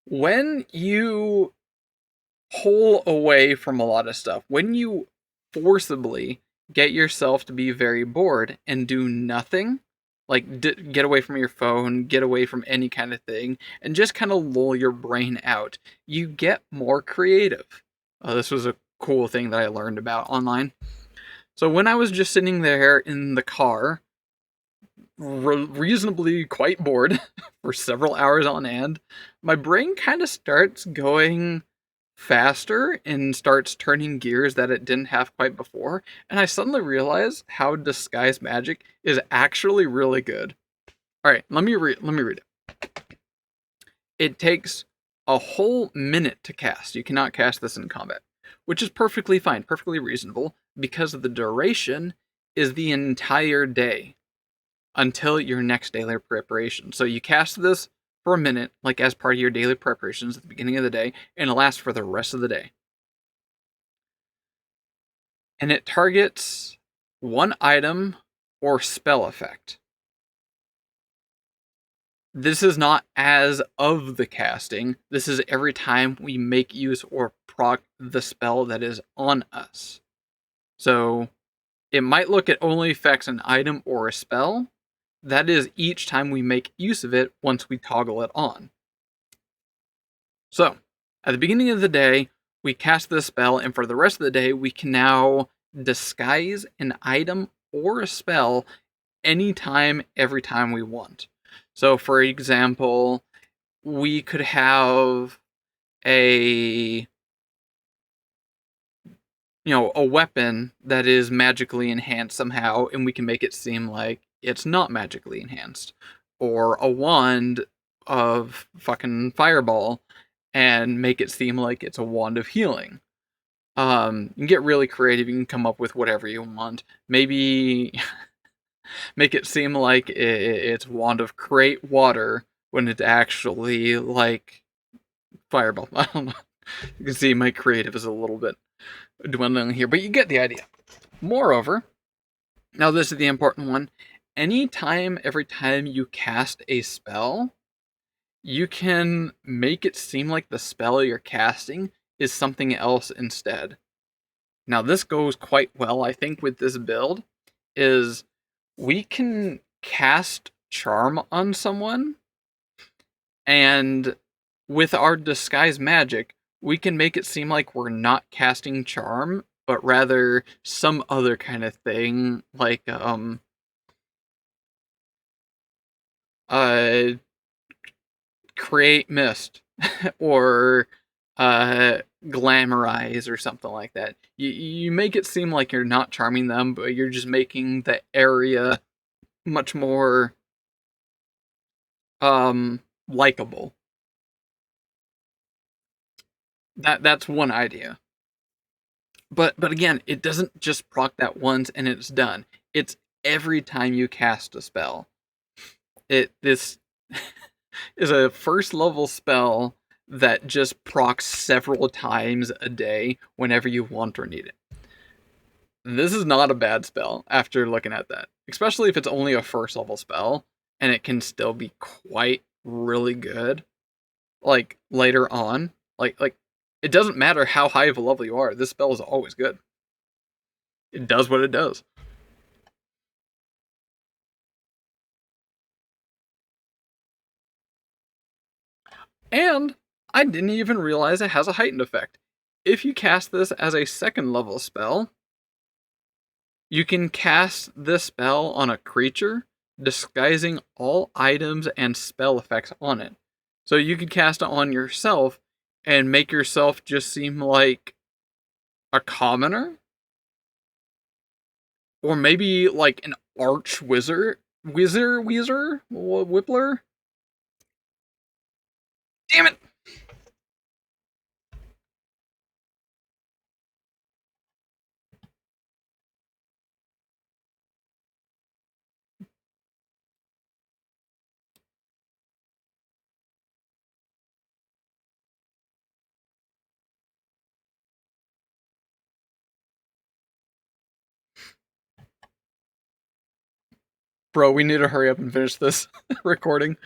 When you pull away from a lot of stuff, when you forcibly get yourself to be very bored and do nothing, like get away from your phone, get away from any kind of thing, and just kind of lull your brain out, you get more creative. This was a cool thing that I learned about online. So when I was just sitting there in the car, reasonably quite bored for several hours on end, my brain kind of starts going faster and starts turning gears that it didn't have quite before, and I suddenly realize how Disguise Magic is actually really good. Alright, let me read it. It takes a whole minute to cast. You cannot cast this in combat, which is perfectly fine, perfectly reasonable, because the duration is the entire day until your next daily preparation. So you cast this for a minute, like as part of your daily preparations at the beginning of the day, and it lasts for the rest of the day. And it targets one item or spell effect. This is not as of the casting. This is every time we make use or proc the spell that is on us. So it might look at only affects an item or a spell. That is each time we make use of it once we toggle it on. So, at the beginning of the day, we cast this spell, and for the rest of the day, we can now disguise an item or a spell anytime, every time we want. So, for example, we could have a weapon that is magically enhanced somehow, and we can make it seem like it's not magically enhanced. Or a wand of fucking fireball, and make it seem like it's a wand of healing. You can get really creative. You can come up with whatever you want. Maybe make it seem like it's wand of create water when it's actually like fireball. I don't know. You can see my creative is a little bit dwindling here, but you get the idea. Moreover, now this is the important one. Every time you cast a spell, you can make it seem like the spell you're casting is something else instead. Now this goes quite well, I think, with this build, is we can cast charm on someone, and with our disguise magic, we can make it seem like we're not casting charm, but rather some other kind of thing, like create mist or glamorize or something like that. You make it seem like you're not charming them, but you're just making the area much more likable. That's one idea. But again, it doesn't just proc that once and it's done. It's every time you cast a spell. This is a first level spell that just procs several times a day whenever you want or need it. This is not a bad spell after looking at that, especially if it's only a first level spell and it can still be quite really good. Like later on, like it doesn't matter how high of a level you are, this spell is always good. It does what it does. And I didn't even realize it has a heightened effect. If you cast this as a second level spell, you can cast this spell on a creature, disguising all items and spell effects on it. So you can cast it on yourself and make yourself just seem like a commoner, or maybe like an arch wizard, whippler. Damn it! Bro, we need to hurry up and finish this recording.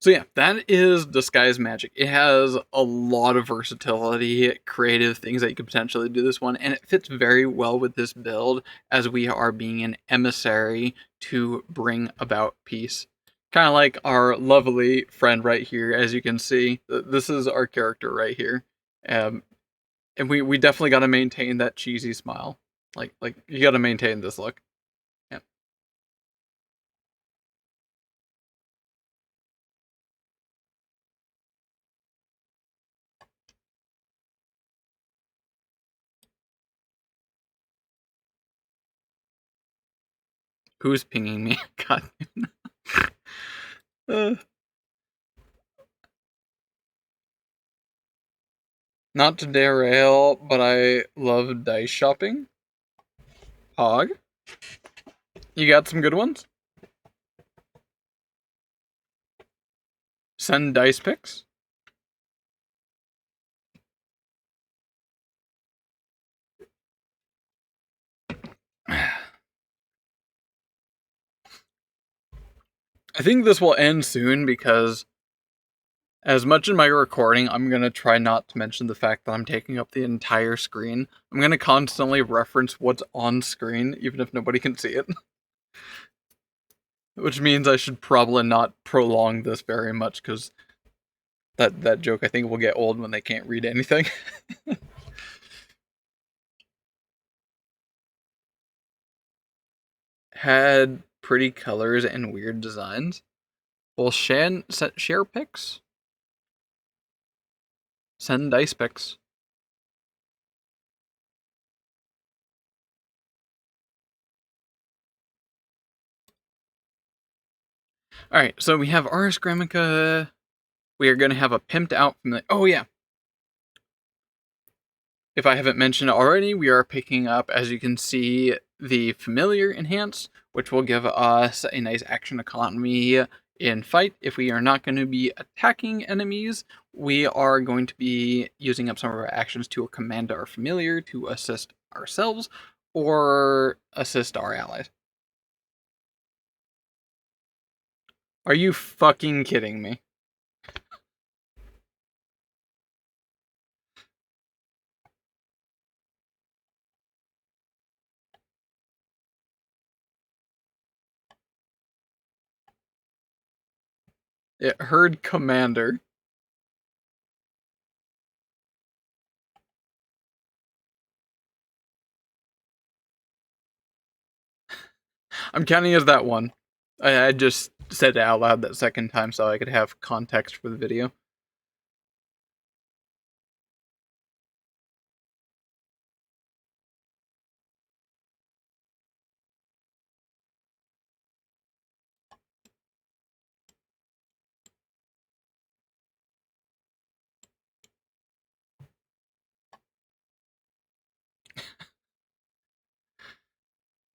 So yeah, that is disguise magic. It has a lot of versatility, creative things that you could potentially do this one, and it fits very well with this build as we are being an emissary to bring about peace. Kind of like our lovely friend right here, as you can see. This is our character right here. And we definitely got to maintain that cheesy smile. Like you got to maintain this look. Yeah. Who's pinging me? God. Not to derail, but I love dice shopping. Hog. You got some good ones? Send dice picks. I think this will end soon because as much in my recording, I'm going to try not to mention the fact that I'm taking up the entire screen. I'm going to constantly reference what's on screen, even if nobody can see it. Which means I should probably not prolong this very much, because that joke I think will get old when they can't read anything. Had pretty colors and weird designs. Well, share pics? Send dice pics. Alright, so we have Ars Gramica. We are going to have a pimped out familiar. Oh, yeah. If I haven't mentioned already, we are picking up, as you can see, the Familiar Enhance, which will give us a nice action economy in fight. If we are not going to be attacking enemies, we are going to be using up some of our actions to command our Familiar to assist ourselves or assist our allies. Are you fucking kidding me? It heard commander. I'm counting as that one. I just said it out loud that second time so I could have context for the video.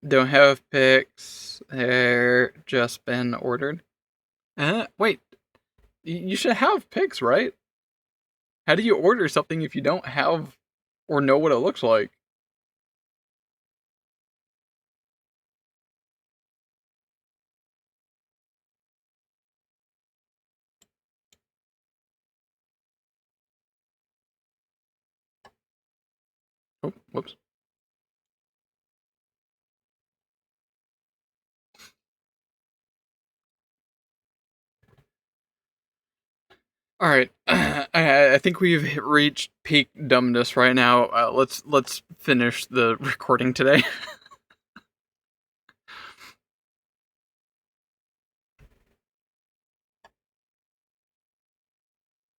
Don't have picks. They're just been ordered. Wait. You should have picks, right? How do you order something if you don't have or know what it looks like? Oh, whoops. All right, I think we've reached peak dumbness right now. Let's finish the recording today.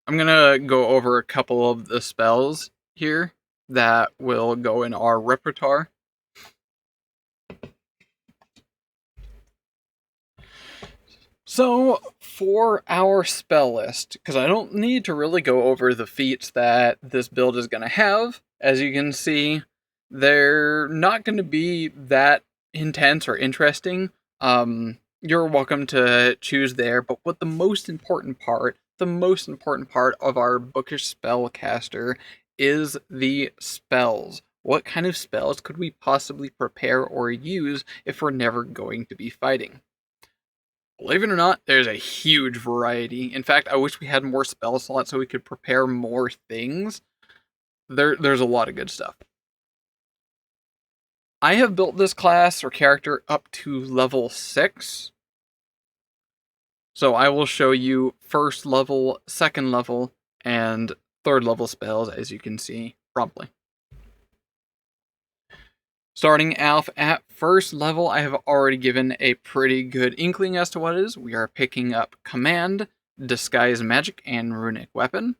I'm gonna go over a couple of the spells here that will go in our repertoire. So, for our spell list, because I don't need to really go over the feats that this build is going to have, as you can see, they're not going to be that intense or interesting. You're welcome to choose there, but what the most important part of our bookish spellcaster is the spells. What kind of spells could we possibly prepare or use if we're never going to be fighting? Believe it or not, there's a huge variety. In fact, I wish we had more spell slots so we could prepare more things. There's a lot of good stuff. I have built this class or character up to level 6. So I will show you first level, second level, and third level spells, as you can see promptly. Starting off at first level, I have already given a pretty good inkling as to what it is. We are picking up Command, Disguise Magic, and Runic Weapon.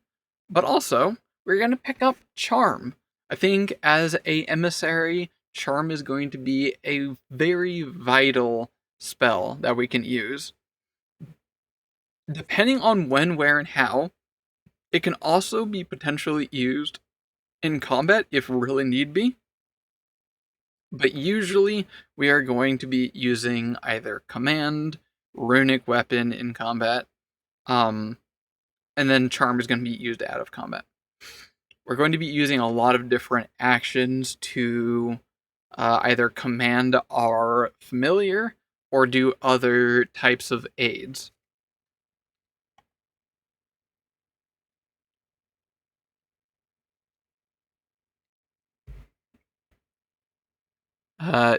But also, we're going to pick up Charm. I think as a emissary, Charm is going to be a very vital spell that we can use. Depending on when, where, and how, it can also be potentially used in combat if really need be. But usually, we are going to be using either Command, Runic Weapon in combat, and then Charm is going to be used out of combat. We're going to be using a lot of different actions to either command our familiar or do other types of aids.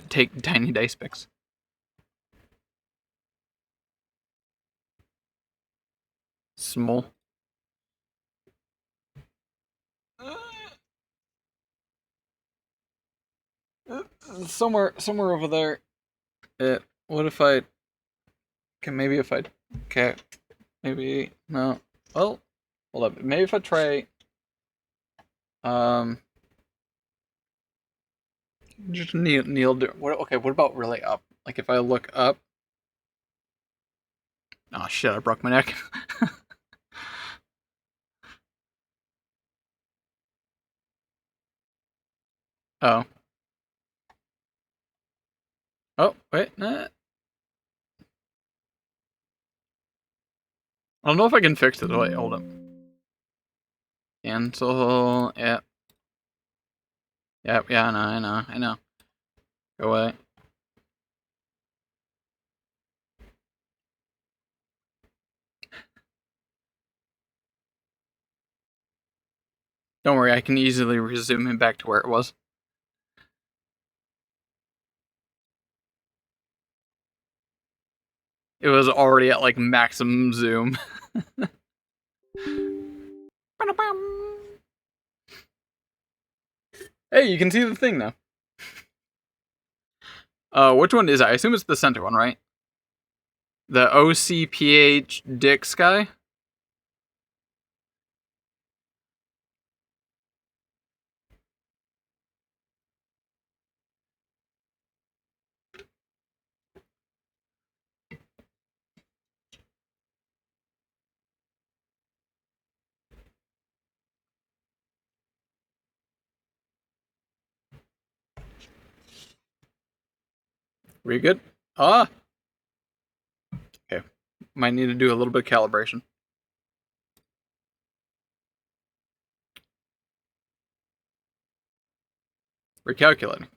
Take tiny dice picks. Small. Somewhere over there. What if I... Okay, maybe if I... Okay. Maybe... No. Well, hold up. Maybe if I try... Just kneel... Okay, what about really up? Like, if I look up... Oh shit, I broke my neck. Oh. Oh, wait, nah. I don't know if I can fix it. Wait, hold up. Cancel. Yep. Yep, yeah, I know. Go away. Don't worry, I can easily resume it back to where it was. It was already at like maximum zoom. Hey, you can see the thing now. Which one is it? I assume it's the center one, right? The OCPH Dix guy? We good? Ah! Okay. Might need to do a little bit of calibration. Recalculating.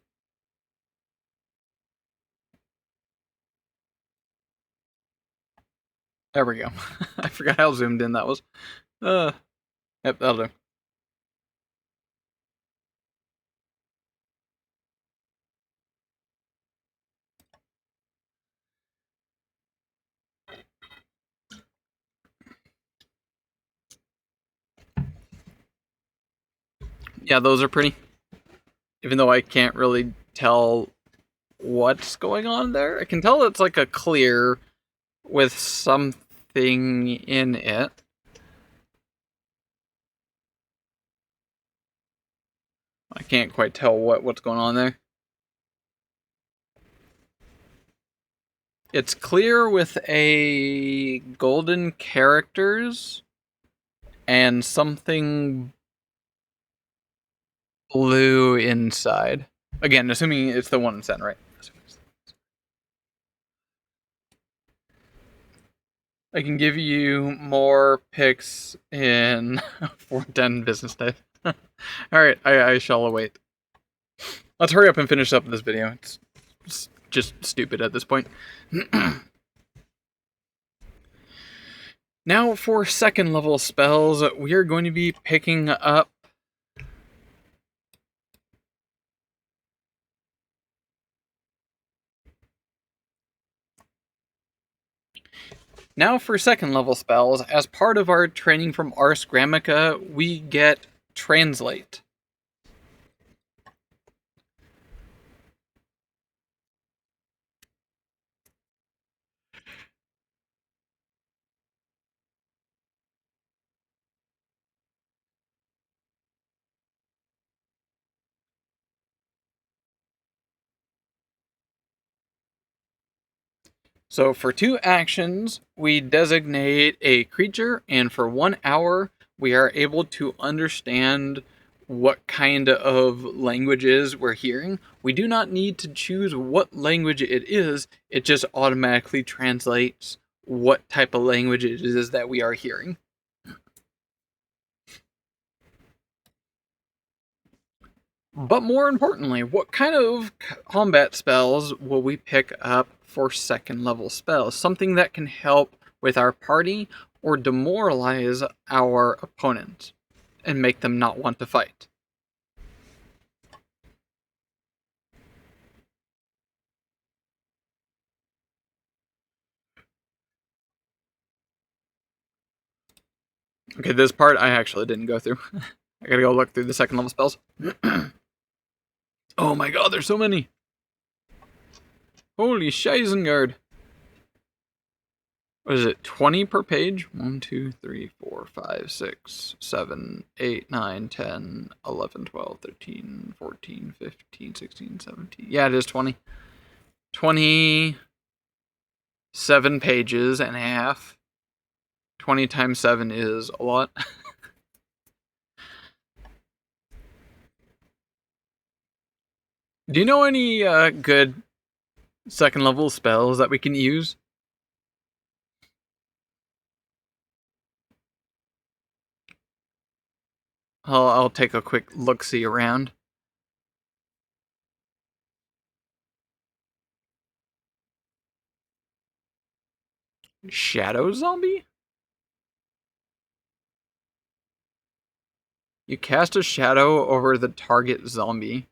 There we go. I forgot how zoomed in that was. Yep, that'll do. Yeah, those are pretty. Even though I can't really tell what's going on there. I can tell it's like a clear with something in it. I can't quite tell what's going on there. It's clear with a golden characters and something blue inside. Again, assuming it's the one in center, right? I can give you more picks in 410 business days. Alright, I shall await. Let's hurry up and finish up this video. It's just stupid at this point. Now for second level spells, we are going to be picking up Now for second level spells, as part of our training from Ars Grammica, we get Translate. So for 2 actions, we designate a creature, and for 1 hour, we are able to understand what kind of languages we're hearing. We do not need to choose what language it is, it just automatically translates what type of language it is that we are hearing. But more importantly, what kind of combat spells will we pick up for second level spells? Something that can help with our party or demoralize our opponents and make them not want to fight. Okay, this part I actually didn't go through. I gotta go look through the second level spells. Oh my god, there's so many! Holy Scheisengard! What is it, 20 per page? 1, 2, 3, 4, 5, 6, 7, 8, 9, 10, 11, 12, 13, 14, 15, 16, 17. Yeah, it is 20. 20 7 pages and a half. 20 times 7 is a lot. Do you know any good second level spells that we can use? I'll take a quick look-see around. Shadow zombie? You cast a shadow over the target zombie,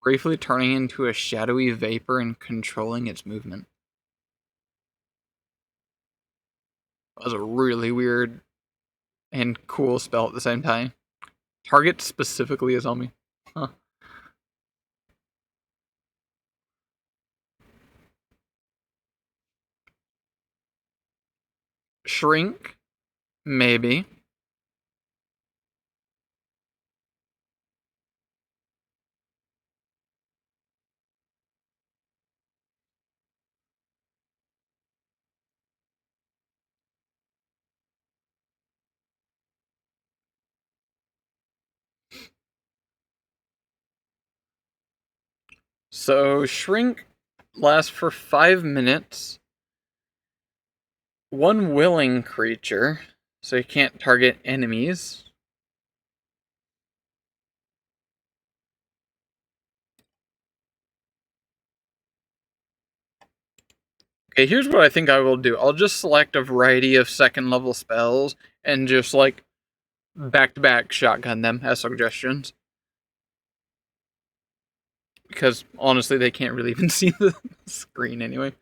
briefly turning into a shadowy vapor and controlling its movement. That was a really weird and cool spell at the same time. Target specifically a zombie. Huh. Shrink? Maybe. So, Shrink lasts for 5 minutes. One willing creature, so you can't target enemies. Okay, here's what I think I will do. I'll just select a variety of second level spells and just like back-to-back shotgun them as suggestions. Because honestly, they can't really even see the screen anyway.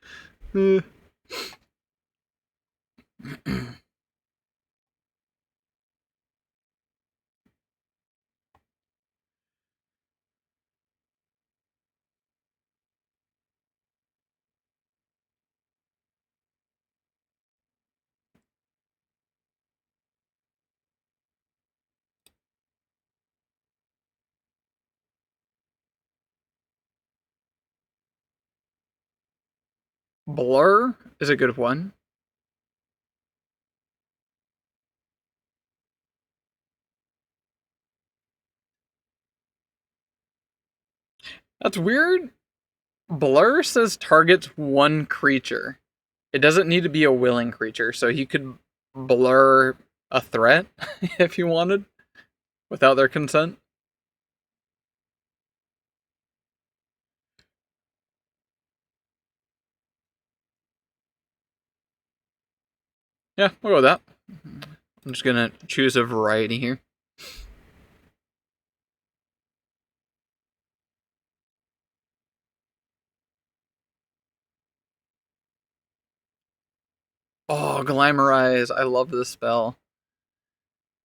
Blur is a good one. That's weird. Blur says targets one creature. It doesn't need to be a willing creature, so he could blur a threat if he wanted without their consent. Yeah, we'll go with that. I'm just gonna choose a variety here. Oh, Glamorize. I love this spell.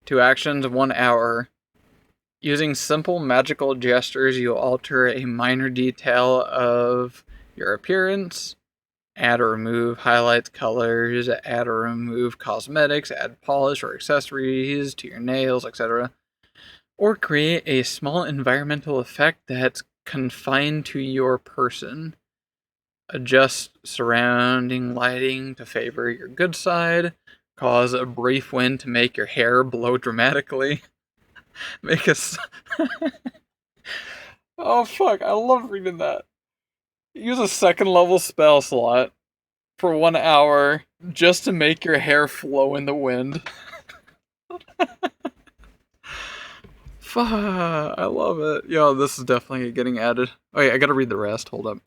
2 actions, 1 hour. Using simple magical gestures, you alter a minor detail of your appearance. Add or remove highlights, colors, add or remove cosmetics, add polish or accessories to your nails, etc. Or create a small environmental effect that's confined to your person. Adjust surrounding lighting to favor your good side. Cause a brief wind to make your hair blow dramatically. Make us. Oh fuck, I love reading that. Use a second level spell slot for 1 hour just to make your hair flow in the wind. Fuck, I love it. Yo, this is definitely getting added. Oh yeah, I gotta read the rest. Hold up.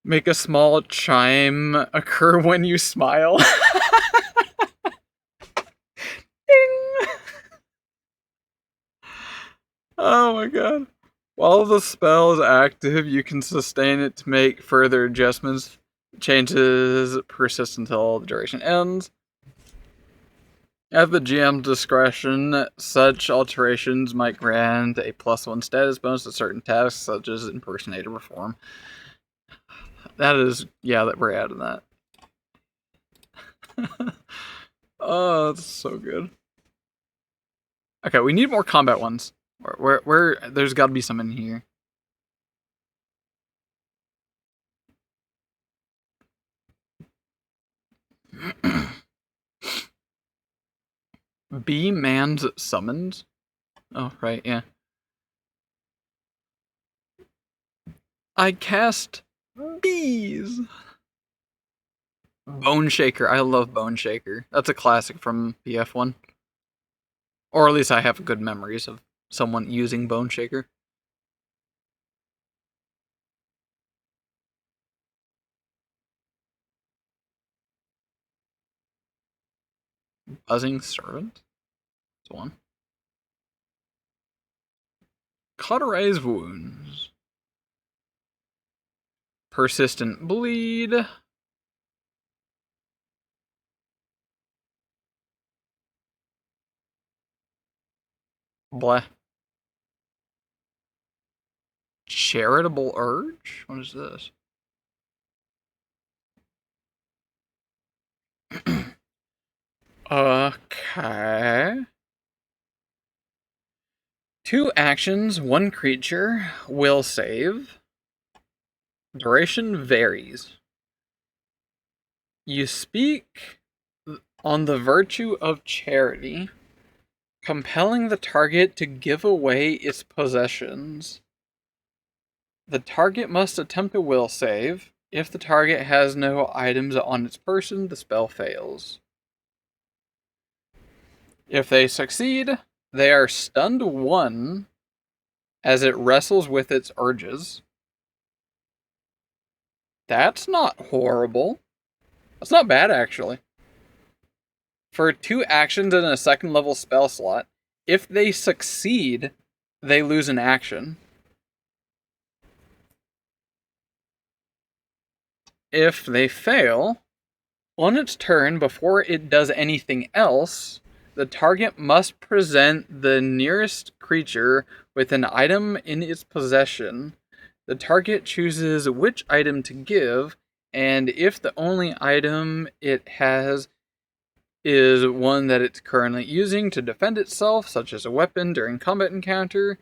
Make a small chime occur when you smile. Ding! Oh my god. While the spell is active, you can sustain it to make further adjustments. Changes persist until the duration ends. At the GM's discretion, such alterations might grant a +1 status bonus to certain tasks, such as impersonator reform. That is, yeah, that we're adding that. Oh, that's so good. Okay, we need more combat ones. Where there's got to be some in here. Bee man's summoned? Oh, right, yeah. I cast bees! Bone Shaker. I love Bone Shaker. That's a classic from BF1. Or at least I have good memories of someone using Bone Shaker. Buzzing Servant? That's one. Cauterize Wounds. Persistent Bleed. Blah. Charitable Urge? What is this? Okay. 2 actions, 1 creature, will save. Duration varies. You speak on the virtue of charity, compelling the target to give away its possessions. The target must attempt a will save. If the target has no items on its person, the spell fails. If they succeed, they are stunned 1 as it wrestles with its urges. That's not horrible. That's not bad, actually. For 2 actions in a 2nd level spell slot, if they succeed, they lose an action. If they fail, on its turn, before it does anything else, the target must present the nearest creature with an item in its possession. The target chooses which item to give, and if the only item it has is one that it's currently using to defend itself, such as a weapon during combat encounter,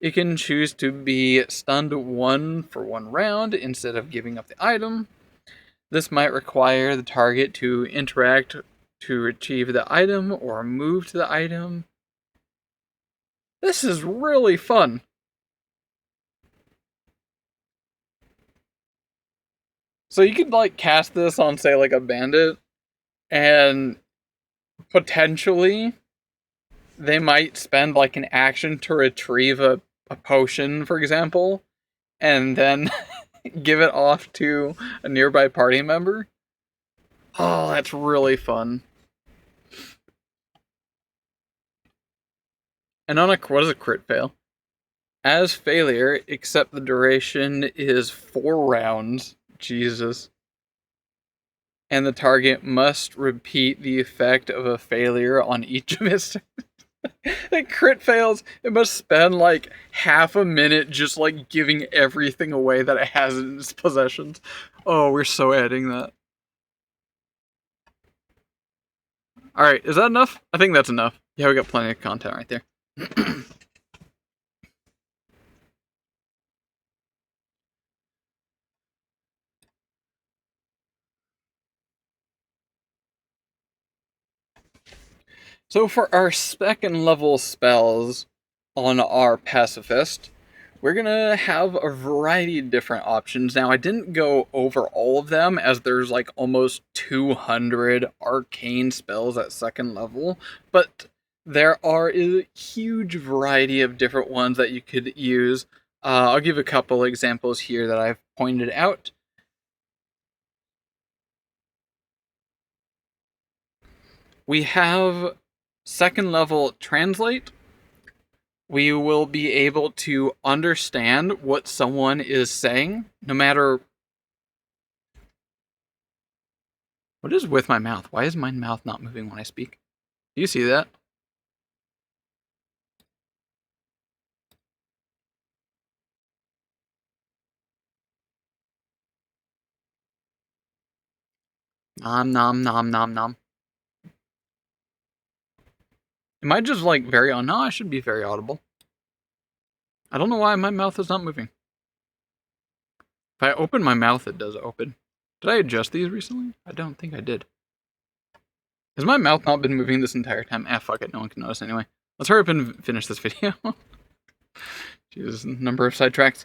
it can choose to be stunned 1 for 1 round instead of giving up the item. This might require the target to interact to retrieve the item or move to the item. This is really fun. So you could like cast this on, say, like a bandit, and potentially they might spend like an action to retrieve a potion, for example, and then give it off to a nearby party member. Oh, that's really fun. And on what is a crit fail? As failure, except the duration is 4 rounds. Jesus. And the target must repeat the effect of a failure on each of its It crit fails, it must spend like half a minute just like giving everything away that it has in its possessions. Oh, we're so adding that. Alright, is that enough? I think that's enough. Yeah, we got plenty of content right there. So for our 2nd level spells on our pacifist, we're gonna have a variety of different options. Now, I didn't go over all of them, as there's like almost 200 arcane spells at 2nd level, but there are a huge variety of different ones that you could use. I'll give a couple examples here that I've pointed out. We have 2nd level Translate. We will be able to understand what someone is saying, no matter... What is with my mouth? Why is my mouth not moving when I speak? Do you see that? Nom nom nom nom nom. Am I just like very... No, I should be very audible. I don't know why my mouth is not moving. If I open my mouth, it does open. Did I adjust these recently? I don't think I did. Has my mouth not been moving this entire time? Ah, fuck it. No one can notice anyway. Let's hurry up and finish this video. Jesus, number of sidetracks.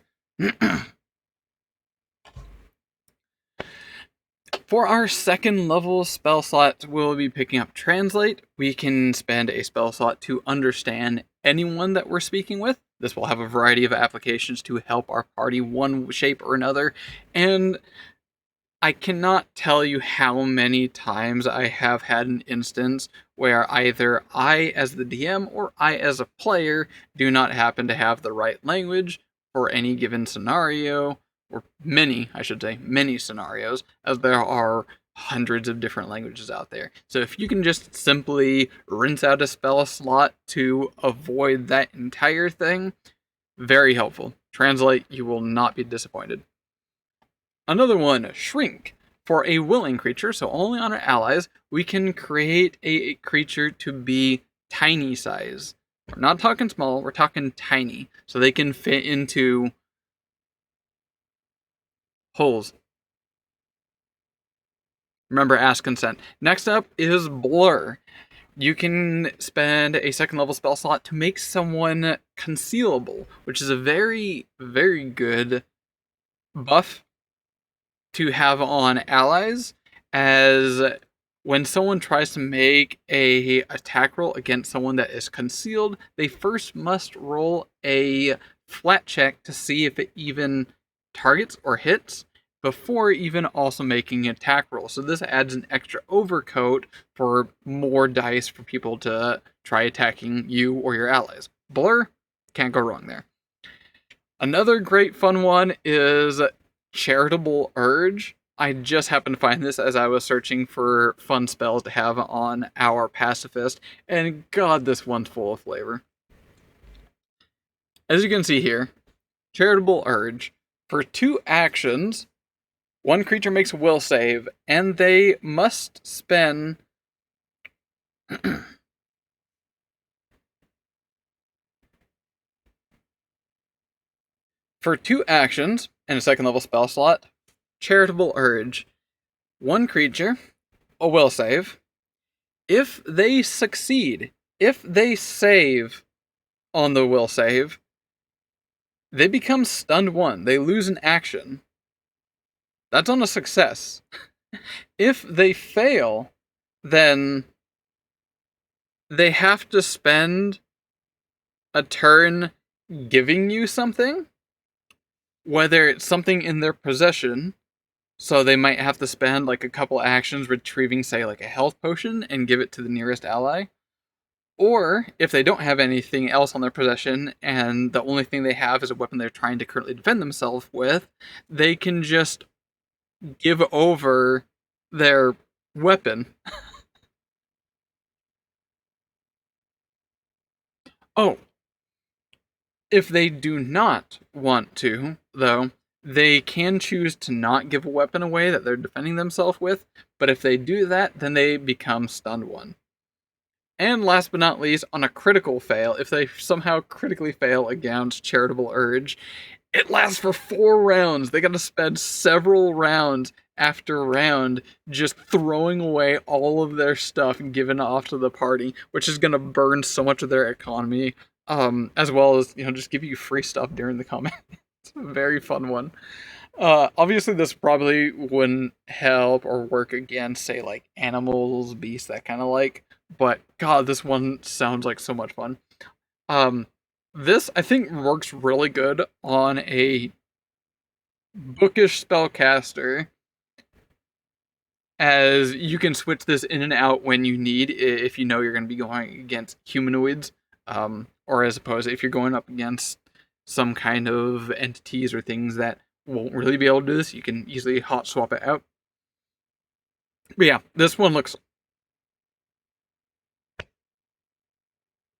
For our second level spell slot, we'll be picking up Translate. We can spend a spell slot to understand anyone that we're speaking with. This will have a variety of applications to help our party one shape or another. And I cannot tell you how many times I have had an instance where either I as the DM or I as a player do not happen to have the right language for any given scenario, or many, I should say, many scenarios, as there are hundreds of different languages out there. So if you can just simply rinse out a spell slot to avoid that entire thing, very helpful. Translate, you will not be disappointed. Another one, Shrink. For a willing creature, so only on our allies, we can create a creature to be tiny size. We're not talking small, we're talking tiny. So they can fit into holes. Remember, ask consent. Next up is Blur. You can spend a second level spell slot to make someone concealable, which is a very, very good buff to have on allies, as when someone tries to make a attack roll against someone that is concealed, they first must roll a flat check to see if it even targets or hits before even also making an attack roll. So this adds an extra overcoat for more dice for people to try attacking you or your allies. Blur, can't go wrong there. Another great fun one is Charitable Urge. I just happened to find this as I was searching for fun spells to have on our pacifist, and god, this one's full of flavor. As you can see here, Charitable Urge. For 2 actions, one creature makes a will save, and they must spend for 2 actions and a second level spell slot, Charitable Urge. One creature, a will save. If they succeed, if they save on the will save, they become stunned 1. They lose an action. That's on a success. If they fail, then they have to spend a turn giving you something, whether it's something in their possession, so they might have to spend like a couple actions retrieving, say, like a health potion and give it to the nearest ally, or if they don't have anything else on their possession and the only thing they have is a weapon they're trying to currently defend themselves with, they can just give over their weapon. Oh, if they do not want to, though, they can choose to not give a weapon away that they're defending themselves with, but if they do that, then they become stunned 1. And last but not least, on a critical fail, if they somehow critically fail against Charitable Urge, it lasts for 4 rounds. They gotta spend several rounds after round just throwing away all of their stuff and giving it off to the party, which is gonna burn so much of their economy, as well as, just give you free stuff during the combat. It's a very fun one. Obviously this probably wouldn't help or work against, say, like animals, beasts, that kind of like, but god, this one sounds like so much fun. This, I think, works really good on a bookish spellcaster, as you can switch this in and out when you need, if you know you're going to be going against humanoids, or as opposed, if you're going up against some kind of entities or things that won't really be able to do this, you can easily hot swap it out. But yeah, this one looks...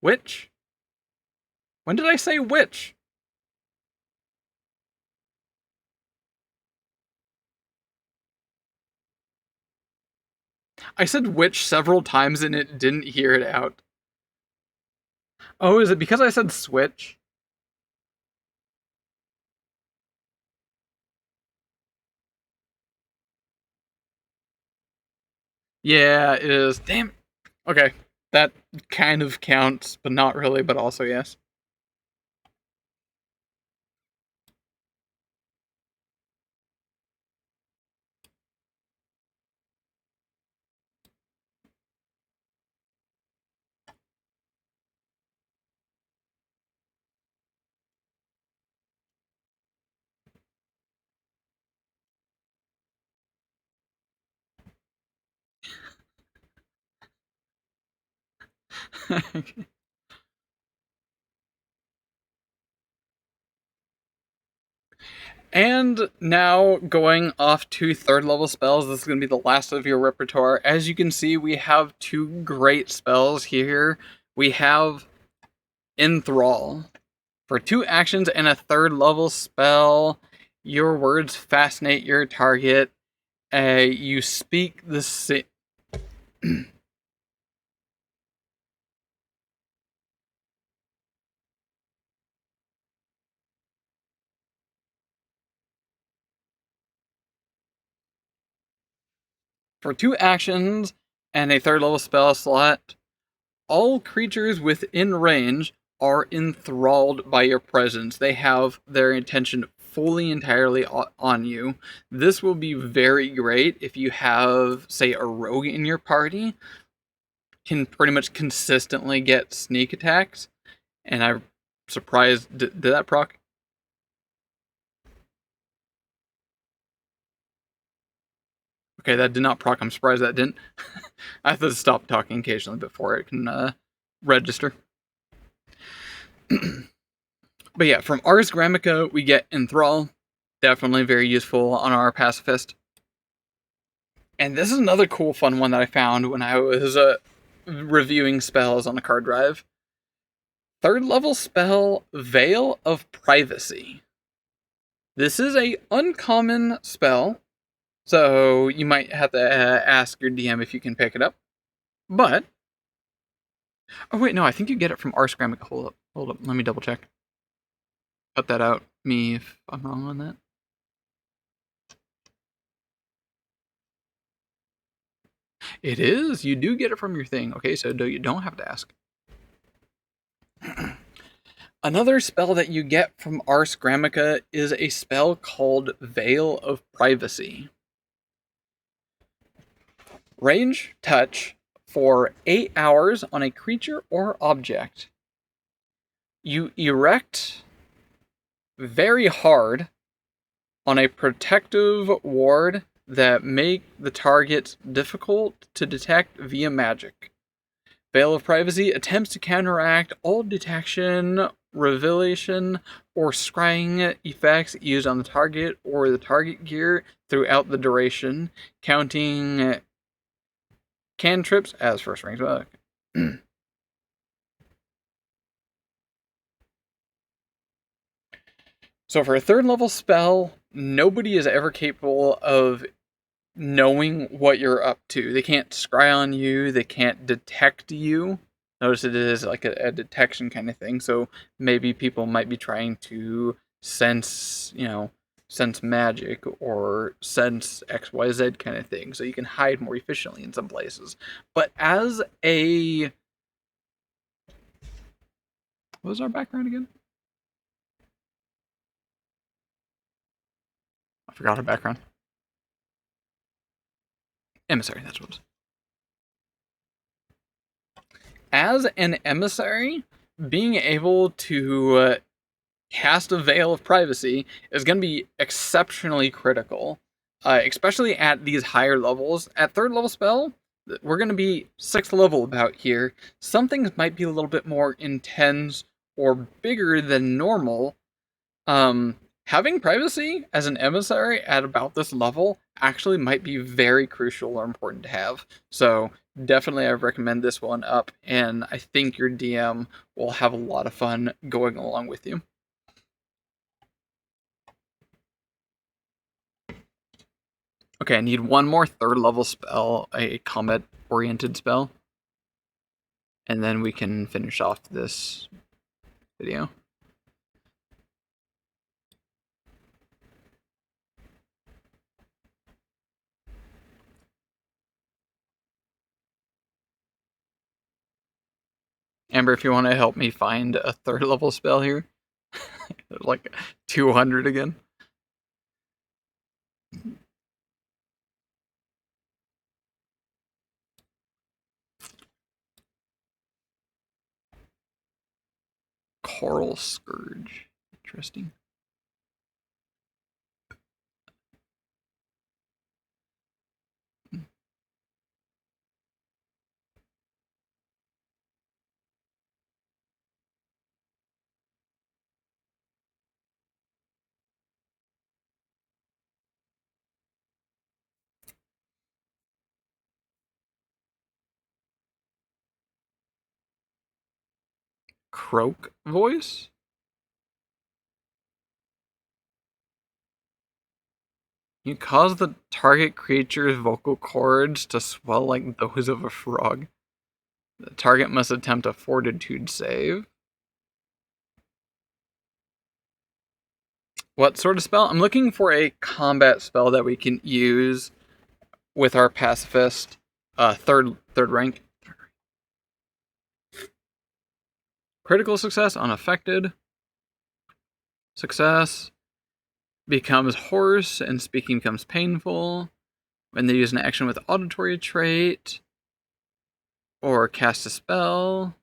Witch? When did I say witch? I said witch several times and it didn't hear it out. Oh, is it because I said switch? Yeah, it is. Damn. Okay, that kind of counts, but not really, but also yes. And now going off to third level spells, this is going to be the last of your repertoire. As you can see, we have two great spells here. We have Enthrall. For 2 actions and a third level spell, your words fascinate your target. You speak the For 2 actions and a third level spell slot, all creatures within range are enthralled by your presence. They have their attention fully entirely on you. This will be very great if you have, say, a rogue in your party, can pretty much consistently get sneak attacks. And I'm surprised, did that proc? Okay, that did not proc. I'm surprised that didn't. I have to stop talking occasionally before it can register. But yeah, from Ars Grammica, we get Enthrall. Definitely very useful on our pacifist. And this is another cool, fun one that I found when I was reviewing spells on the card drive. Third level spell, Veil of Privacy. This is a uncommon spell, so you might have to ask your DM if you can pick it up. But, oh wait, no, I think you get it from Ars Grammica. Hold up, let me double check. Cut that out, me if I'm wrong on that. It is, you do get it from your thing. Okay, so you don't have to ask. Another spell that you get from Ars Grammica is a spell called Veil of Privacy. Range touch for 8 hours on a creature or object. You erect very hard on a protective ward that make the target difficult to detect via magic. Veil of Privacy attempts to counteract all detection, revelation, or scrying effects used on the target or the target gear throughout the duration, counting cantrips as first rank. So for a third level spell, nobody is ever capable of knowing what you're up to. They can't scry on you, they can't detect you. Notice it is like a detection kind of thing, so maybe people might be trying to sense, sense magic or sense XYZ kind of thing, so you can hide more efficiently in some places. But as a... What was our background again? I forgot our background. Emissary, that's what it was. As an emissary, being able to cast a Veil of Privacy is going to be exceptionally critical, especially at these higher levels. At third level spell, we're going to be 6th level about here. Some things might be a little bit more intense or bigger than normal. Having privacy as an emissary at about this level actually might be very crucial or important to have. So definitely I recommend this one up, and I think your DM will have a lot of fun going along with you. Okay, I need one more third level spell, a combat oriented spell, and then we can finish off this video. Amber, if you want to help me find a 3rd level spell here. Like 200 again. Coral Scourge. Interesting. Croak voice? You cause the target creature's vocal cords to swell like those of a frog. The target must attempt a fortitude save. What sort of spell? I'm looking for a combat spell that we can use with our pacifist. Third rank. Critical success, unaffected. Success becomes hoarse and speaking becomes painful. When they use an action with auditory trait or cast a spell,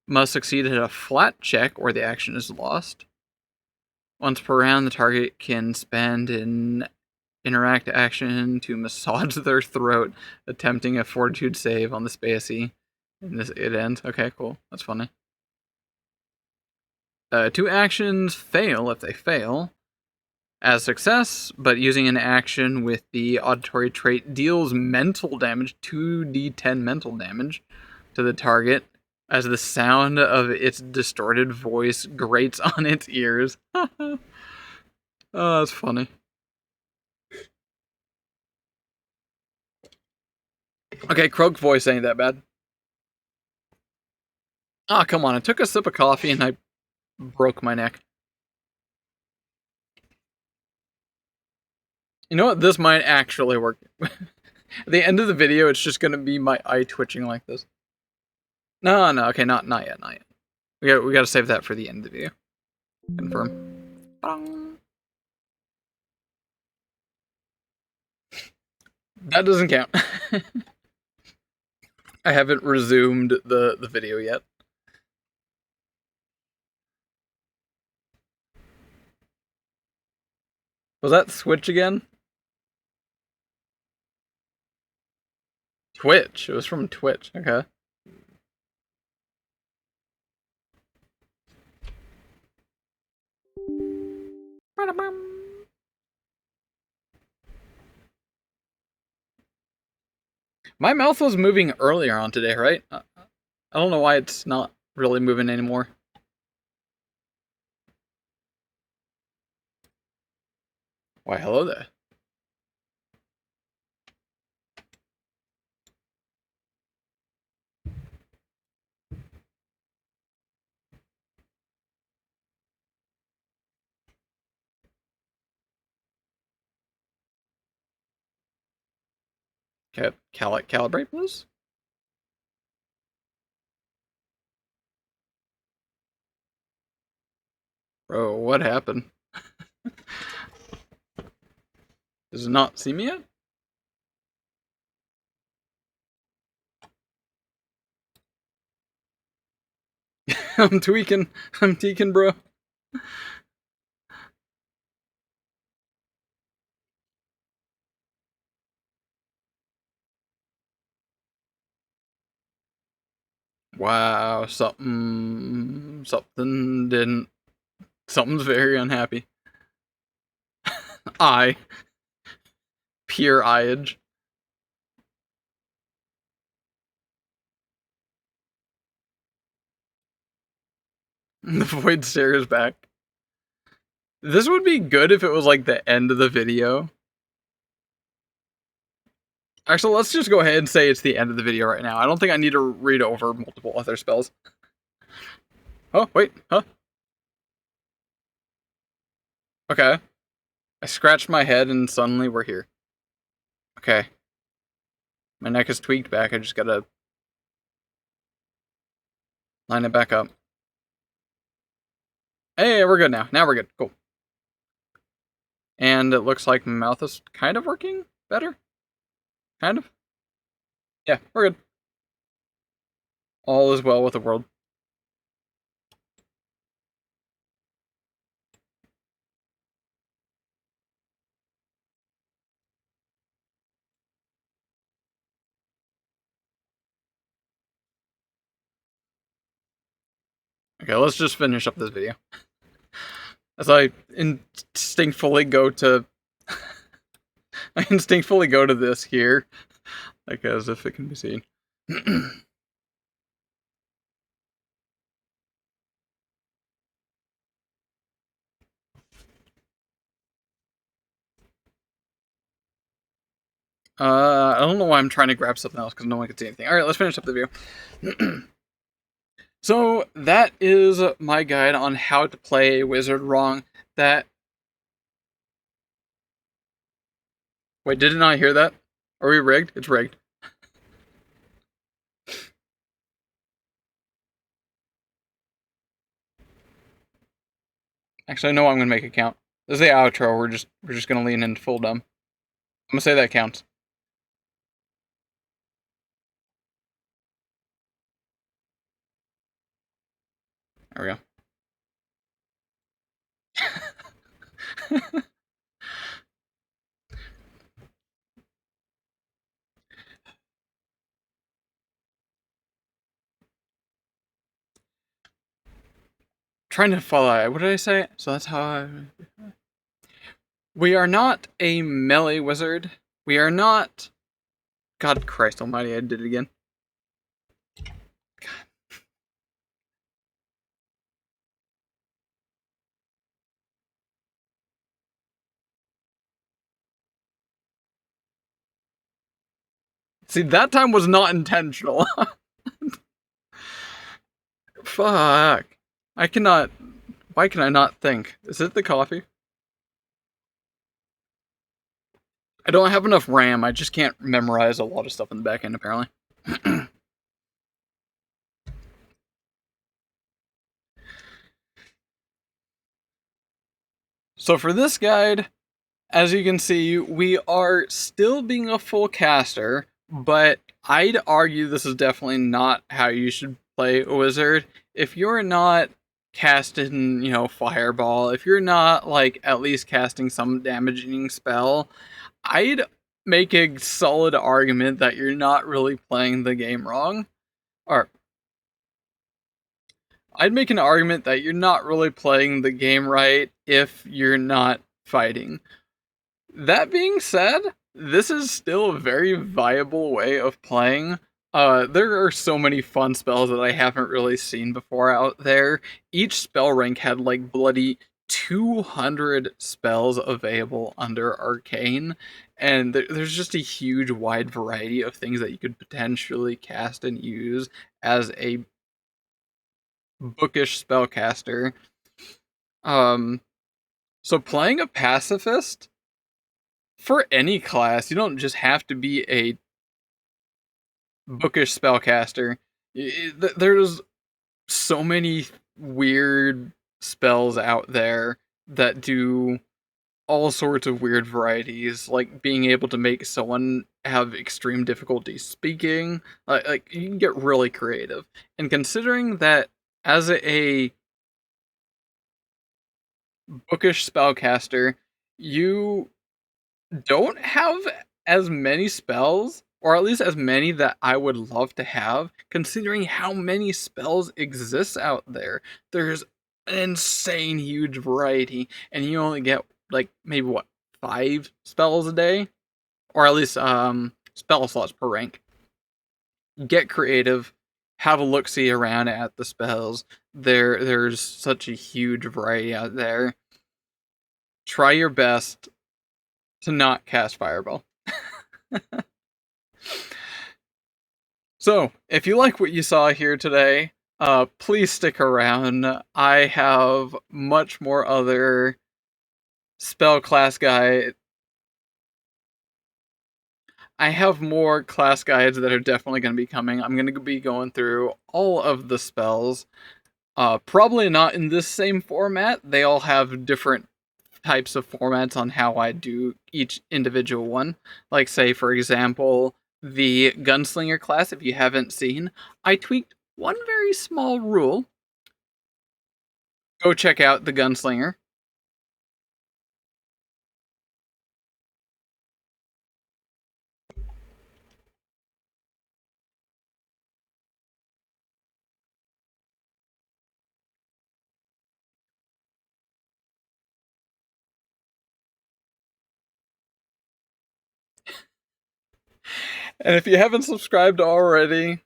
must succeed at a flat check or the action is lost. Once per round, the target can spend an interact action to massage their throat, attempting a fortitude save on the spacey. And it ends. Okay, cool. That's funny. 2 actions fail if they fail. As success, but using an action with the auditory trait deals mental damage, 2d10 mental damage, to the target as the sound of its distorted voice grates on its ears. Oh, that's funny. Okay, croak voice ain't that bad. Oh, come on. I took a sip of coffee and I broke my neck. You know what? This might actually work. At the end of the video, it's just going to be my eye twitching like this. No. Okay, not yet. We got to save that for the end of the video. Confirm. That doesn't count. I haven't resumed the video yet. Was that Switch again? Twitch. It was from Twitch. Okay. My mouth was moving earlier on today, right? I don't know why it's not really moving anymore. Why, hello there. Calibrate, please? Bro, what happened? Does it not see me yet? I'm tweaking, bro. Wow, something's very unhappy. Pure eyage. The void stares back. This would be good if it was like the end of the video. Actually, let's just go ahead and say it's the end of the video right now. I don't think I need to read over multiple other spells. Oh, wait, huh? Okay. I scratched my head and suddenly we're here. Okay. My neck is tweaked back, I just gotta... Line it back up. Hey, we're good now. Now we're good. Cool. And it looks like my mouth is kind of working better. Kind of. Yeah, we're good. All is well with the world. Okay, let's just finish up this video. As I instinctively go to... I instinctively go to this here. Like, as if it can be seen. I don't know why I'm trying to grab something else, because no one can see anything. Alright, let's finish up the video. So, that is my guide on how to play a wizard wrong. That... Wait, did not hear that? Are we rigged? It's rigged. Actually, I know I'm gonna make it count. This is the outro. We're just gonna lean into full dumb. I'm gonna say that counts. There we go. Trying to follow. What did I say? So that's how I... We are not a melee wizard. We are not... God Christ almighty, I did it again. God. See, that time was not intentional. Fuck. I cannot... Why can I not think? Is it the coffee? I don't have enough RAM. I just can't memorize a lot of stuff in the back end, apparently. So for this guide, as you can see, we are still being a full caster, but I'd argue this is definitely not how you should play a wizard. If you're not casting, Fireball, if you're not, at least casting some damaging spell, I'd make a solid argument that you're not really playing the game wrong. Or, I'd make an argument that you're not really playing the game right if you're not fighting. That being said, this is still a very viable way of playing. There are so many fun spells that I haven't really seen before out there. Each spell rank had bloody 200 spells available under Arcane, and there's just a huge wide variety of things that you could potentially cast and use as a bookish spellcaster. So playing a pacifist, for any class, you don't just have to be a bookish spellcaster. There's so many weird spells out there that do all sorts of weird varieties, like being able to make someone have extreme difficulty speaking. Like you can get really creative. And considering that as a bookish spellcaster, you don't have as many spells, or at least as many that I would love to have, considering how many spells exist out there. There's an insane huge variety, and you only get maybe 5 spells a day, or at least spell slots per rank. Get creative, have a look-see around at the spells. There's such a huge variety out there. Try your best to not cast Fireball. So, if you like what you saw here today, please stick around. I have much more other spell class guide. I have more class guides that are definitely going to be coming. I'm going to be going through all of the spells. Probably not in this same format. They all have different types of formats on how I do each individual one. Like, say, for example, the Gunslinger class, if you haven't seen, I tweaked one very small rule. Go check out the Gunslinger. And if you haven't subscribed already,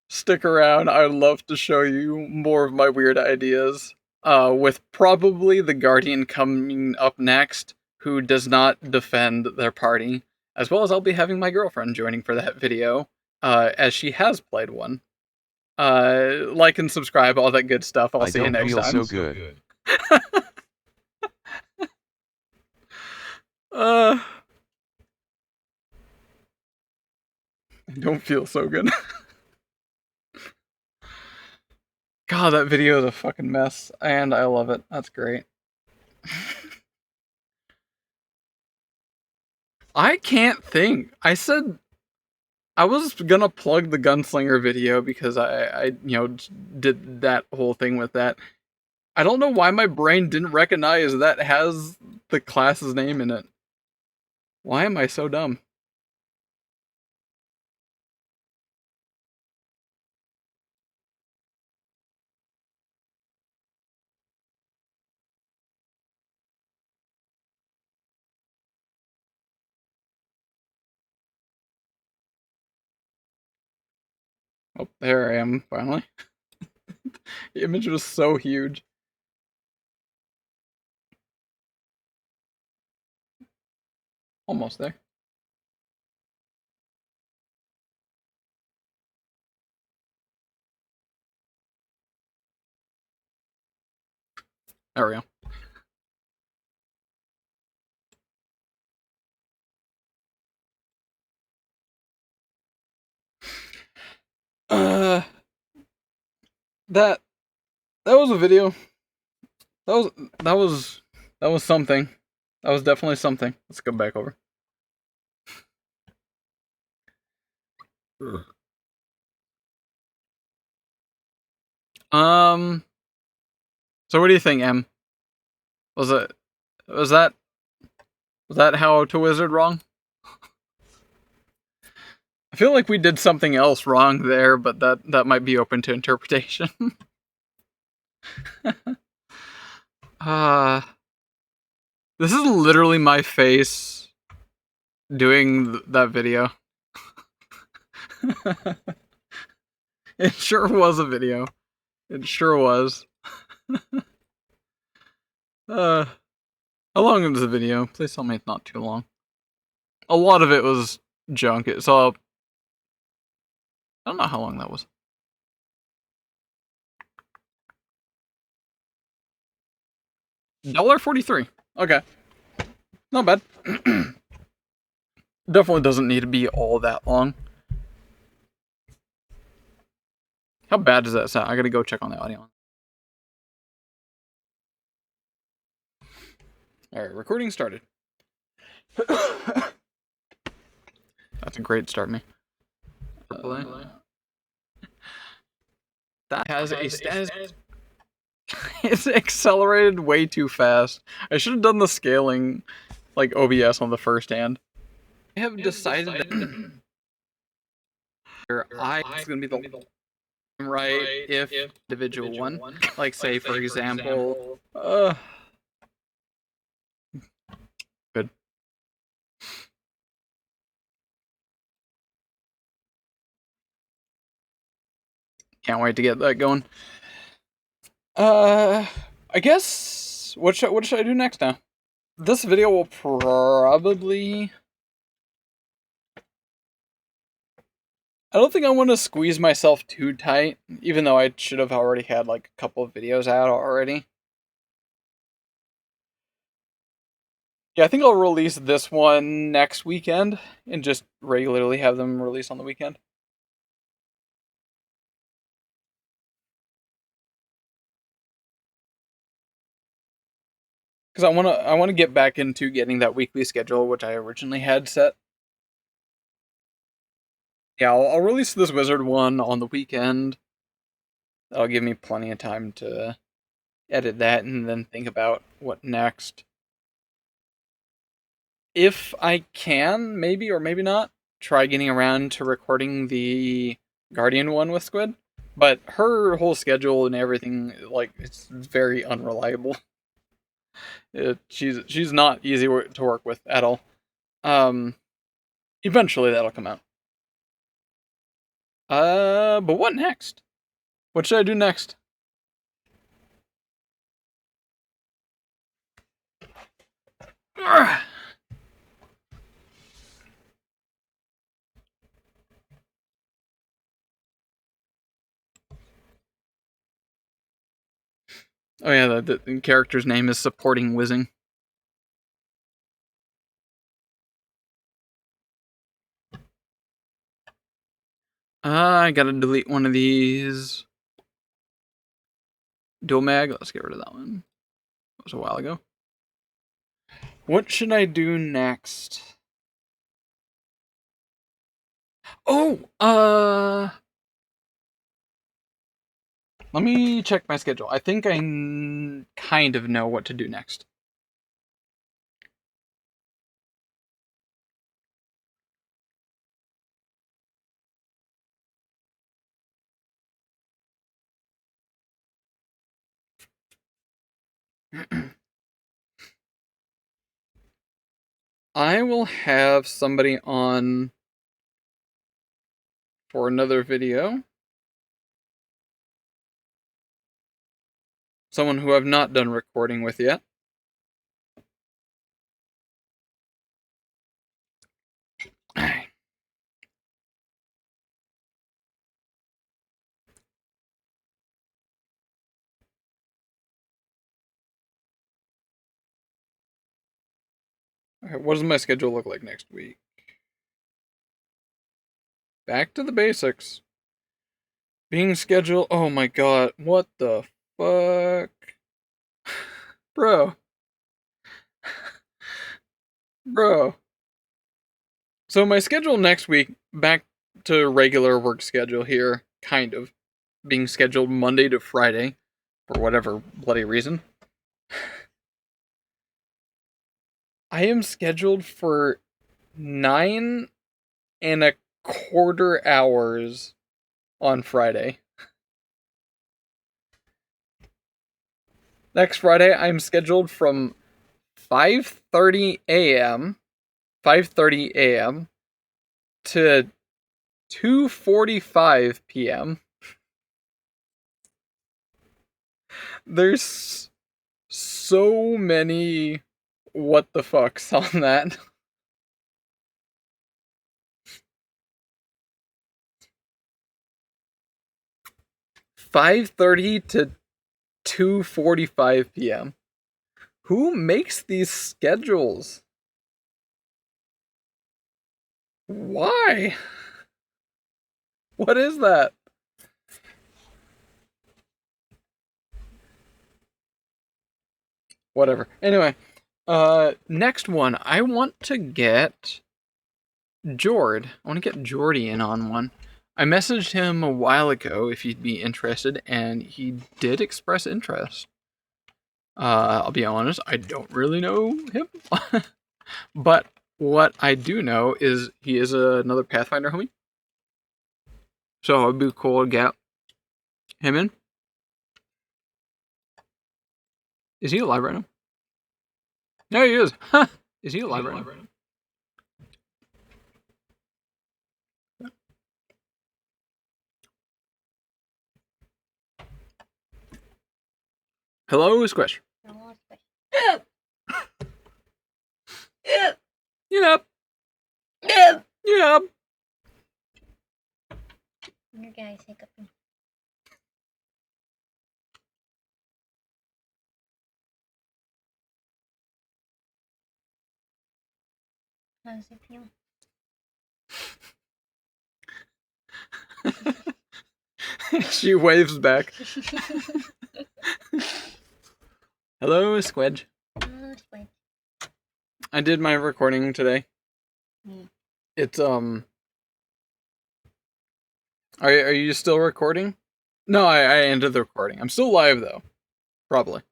stick around. I'd love to show you more of my weird ideas. With probably the Guardian coming up next, who does not defend their party, as well as I'll be having my girlfriend joining for that video, as she has played one. Like and subscribe, all that good stuff. I'll see you next time. I don't feel so good. I don't feel so good. God, that video is a fucking mess, and I love it. That's great. I can't think. I said I was gonna plug the Gunslinger video because I did that whole thing with that. I don't know why my brain didn't recognize that has the class's name in it. Why am I so dumb? Oh, there I am, finally. The image was so huge. Almost there. There we go. That was a video. That was something. That was definitely something. Let's go back over. So what do you think, Em? Was that how to wizard wrong? I feel like we did something else wrong there, but that might be open to interpretation. This is literally my face doing that video. It sure was a video. It sure was. How long is the video? Please tell me it's not too long. A lot of it was junk. So I don't know how long that was. $1.43. Okay. Not bad. Definitely doesn't need to be all that long. How bad does that sound? I gotta go check on the audio. Alright, recording started. That's a great start, me. That has a status. It's accelerated way too fast. I should have done the scaling, like OBS on the first hand. I have decided that your eye is going to be the right if individual one. Like, say, for example, good. Can't wait to get that going. I guess what should I do next now? This video will probably. I don't think I want to squeeze myself too tight, even though I should have already had like a couple of videos out already. Yeah, I think I'll release this one next weekend and just regularly have them release on the weekend. Because I wanna get back into getting that weekly schedule which I originally had set. Yeah, I'll release this wizard one on the weekend. That'll give me plenty of time to edit that and then think about what next. If I can, maybe or maybe not, try getting around to recording the Guardian one with Squid. But her whole schedule and everything, like, it's very unreliable. She's not easy to work with at all. Eventually that'll come out. But what next? What should I do next? Ugh. Oh yeah, the character's name is Supporting Whizzing. I gotta delete one of these. Dual mag, let's get rid of that one. That was a while ago. What should I do next? Oh, let me check my schedule. I think I kind of know what to do next. I will have somebody on for another video. Someone who I've not done recording with yet. Okay, what does my schedule look like next week? Back to the basics. Being scheduled. Oh my god, what the fuck? Bro. Bro. So my schedule next week, back to regular work schedule here, kind of. Being scheduled Monday to Friday, for whatever bloody reason. I am scheduled for 9.25 hours on Friday. Next Friday, I'm scheduled from 5:30 a.m. 5:30 a.m. to 2:45 p.m. There's so many what the fucks on that. (5:30 to 2:45 p.m.) Who makes these schedules? Why? What is that? Whatever. Anyway, next one. I want to get Jord. I want to get Jordy in on one. I messaged him a while ago if he'd be interested, and he did express interest. I'll be honest, I don't really know him. But what I do know is he is another Pathfinder homie. So it'd be cool to get him in. Is he alive right now? No, he is. Is he alive right now? Hello, Squish. Yep. Yep. Your guys hiccup. How does it feel? She waves back. Hello, Squidge. Oh, Squid. I did my recording today. It's Are you still recording? No, I ended the recording. I'm still live though. Probably.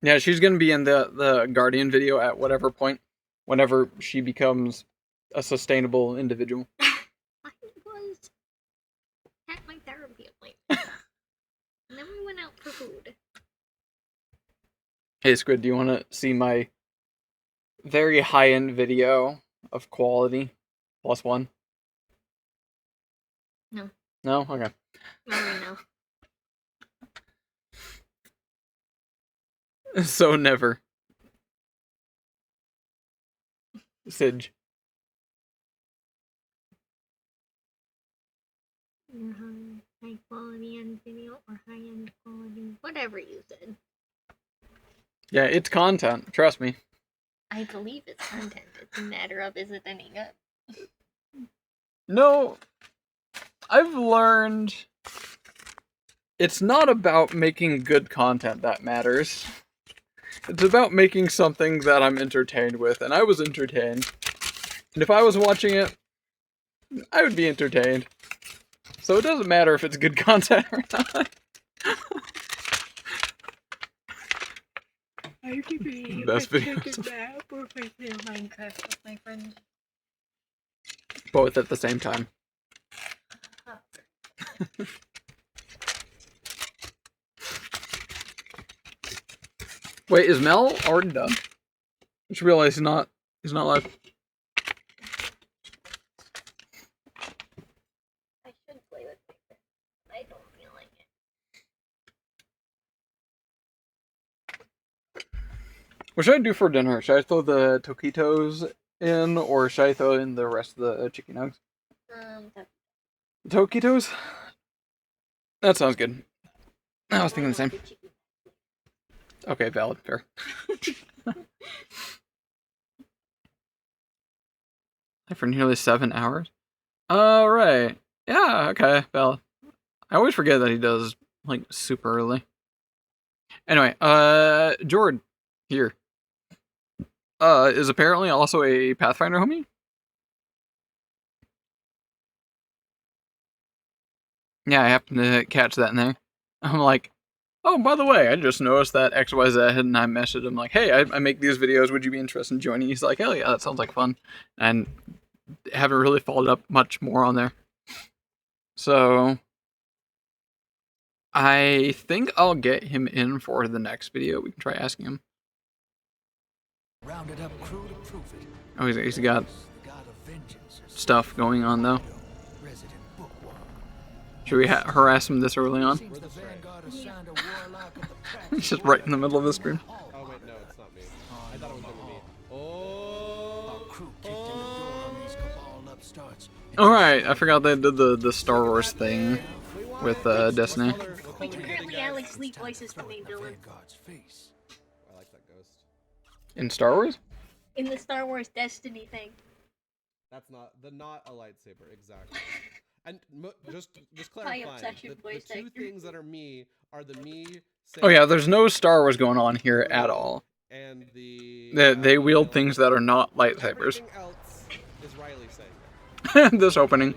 Yeah, she's gonna be in the Guardian video at whatever point, whenever she becomes a sustainable individual. I was at my therapy appointment. And then we went out for food. Hey Squid, do you want to see my very high-end video of quality +1? No. No? Okay. Not right now. So never. Sidge. High quality end video or high end quality, whatever you said. Yeah, it's content. Trust me. I believe it's content. It's a matter of, is it any good? No, I've learned it's not about making good content that matters. It's about making something that I'm entertained with, and I was entertained. And if I was watching it, I would be entertained. So it doesn't matter if it's good content or not. I could be Best videos. or if I play Minecraft with my friends. Both at the same time. Wait, is Mel already done? I just realized he's not live. I should play with my friends. I don't feel like it. What should I do for dinner? Should I throw the taquitos in, or should I throw in the rest of the chicken nugs? Taquitos? That sounds good. I was thinking the same. Okay, valid, fair. For nearly 7 hours? Right. Yeah, okay, valid. I always forget that he does, like, super early. Anyway, Jord, here, is apparently also a Pathfinder homie? Yeah, I happened to catch that in there. I'm like, oh, by the way, I just noticed that XYZ, and I messaged him like, hey, I make these videos, would you be interested in joining? He's like, hell yeah, that sounds like fun. And haven't really followed up much more on there. So I think I'll get him in for the next video. We can try asking him. Rounded up crew to prove it. Oh, he's got stuff going on though. Should we harass him this early on? He's just right in the middle of the stream. Oh wait, no, it's not me. I thought it was gonna be me. Alright, I forgot they did the Star Wars thing with Destiny. We can currently alley sleep voices for me, Dylan. I like that ghost. In Star Wars? In the Star Wars Destiny thing. That's not a lightsaber, exactly. And just My clarifying, obsession the voice two actor. things that are me are the me. Oh yeah, there's no Star Wars going on here at all. And They wield things that are not lightsabers. Everything else is Riley saying. This opening.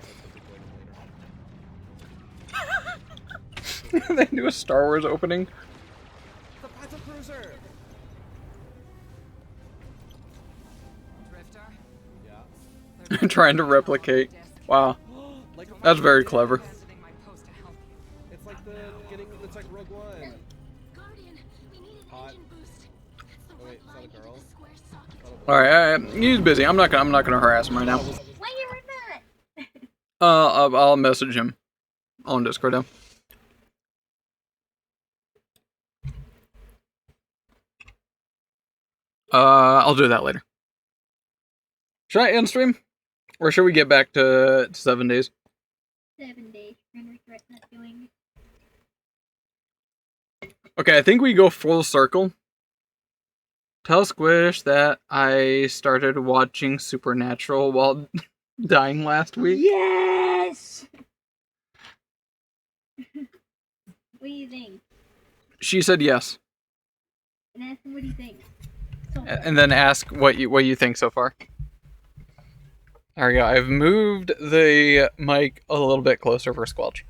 They do a Star Wars opening. The Battle Cruiser. Yeah. Trying to replicate. Wow. Like a That's very clever. It's like it's like Rogue One. Guardian, we need an Hot. engine boost. That's the Oh wait, is that a red line girl? into the square socket. Alright, he's busy. I'm not gonna harass him right now. Why you're not? I'll message him on Discord now. I'll do that later. Should I end stream? Or should we get back to 7 days? 7 days. And regret not doing it. Okay, I think we go full circle. Tell Squish that I started watching Supernatural while dying last week. Yes! What do you think? She said yes. And ask him what do you think. So And then ask what you think so far. There we go. I've moved the mic a little bit closer for Squelch.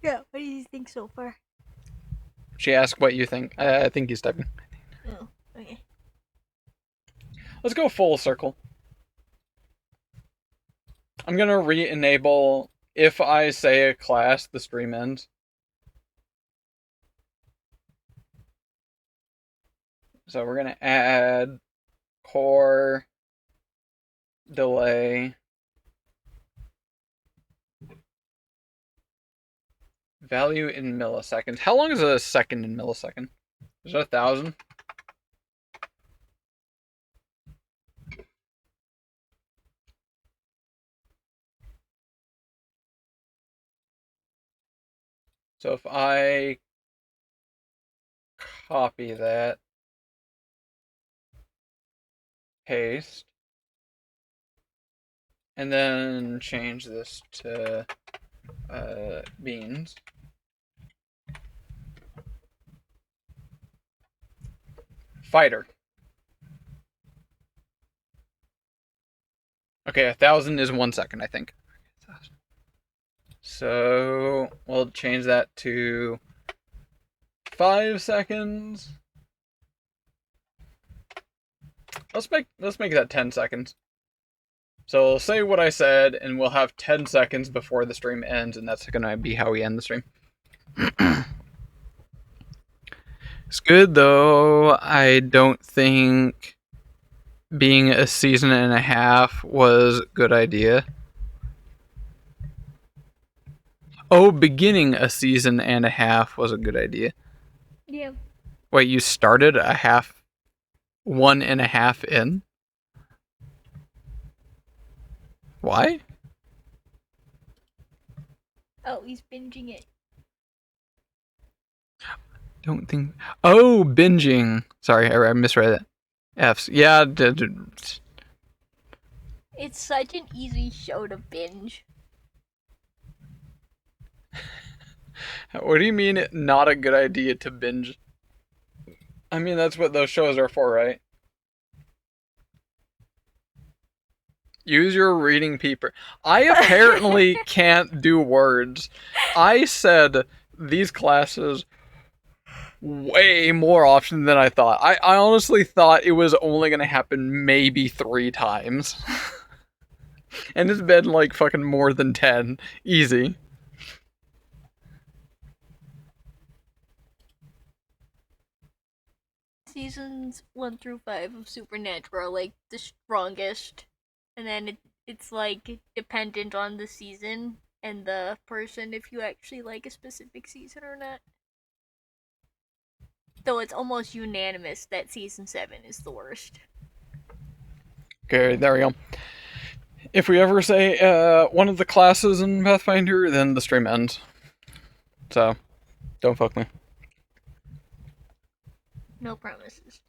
yeah, what do you think so far? She asked what you think. I think he's typing. Oh, okay. Let's go full circle. I'm gonna re-enable if I say a class, the stream ends. So we're gonna add core delay value in milliseconds. How long is a second in millisecond? Is it 1,000? So if I copy that, paste, and then change this to beans. Fighter. Okay, 1,000 is 1 second, I think. So we'll change that to 5 seconds. Let's make that 10 seconds. So we'll say what I said, and we'll have 10 seconds before the stream ends, and that's gonna be how we end the stream. It's good though. I don't think being a season and a half was a good idea. Oh, beginning a season and a half was a good idea. Yeah. Wait, you started a half, 1.5 in? Why? Oh, he's binging it. Don't think. Oh, binging. Sorry, I misread it. F's. Yeah. It's such an easy show to binge. What do you mean, not a good idea to binge? I mean, that's what those shows are for, right? Use your reading peeper. I apparently can't do words. I said these classes way more often than I thought. I honestly thought it was only going to happen maybe 3 times. And it's been like fucking more than 10. Easy. Seasons 1 through 5 of Supernatural are like the strongest, and then it's like dependent on the season and the person if you actually like a specific season or not. Though it's almost unanimous that season 7 is the worst. Okay, there we go. If we ever say one of the classes in Pathfinder, then the stream ends. So, don't fuck me. No promises.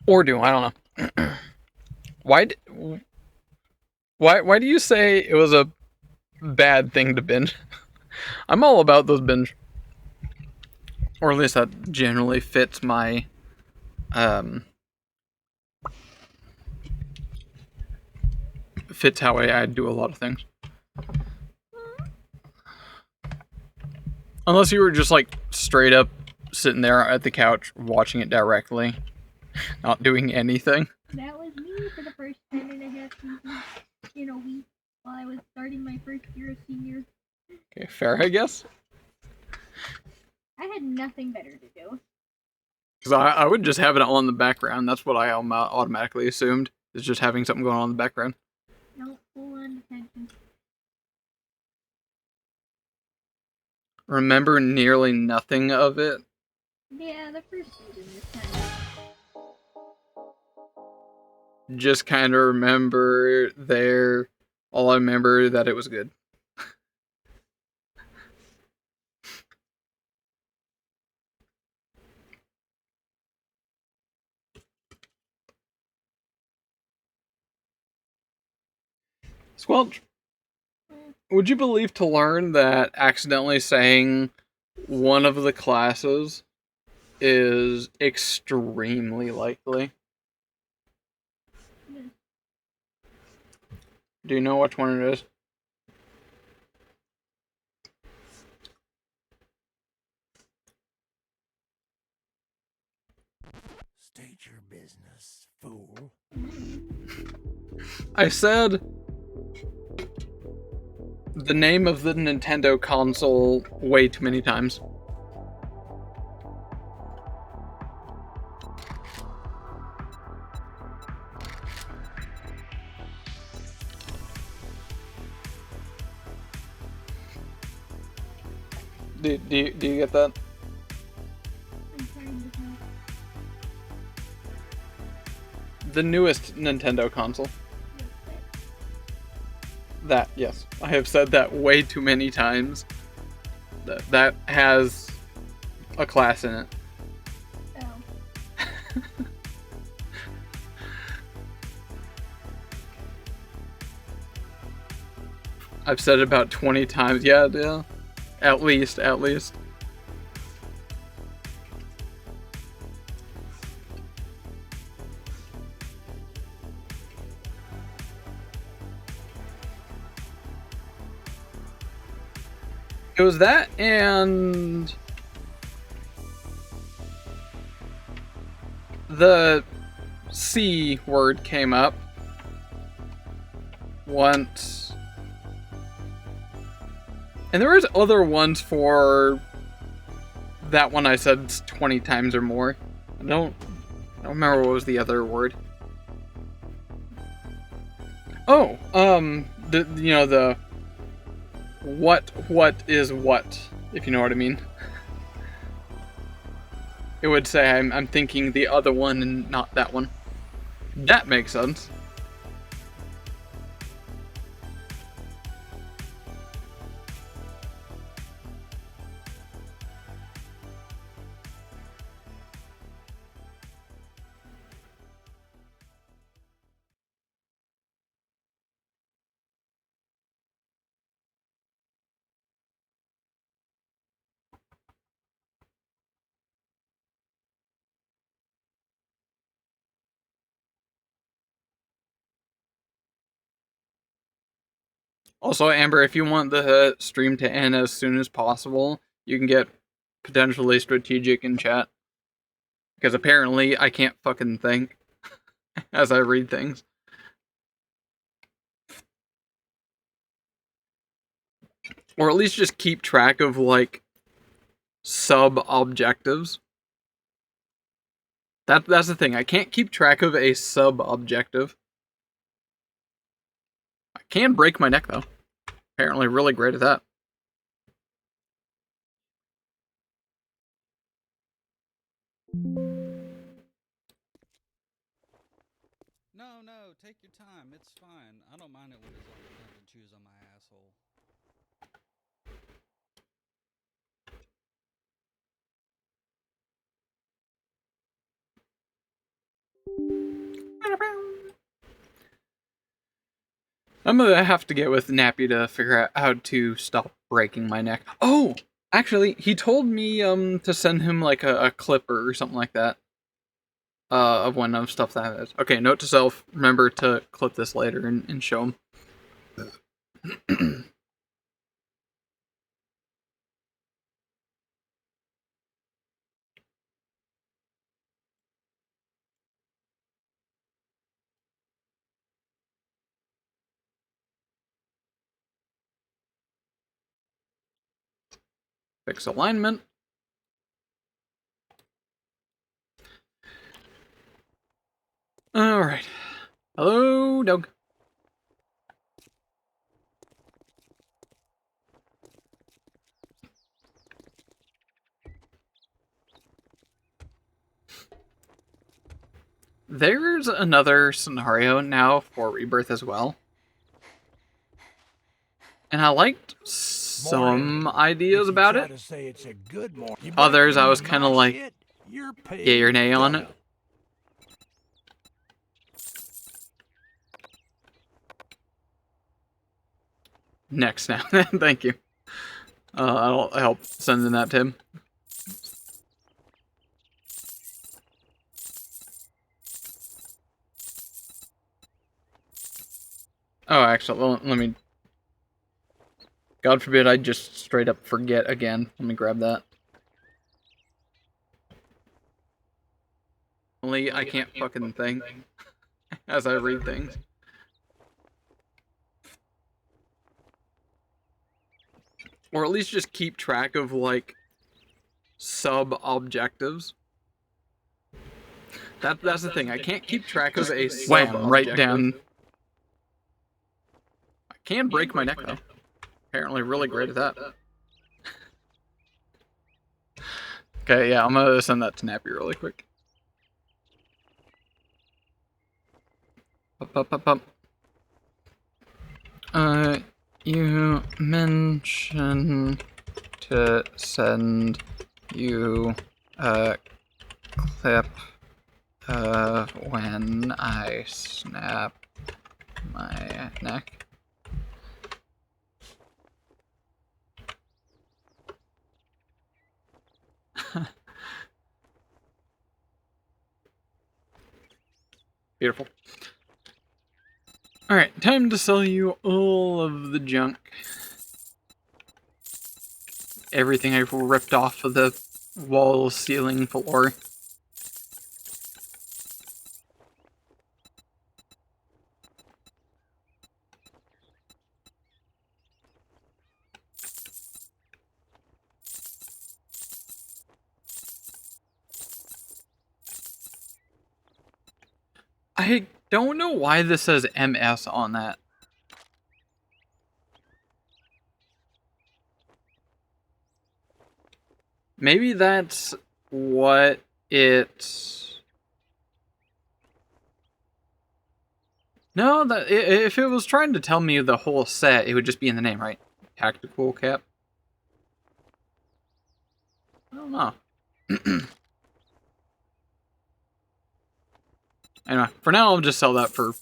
Or do, I don't know. Why do you say it was a bad thing to binge? I'm all about those binge. Or at least that generally fits my fits how I do a lot of things. Unless you were just like straight up sitting there at the couch watching it directly, not doing anything. That was me for the first 10.5 seasons in a week while I was starting my first year of senior. Okay, fair, I guess. I had nothing better to do. Because I would just have it on in the background. That's what I automatically assumed, is just having something going on in the background. No, full on attention. Remember nearly nothing of it. Yeah, the first season was kind of... just kind of remember there. All I remember that it was good. Squelch, would you believe to learn that accidentally saying one of the classes is extremely likely? Do you know which one it is? State your business, fool. I said the name of the Nintendo console way too many times. Do you get that? The newest Nintendo console. That, yes. I have said that way too many times. That has a class in it. Oh. I've said it about 20 times. Yeah. At least. It was that and the C word came up once. And there was other ones for that one I said 20 times or more. I don't remember what was the other word. Oh, the what is what, if you know what I mean. It would say I'm thinking the other one and not that one. That makes sense. Also, Amber, if you want the stream to end as soon as possible, you can get potentially strategic in chat. Because apparently I can't fucking think as I read things. Or at least just keep track of, like, sub-objectives. That's the thing, I can't keep track of a sub-objective. I can break my neck, though. Apparently really great at that. No, take your time. It's fine. I don't mind it when his uncle comes and chews on my asshole. I'm gonna have to get with Nappy to figure out how to stop breaking my neck. Oh! Actually, he told me to send him like a clipper or something like that. Of one of stuff that is. Okay, note to self, remember to clip this later and show him. Fix alignment. Alright. Hello, Doug. There's another scenario now for Rebirth as well. And I liked some ideas about it. Others, I was kind of like, yay or nay on it. Next now. Thank you. I'll help sending that to him. Oh, actually, let me... God forbid I just straight up forget again. Let me grab that. Only I can't fucking think as I read things. Or at least just keep track of, like, sub-objectives. That's the thing. I can't keep track of a sub-objective. Right down. I can break my neck, though. Apparently really great at that. Okay, yeah, I'm gonna send that to Nappy really quick. You mentioned to send you a clip when I snap my neck. Beautiful. Alright, time to sell you all of the junk. Everything I've ripped off of the wall, ceiling, floor. I don't know why this says MS on that. Maybe that's what it... No, if it was trying to tell me the whole set, it would just be in the name, right? Tactical cap. I don't know. Anyway, for now, I'll just sell that for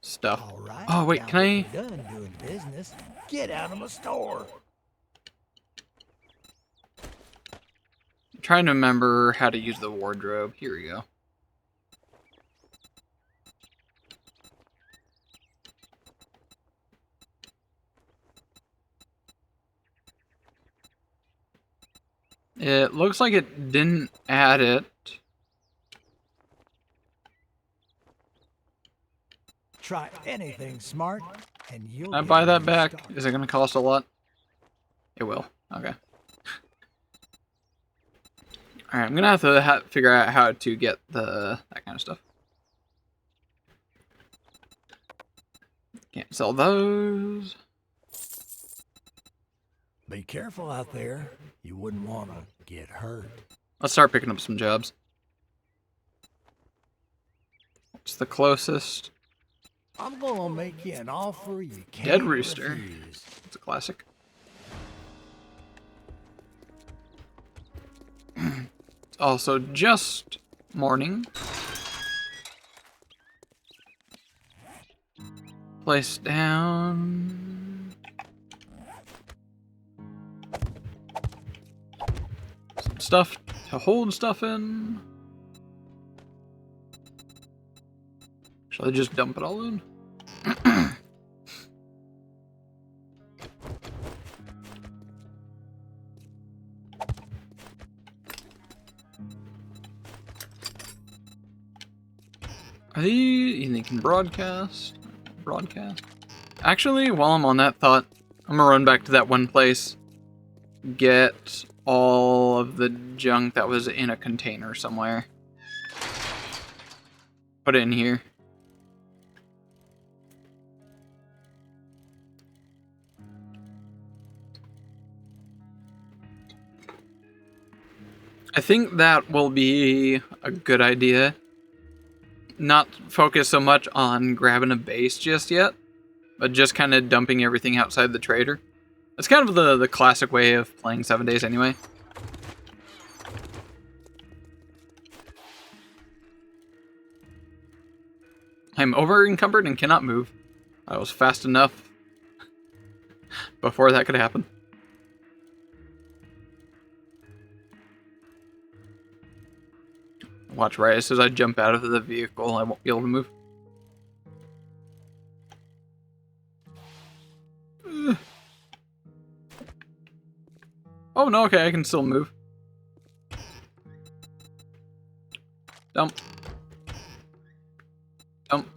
stuff. Right, oh, wait, can I... Done doing business. Get out of my store. I'm trying to remember how to use the wardrobe. Here we go. It looks like it didn't add it. Try anything smart, and you'll Can I get buy a that new back? start. Is it going to cost a lot? It will. Okay. Alright, I'm going to have to figure out how to get that kind of stuff. Can't sell those. Be careful out there. You wouldn't want to get hurt. Let's start picking up some jobs. What's the closest? I'm gonna make you an offer you can't Dead Rooster. refuse. It's a classic. It's also just morning. Place down. Some stuff to hold stuff in. Shall I just dump it all in? Are these... You can broadcast? Broadcast? Actually, while I'm on that thought, I'm gonna run back to that one place. Get all of the junk that was in a container somewhere. Put it in here. I think that will be a good idea. not focus so much on grabbing a base just yet, but just kind of dumping everything outside the trader. That's kind of the classic way of playing 7 days anyway. I'm over encumbered and cannot move. I was fast enough before that could happen. Watch, right as soon as I jump out of the vehicle, I won't be able to move. Ugh. Oh no, okay, I can still move. Dump. Dump.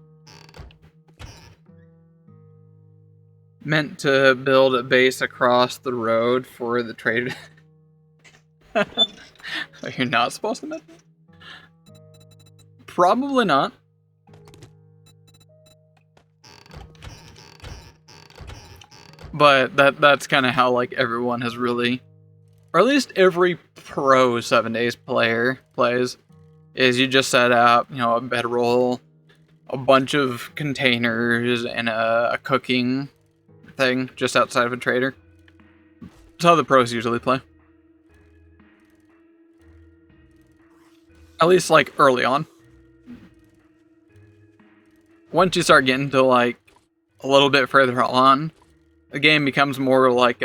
Meant to build a base across the road for the trader. You're not supposed to mention it? Probably not. But that's kind of how like everyone has really, or at least every pro 7 days player plays, is you just set up, you know, a bedroll, a bunch of containers, and a cooking thing just outside of a trader. That's how the pros usually play. At least like early on. Once you start getting to like a little bit further on, the game becomes more like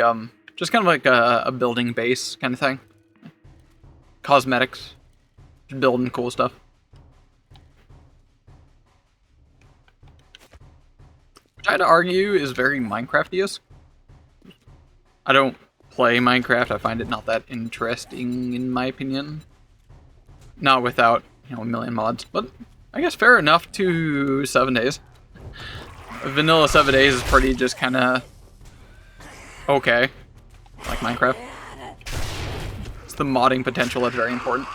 just kind of like a building base kind of thing. Cosmetics, just building cool stuff. Which I'd argue is very Minecraft-esque. I don't play Minecraft. I find it not that interesting in my opinion. Not without, you know, a million mods, but I guess fair enough to 7 days. Vanilla 7 days is pretty just kind of okay, like Minecraft. It's the modding potential that's very important.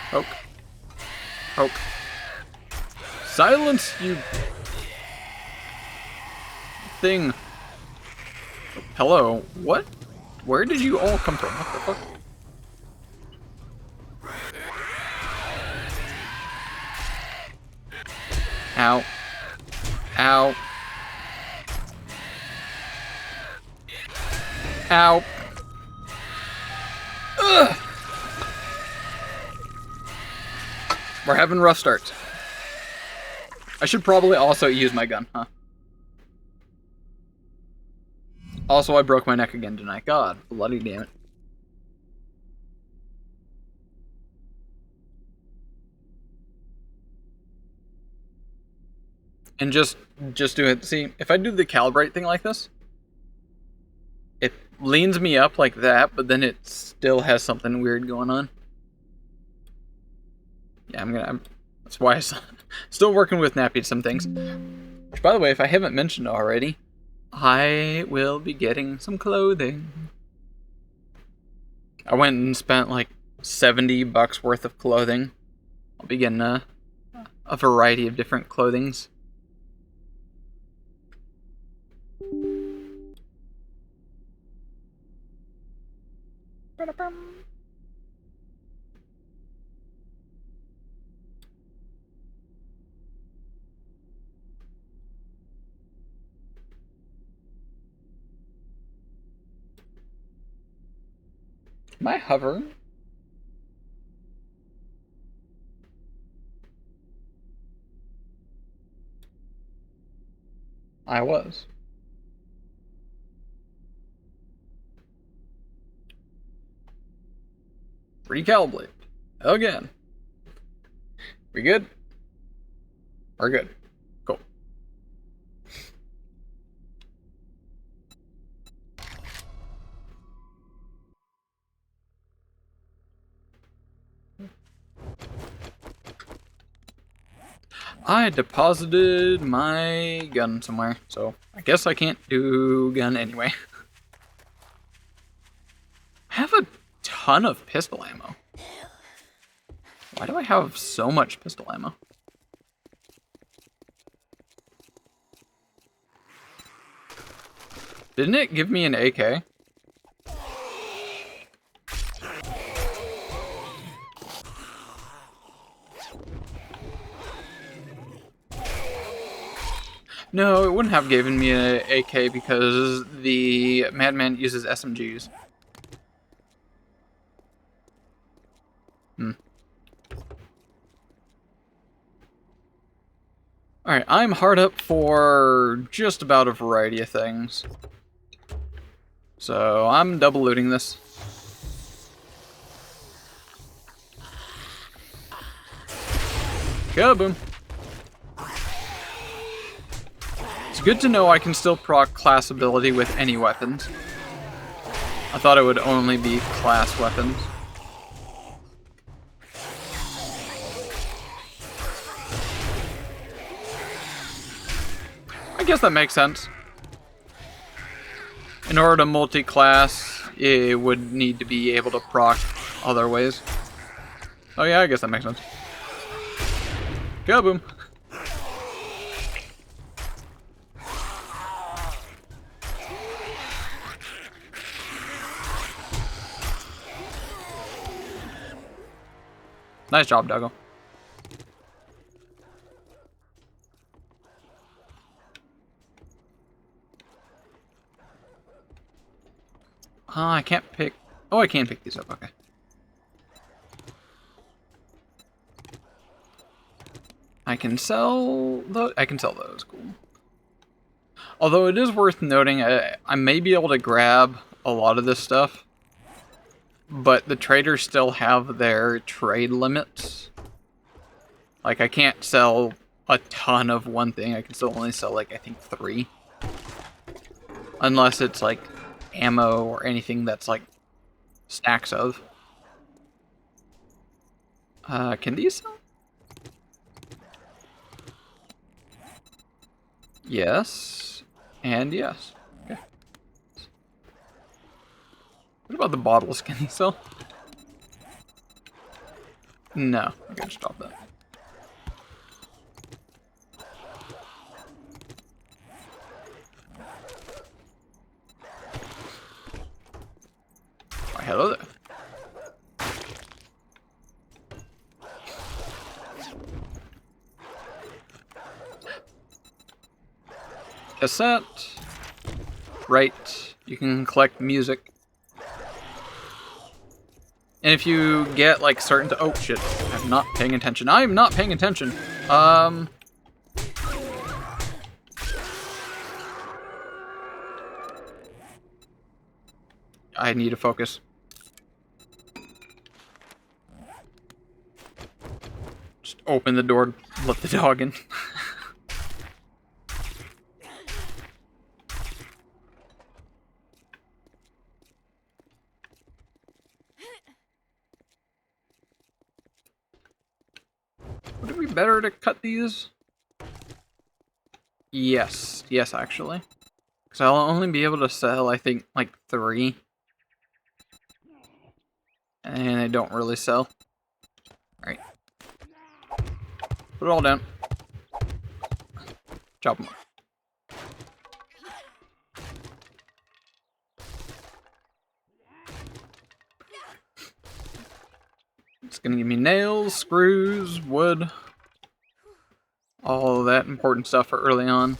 Poke. Poke. Silence, you thing. Hello, what? Where did you all come from? What the fuck? Ow. Ow. Ow. Ugh. We're having rough starts. I should probably also use my gun, huh? Also, I broke my neck again tonight. God, bloody damn it. And just do it. See, if I do the calibrate thing like this, it leans me up like that, but then it still has something weird going on. Yeah, that's why I'm still working with Nappy some things. Which, by the way, if I haven't mentioned already, I will be getting some clothing. I went and spent like $70 worth of clothing. I'll be getting a variety of different clothings. Am I hovering? I was. Recalibrate. Again. We good? We're good. Cool. I deposited my gun somewhere, so I guess I can't do gun anyway. I have a ton of pistol ammo. Why do I have so much pistol ammo? Didn't it give me an AK? No, it wouldn't have given me an AK because the Madman uses SMGs. Alright, I'm hard up for just about a variety of things. So, I'm double looting this. Kaboom! It's good to know I can still proc class ability with any weapons. I thought it would only be class weapons. I guess that makes sense. In order to multi-class, it would need to be able to proc other ways. Oh yeah, I guess that makes sense. Kaboom! Nice job, Duggo. I can't pick... Oh, I can pick these up, okay. I can sell those. I can sell those, cool. Although it is worth noting, I may be able to grab a lot of this stuff, but the traders still have their trade limits. Like, I can't sell a ton of one thing. I can still only sell, like, I think 3. Unless it's, like, ammo or anything that's, like, stacks of. Can these sell? Yes. And yes. Okay. What about the bottles? Can these sell? No. I can just drop that. Why, hello there. Cassette. Right. You can collect music. And if you get, like, certain... Oh, shit. I'm not paying attention. I'm not paying attention. I need to focus. Just open the door, let the dog in. Would it be better to cut these? Yes. Yes, actually. Because I'll only be able to sell, I think, like 3. And they don't really sell. Alright. Put it all down. Chop them up. It's gonna give me nails, screws, wood. All of that important stuff for early on.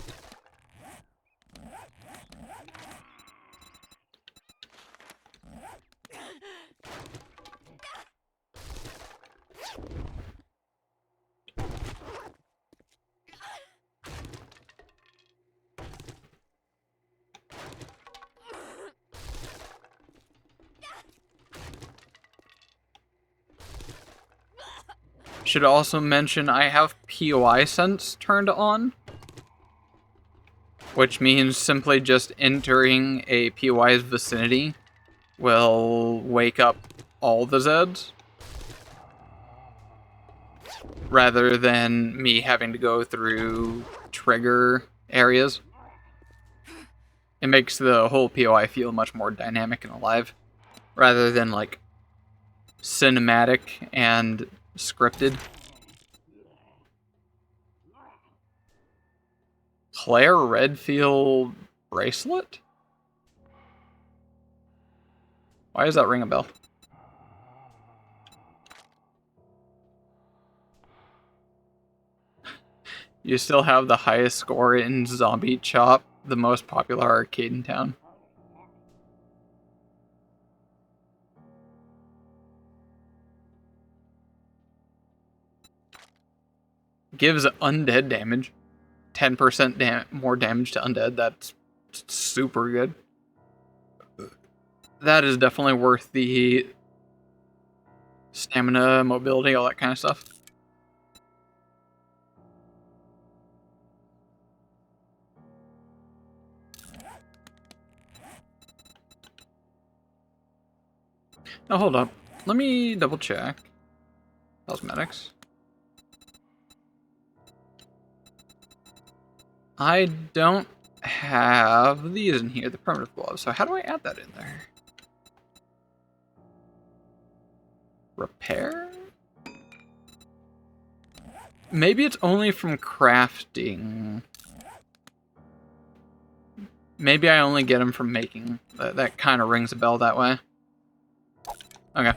Should also mention I have POI sense turned on, which means simply just entering a POI's vicinity will wake up all the Zeds, rather than me having to go through trigger areas. It makes the whole POI feel much more dynamic and alive, rather than like cinematic and scripted. Claire Redfield bracelet? Why does that ring a bell? You still have the highest score in Zombie Chop, the most popular arcade in town. Gives undead damage. 10% more damage to undead. That's super good. That is definitely worth the stamina, mobility, all that kind of stuff. Now hold up. Let me double check. Cosmetics. I don't have these in here, the primitive gloves. So how do I add that in there? Repair? Maybe it's only from crafting. Maybe I only get them from making. That kind of rings a bell that way. Okay.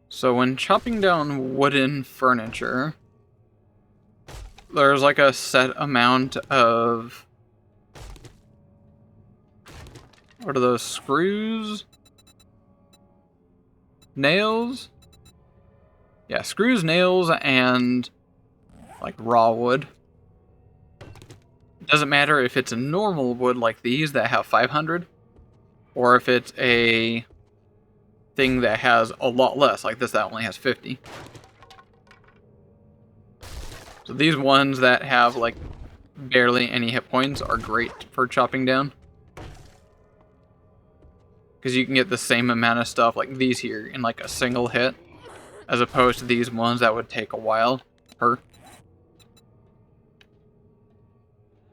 So when chopping down wooden furniture, there's like a set amount of... What are those? Screws? Nails? Yeah, screws, nails, and like raw wood. It doesn't matter if it's a normal wood like these that have 500, or if it's a thing that has a lot less, like this that only has 50. So these ones that have like barely any hit points are great for chopping down. Because you can get the same amount of stuff like these here in like a single hit, as opposed to these ones that would take a while per.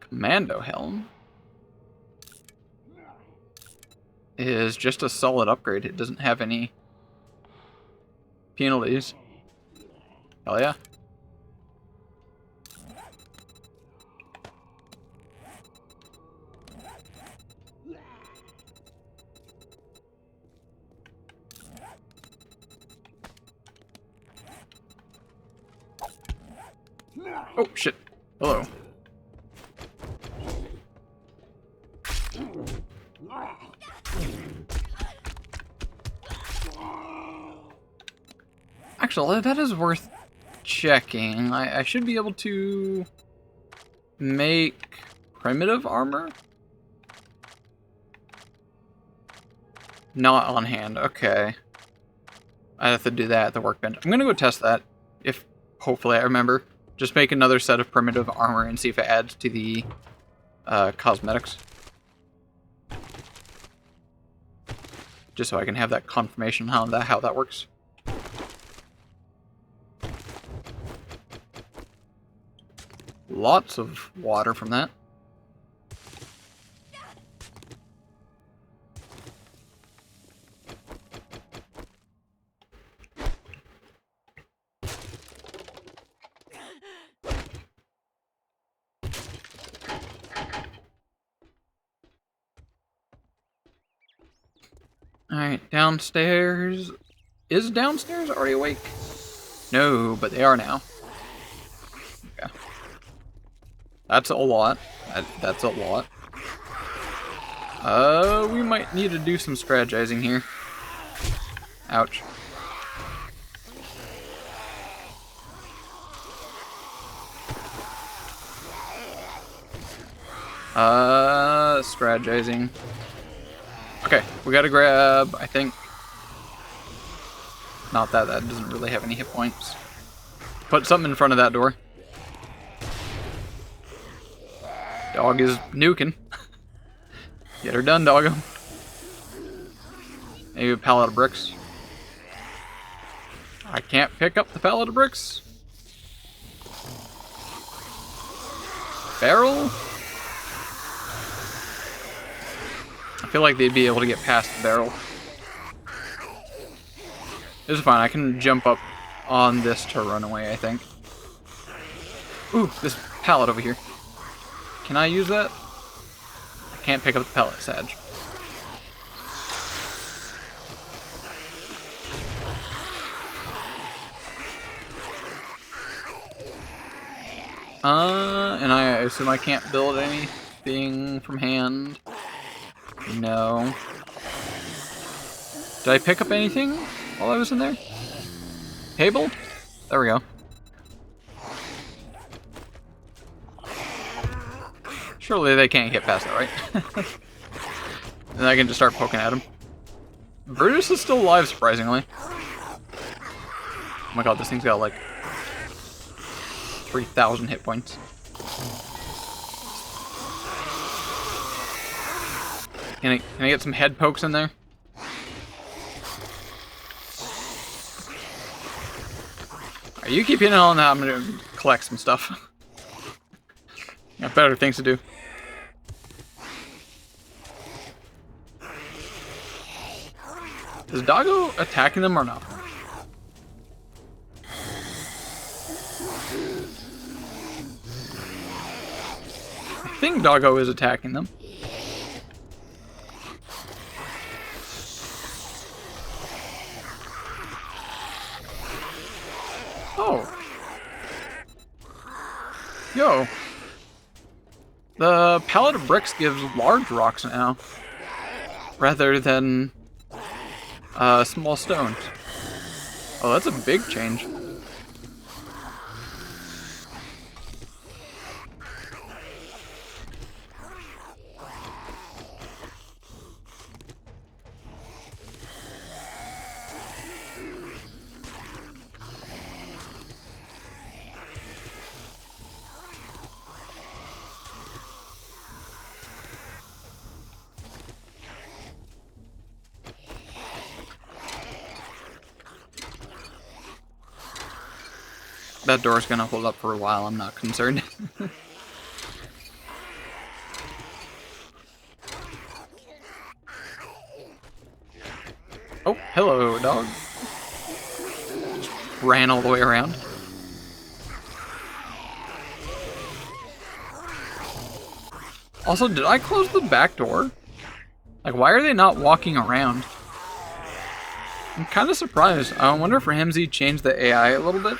Commando helm is just a solid upgrade. It doesn't have any penalties. Hell yeah. Oh shit. Hello. Actually, that is worth checking. I should be able to make primitive armor? Not on hand, okay. I have to do that at the workbench. I'm gonna go test that, if hopefully I remember. Just make another set of primitive armor and see if it adds to the cosmetics. Just so I can have that confirmation on how that works. Lots of water from that. Alright, downstairs. Is downstairs already awake? No, but they are now. Okay. That's a lot. That's a lot. We might need to do some strategizing here. Ouch. Strategizing. Okay, we gotta grab, I think... Not that, that doesn't really have any hit points. Put something in front of that door. Dog is nuking. Get her done, doggo. Maybe a pallet of bricks. I can't pick up the pallet of bricks. Barrel? I feel like they'd be able to get past the barrel. It's fine. I can jump up on this to run away, I think. Ooh, this pallet over here. Can I use that? I can't pick up the pallet, Sag. And I assume I can't build anything from hand. No. Did I pick up anything while I was in there? Table? There we go. Surely they can't get past that, right? And I can just start poking at him. Brutus is still alive, surprisingly. Oh my god, this thing's got like 3,000 hit points. Can I get some head pokes in there? Alright, you keep hitting on that, I'm gonna collect some stuff. Got better things to do. Is Doggo attacking them or not? I think Doggo is attacking them. Oh. Yo. The pallet of bricks gives large rocks now, rather than small stones. Oh, that's a big change. That door's gonna hold up for a while, I'm not concerned. Oh, hello, dog. Just ran all the way around. Also, did I close the back door? Like, why are they not walking around? I'm kind of surprised. I wonder if Ramsey changed the AI a little bit.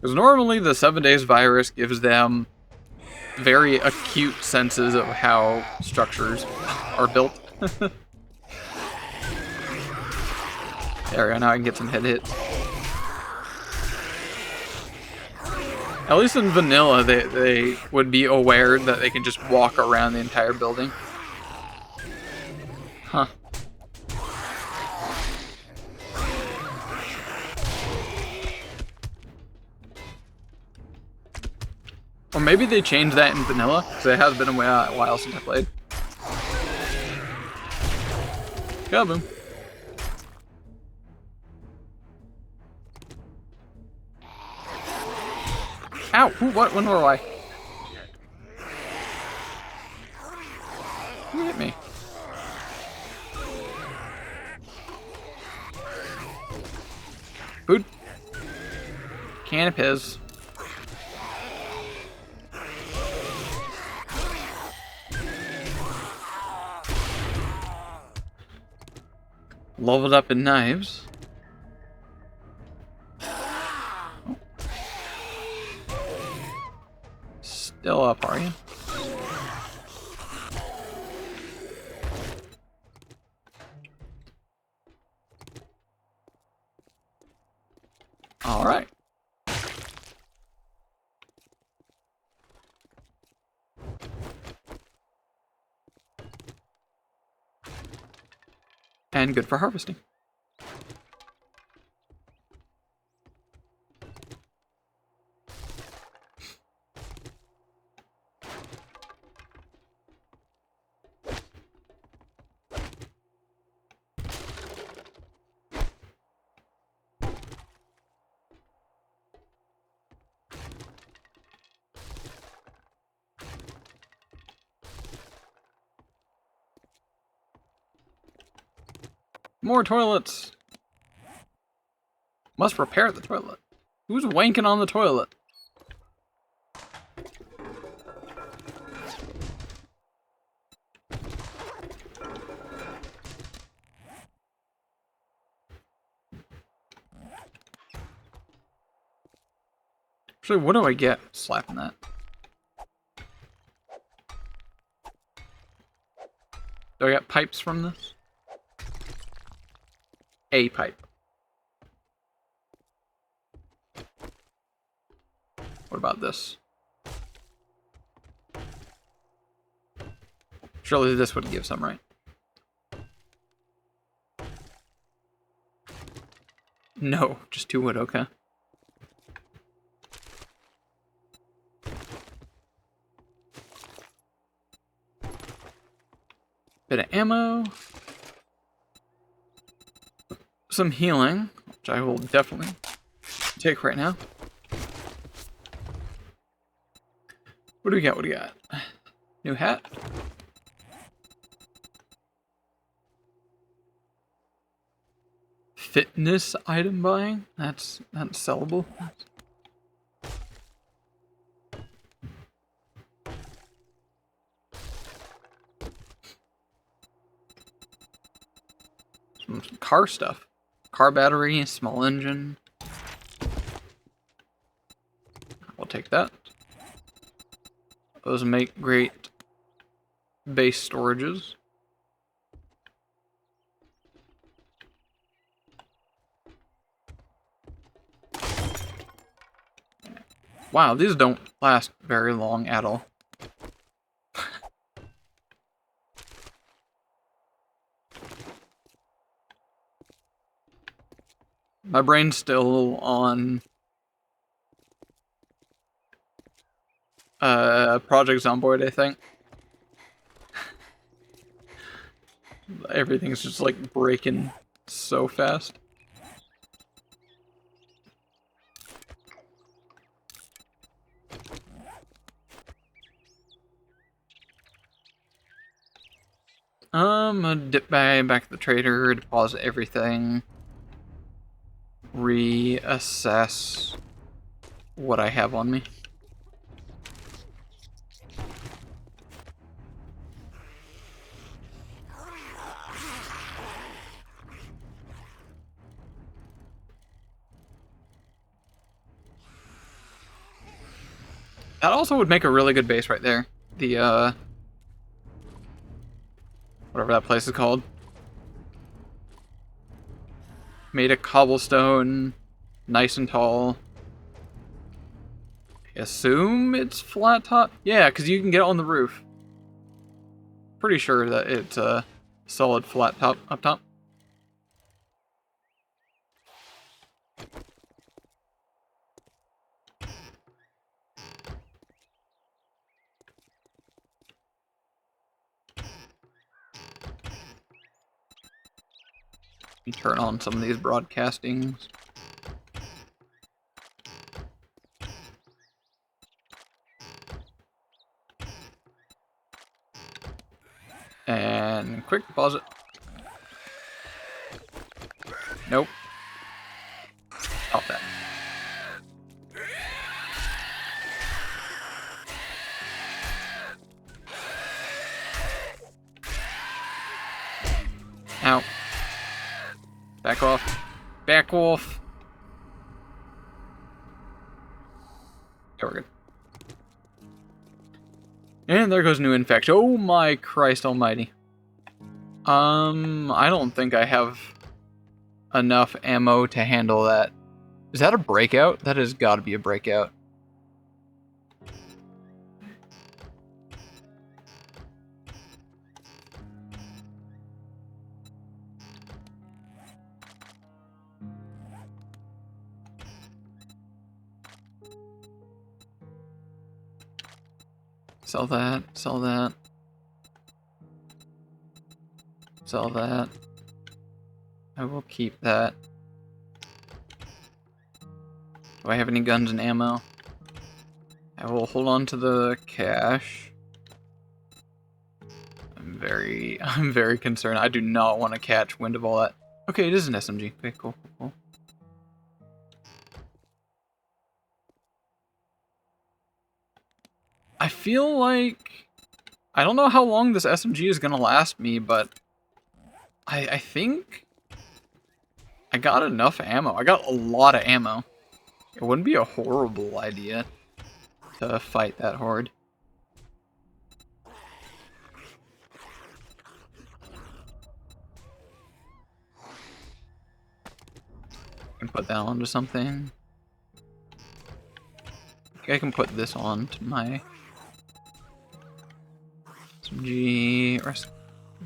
Because normally the 7 days virus gives them very acute senses of how structures are built. There we go, now I can get some head hits. At least in vanilla, they would be aware that they can just walk around the entire building. Huh. Or maybe they changed that in vanilla, because it has been a while since I played. Kaboom. Ow! What? When were I? Who hit me? Food. Can of piss. Leveled up in knives. Oh. Still up, are you? All right. And good for harvesting. More toilets. Must repair the toilet. Who's wanking on the toilet? Actually, what do I get slapping that? Do I get pipes from this? A pipe. What about this? Surely this would give some, right? No, just 2 wood, okay. Bit of ammo. Some healing, which I will definitely take right now. What do we got? What do we got? New hat. Fitness item buying? That's sellable. Some car stuff. Car battery, small engine. We'll take that. Those make great base storages. Wow, these don't last very long at all. My brain's still on Project Zomboid, I think. Everything's just like breaking so fast. I'm gonna dip back to the trader, deposit everything, reassess what I have on me. That also would make a really good base right there. The, whatever that place is called. Made of cobblestone, nice and tall. I assume it's flat top? Yeah, because you can get on the roof. Pretty sure that it's a solid flat top up top. You turn on some of these broadcastings. And quick deposit. Nope. Stop that. Ow. Back off. Back off. Okay, we're good. And there goes new infection. Oh my Christ almighty. I don't think I have enough ammo to handle that. Is that a breakout? That has got to be a breakout. Sell that, sell that. Sell that. I will keep that. Do I have any guns and ammo? I will hold on to the cash. I'm very concerned. I do not want to catch wind of all that Okay, it is an SMG. Okay, cool, cool, cool. I feel like... I don't know how long this SMG is gonna last me, but... I think... I got enough ammo. I got a lot of ammo. It wouldn't be a horrible idea to fight that horde. I can put that onto something. I think I can put this on to my SMG or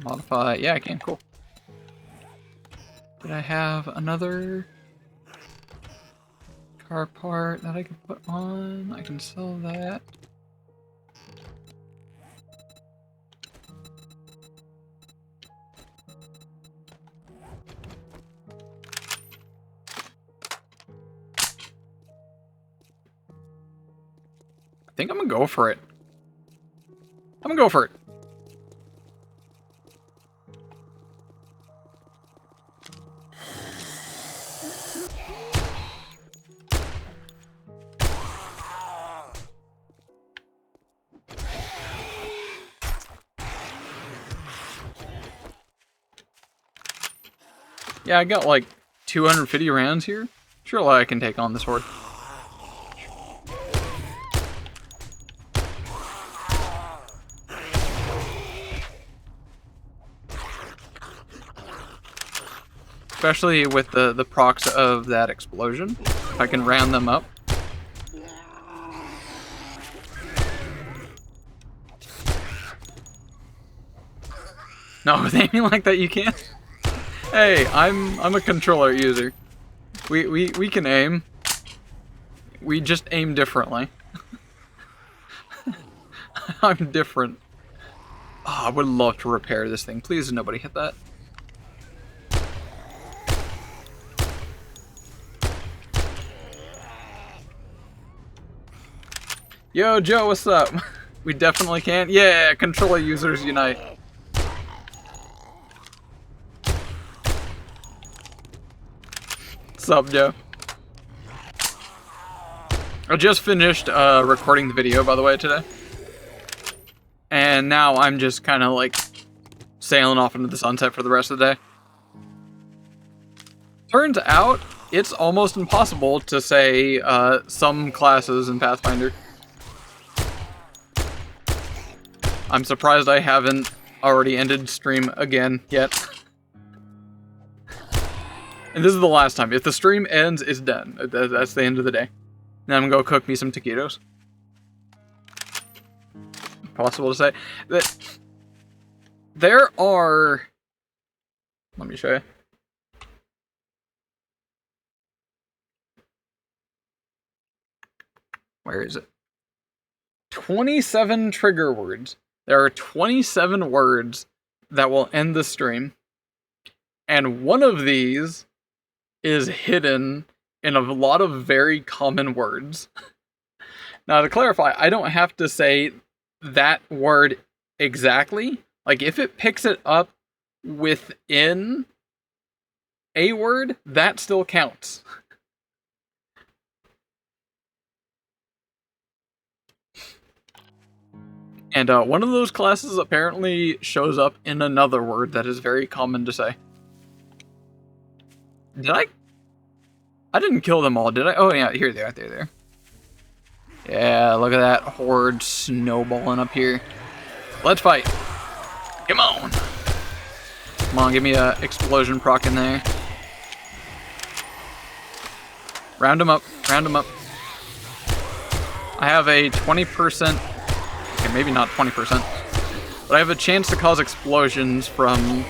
modify. Yeah, I can. Cool. Did I have another car part that I can put on? I can sell that. I think I'm gonna go for it. I'm gonna go for it. Yeah, I got like 250 rounds here. Surely I can take on this horde. Especially with the procs of that explosion. If I can round them up. No, with aiming like that you can't. Hey, I'm a controller user. We can aim. We just aim differently. I'm different. Oh, I would love to repair this thing. Please nobody hit that. Yo, Joe, what's up? We definitely can. Yeah, controller users unite. What's up, Joe? I just finished recording the video, by the way, today. And now I'm just kind of like sailing off into the sunset for the rest of the day. Turns out, it's almost impossible to say some classes in Pathfinder. I'm surprised I haven't already ended stream again yet. And this is the last time. If the stream ends, it's done. That's the end of the day. Now I'm gonna go cook me some taquitos. Possible to say that there are... Let me show you. Where is it? 27 trigger words. There are 27 words that will end the stream. And one of these is hidden in a lot of very common words. Now, to clarify, I don't have to say that word exactly. Like, if it picks it up within a word, that still counts. And one of those classes apparently shows up in another word that is very common to say. Did I? I didn't kill them all, did I? Oh yeah, here they are, there. Yeah, look at that horde snowballing up here. Let's fight. Come on. Come on, give me a explosion proc in there. Round them up, round them up. I have a 20%, okay, maybe not 20%, but I have a chance to cause explosions from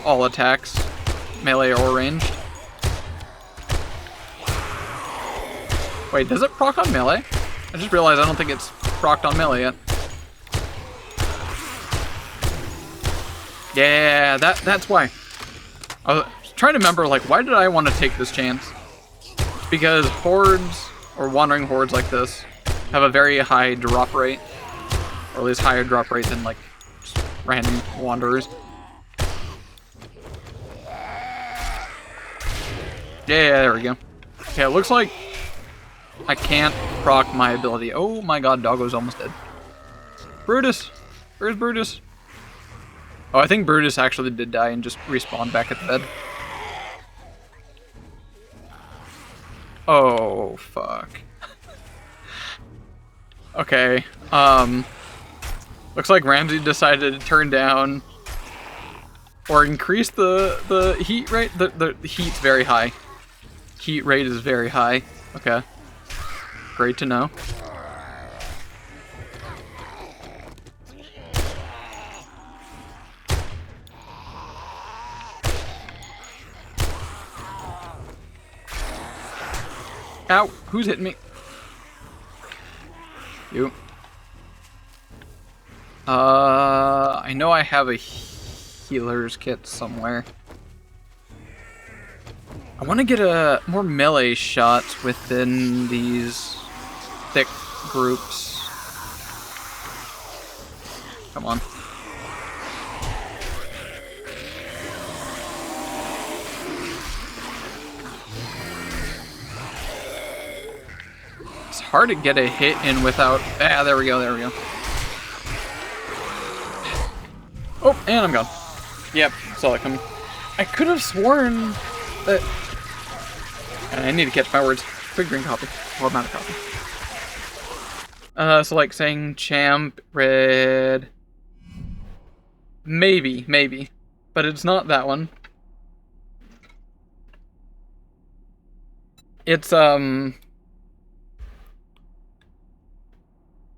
all attacks, melee or ranged. Wait, does it proc on melee? I just realized I don't think it's procced on melee yet. Yeah, that's why. I was trying to remember, like, why did I want to take this chance? Because hordes, or wandering hordes like this, have a very high drop rate. Or at least higher drop rate than, like, just random wanderers. Yeah, there we go. Okay, it looks like I can't proc my ability. Oh my god, Doggo's almost dead. Brutus! Where's Brutus? Oh, I think Brutus actually did die and just respawned back at the bed. Oh, fuck. Okay, looks like Ramsey decided to turn down or increase the heat rate. The heat's very high. Heat rate is very high. Okay. Great to know. Ow! Who's hitting me? You. I know I have a healer's kit somewhere. I want to get a more melee shots within these thick groups. Come on. It's hard to get a hit in without... Ah, there we go, there we go. Oh, and I'm gone. Yep, saw that coming. I could have sworn that... I need to catch my words. Quick drink coffee. Well, I'm out of coffee. So like saying champ, red... Maybe. But it's not that one. It's,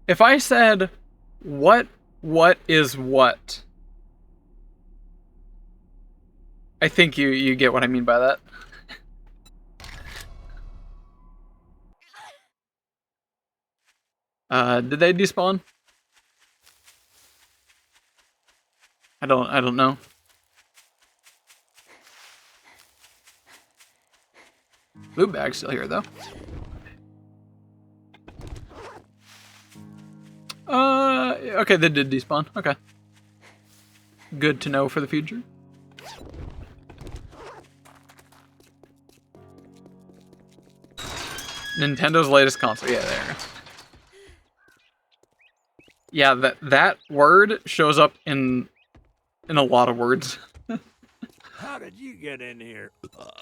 if I said, what is what? I think you get what I mean by that. Did they despawn? I don't know. Loot bag's still here though. Okay, they did despawn. Okay. Good to know for the future. Nintendo's latest console. Yeah, there. Yeah, that word shows up in a lot of words. How did you get in here?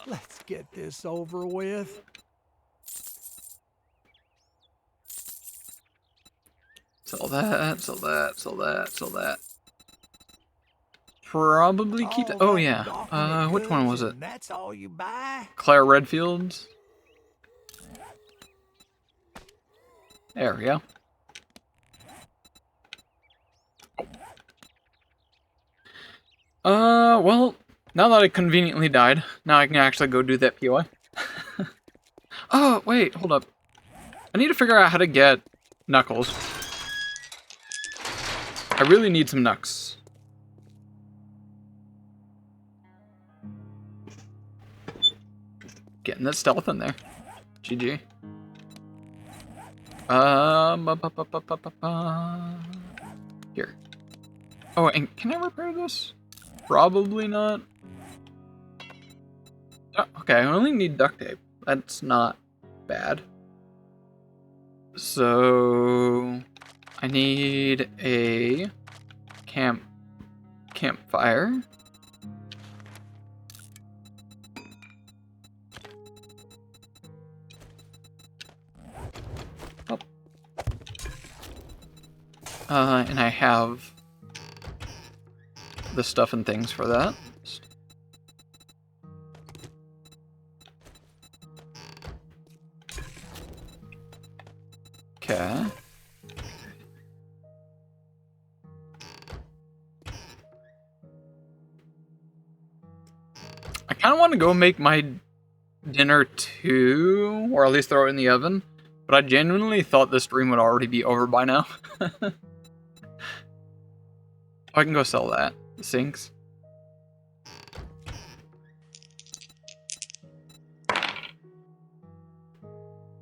Let's get this over with. Sell that, sell that, sell that, sell that. Probably keep that. Oh yeah. Which one was it? That's all you buy? Claire Redfield's. There we go. Well, now that I conveniently died, now I can actually go do that POI. Oh, wait, hold up. I need to figure out how to get Knuckles. I really need some Knucks. Getting that stealth in there. GG. Here. Oh, and can I repair this? Probably not. Oh, okay, I only need duct tape. That's not bad. So I need a campfire. Oh. And I have the stuff and things for that. Okay. I kind of want to go make my dinner too, or at least throw it in the oven, but I genuinely thought this stream would already be over by now. Oh, I can go sell that. The sinks.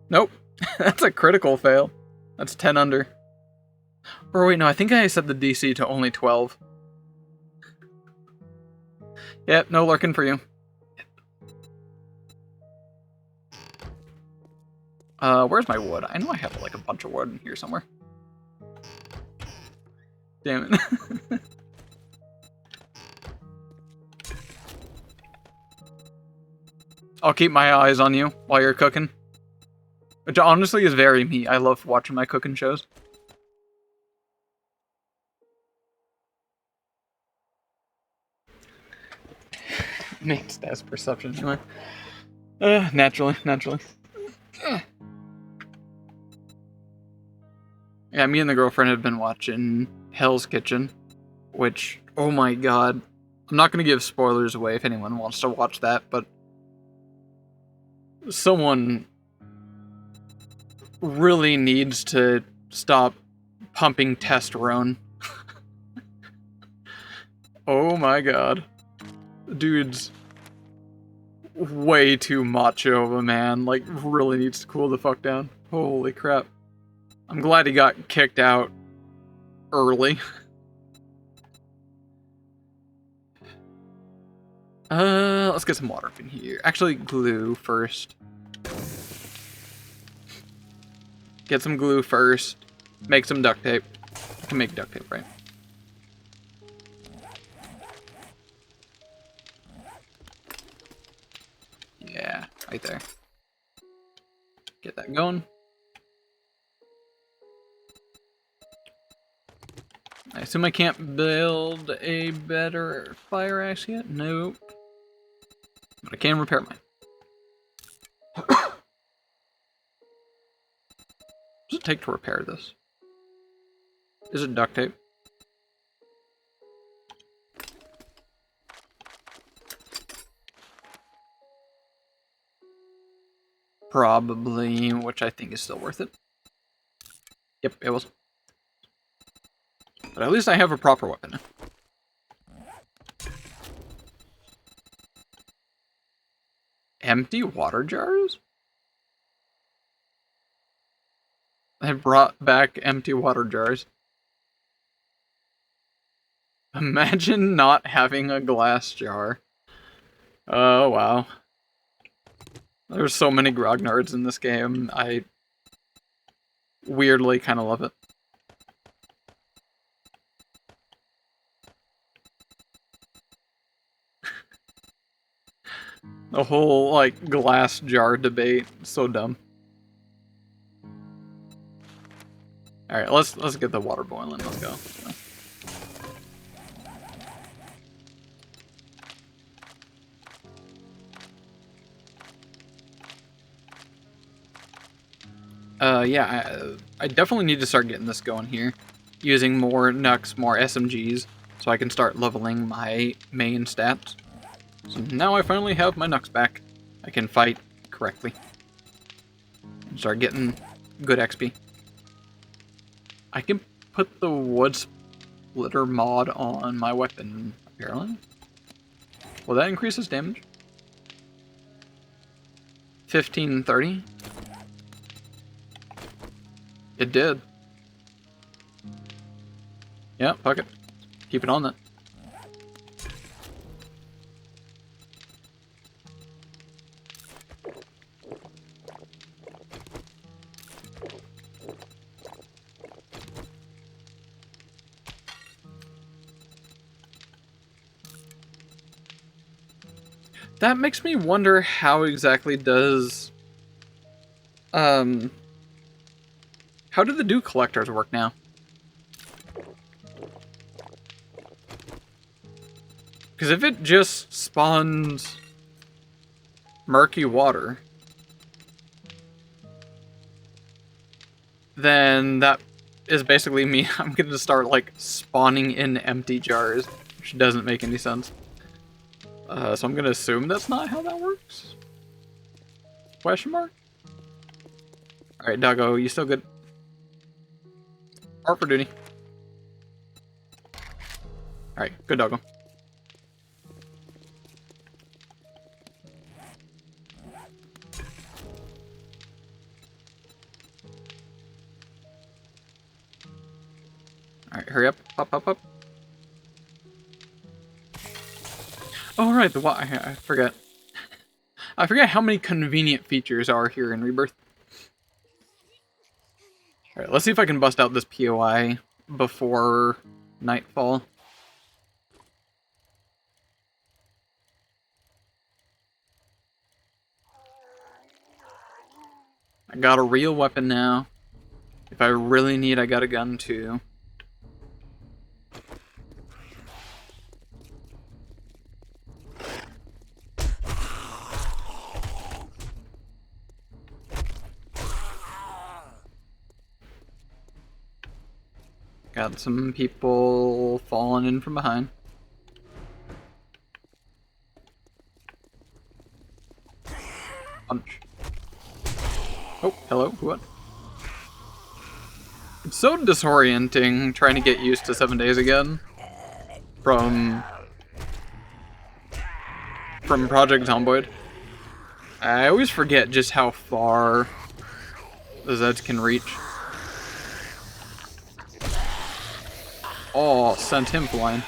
Nope. That's a critical fail. That's 10 under. Or wait, no, I think I set the DC to only 12. Yep, no lurking for you. Where's my wood? I know I have like a bunch of wood in here somewhere. Damn it. I'll keep my eyes on you while you're cooking. Which honestly is very me. I love watching my cooking shows. Makes stats perception anyway. Naturally. Yeah, me and the girlfriend have been watching Hell's Kitchen, which, oh my god. I'm not going to give spoilers away if anyone wants to watch that, but someone really needs to stop pumping testosterone. Oh my god. Dude's way too macho of a man. Like, really needs to cool the fuck down. Holy crap. I'm glad he got kicked out early. Let's get some water up in here. Actually, glue first. Get some glue first. Make some duct tape. I can make duct tape, right? Yeah, right there. Get that going. I assume I can't build a better fire axe yet? Nope. But I can repair mine. What does it take to repair this? Is it duct tape? Probably, which I think is still worth it. Yep, it was. But at least I have a proper weapon now. Empty water jars? I brought back empty water jars. Imagine not having a glass jar. Oh, wow. There's so many grognards in this game. I weirdly kind of love it. The whole, like, glass jar debate. So dumb. Alright, let's get the water boiling. Let's go. Yeah, I definitely need to start getting this going here. Using more Nux, more SMGs, so I can start leveling my main stats. So now I finally have my Nux back. I can fight correctly. And start getting good XP. I can put the wood splitter mod on my weapon, apparently. Will that increase its damage? 1530? It did. Yeah, fuck it. Keep it on that. That makes me wonder how exactly does... How do the dew collectors work now? Because if it just spawns murky water, then that is basically me. I'm going to start, like, spawning in empty jars, which doesn't make any sense. So I'm going to assume that's not how that works? Question mark? Alright, doggo, you still good? Art for duty. Alright, good doggo. Alright, hurry up. Pop, pop, pop. Oh, right, the water. I forget. I forget how many convenient features are here in Rebirth. Alright, let's see if I can bust out this POI before nightfall. I got a real weapon now. If I really need, I got a gun too. Got some people falling in from behind. Punch. Oh, hello, what? It's so disorienting trying to get used to 7 days again. From Project Zomboid. I always forget just how far the Zeds can reach. Oh, sent him flying.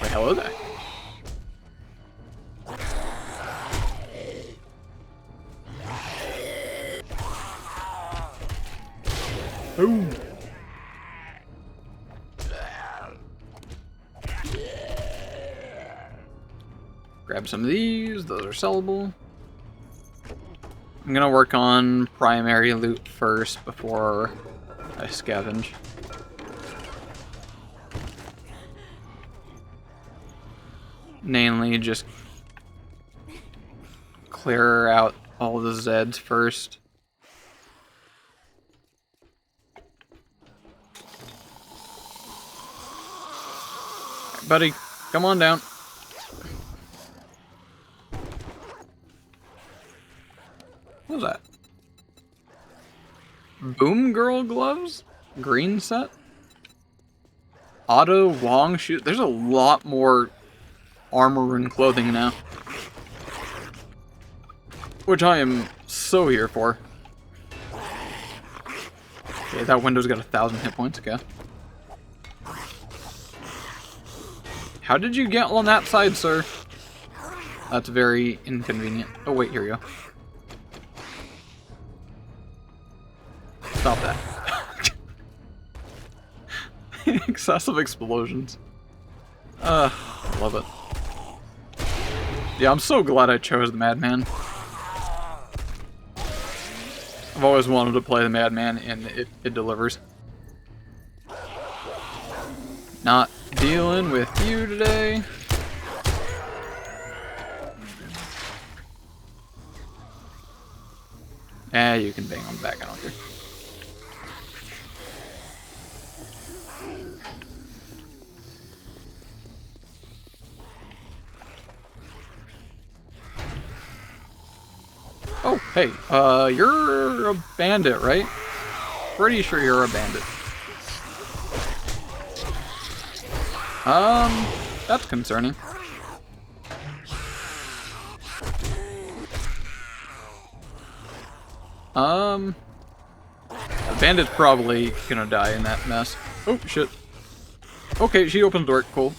Wait, hello there. Boom. Grab some of these, those are sellable. I'm gonna work on primary loot first before I scavenge. Mainly just clear out all the Zeds first. Right, buddy, come on down. What was that? Boom Girl gloves? Green set? Auto Wong shoe. There's a lot more armor and clothing now. Which I am so here for. Okay, that window's got 1,000 hit points. Okay. How did you get on that side, sir? That's very inconvenient. Oh wait, here we go. Stop that. Excessive explosions. Love it. Yeah, I'm so glad I chose the Madman. I've always wanted to play the Madman, and it delivers. Not dealing with you today. You can bang on the back, I don't care. Oh, hey, you're a bandit, right? Pretty sure you're a bandit. That's concerning. The bandit's probably gonna die in that mess. Oh, shit. Okay, she opened the door, cool.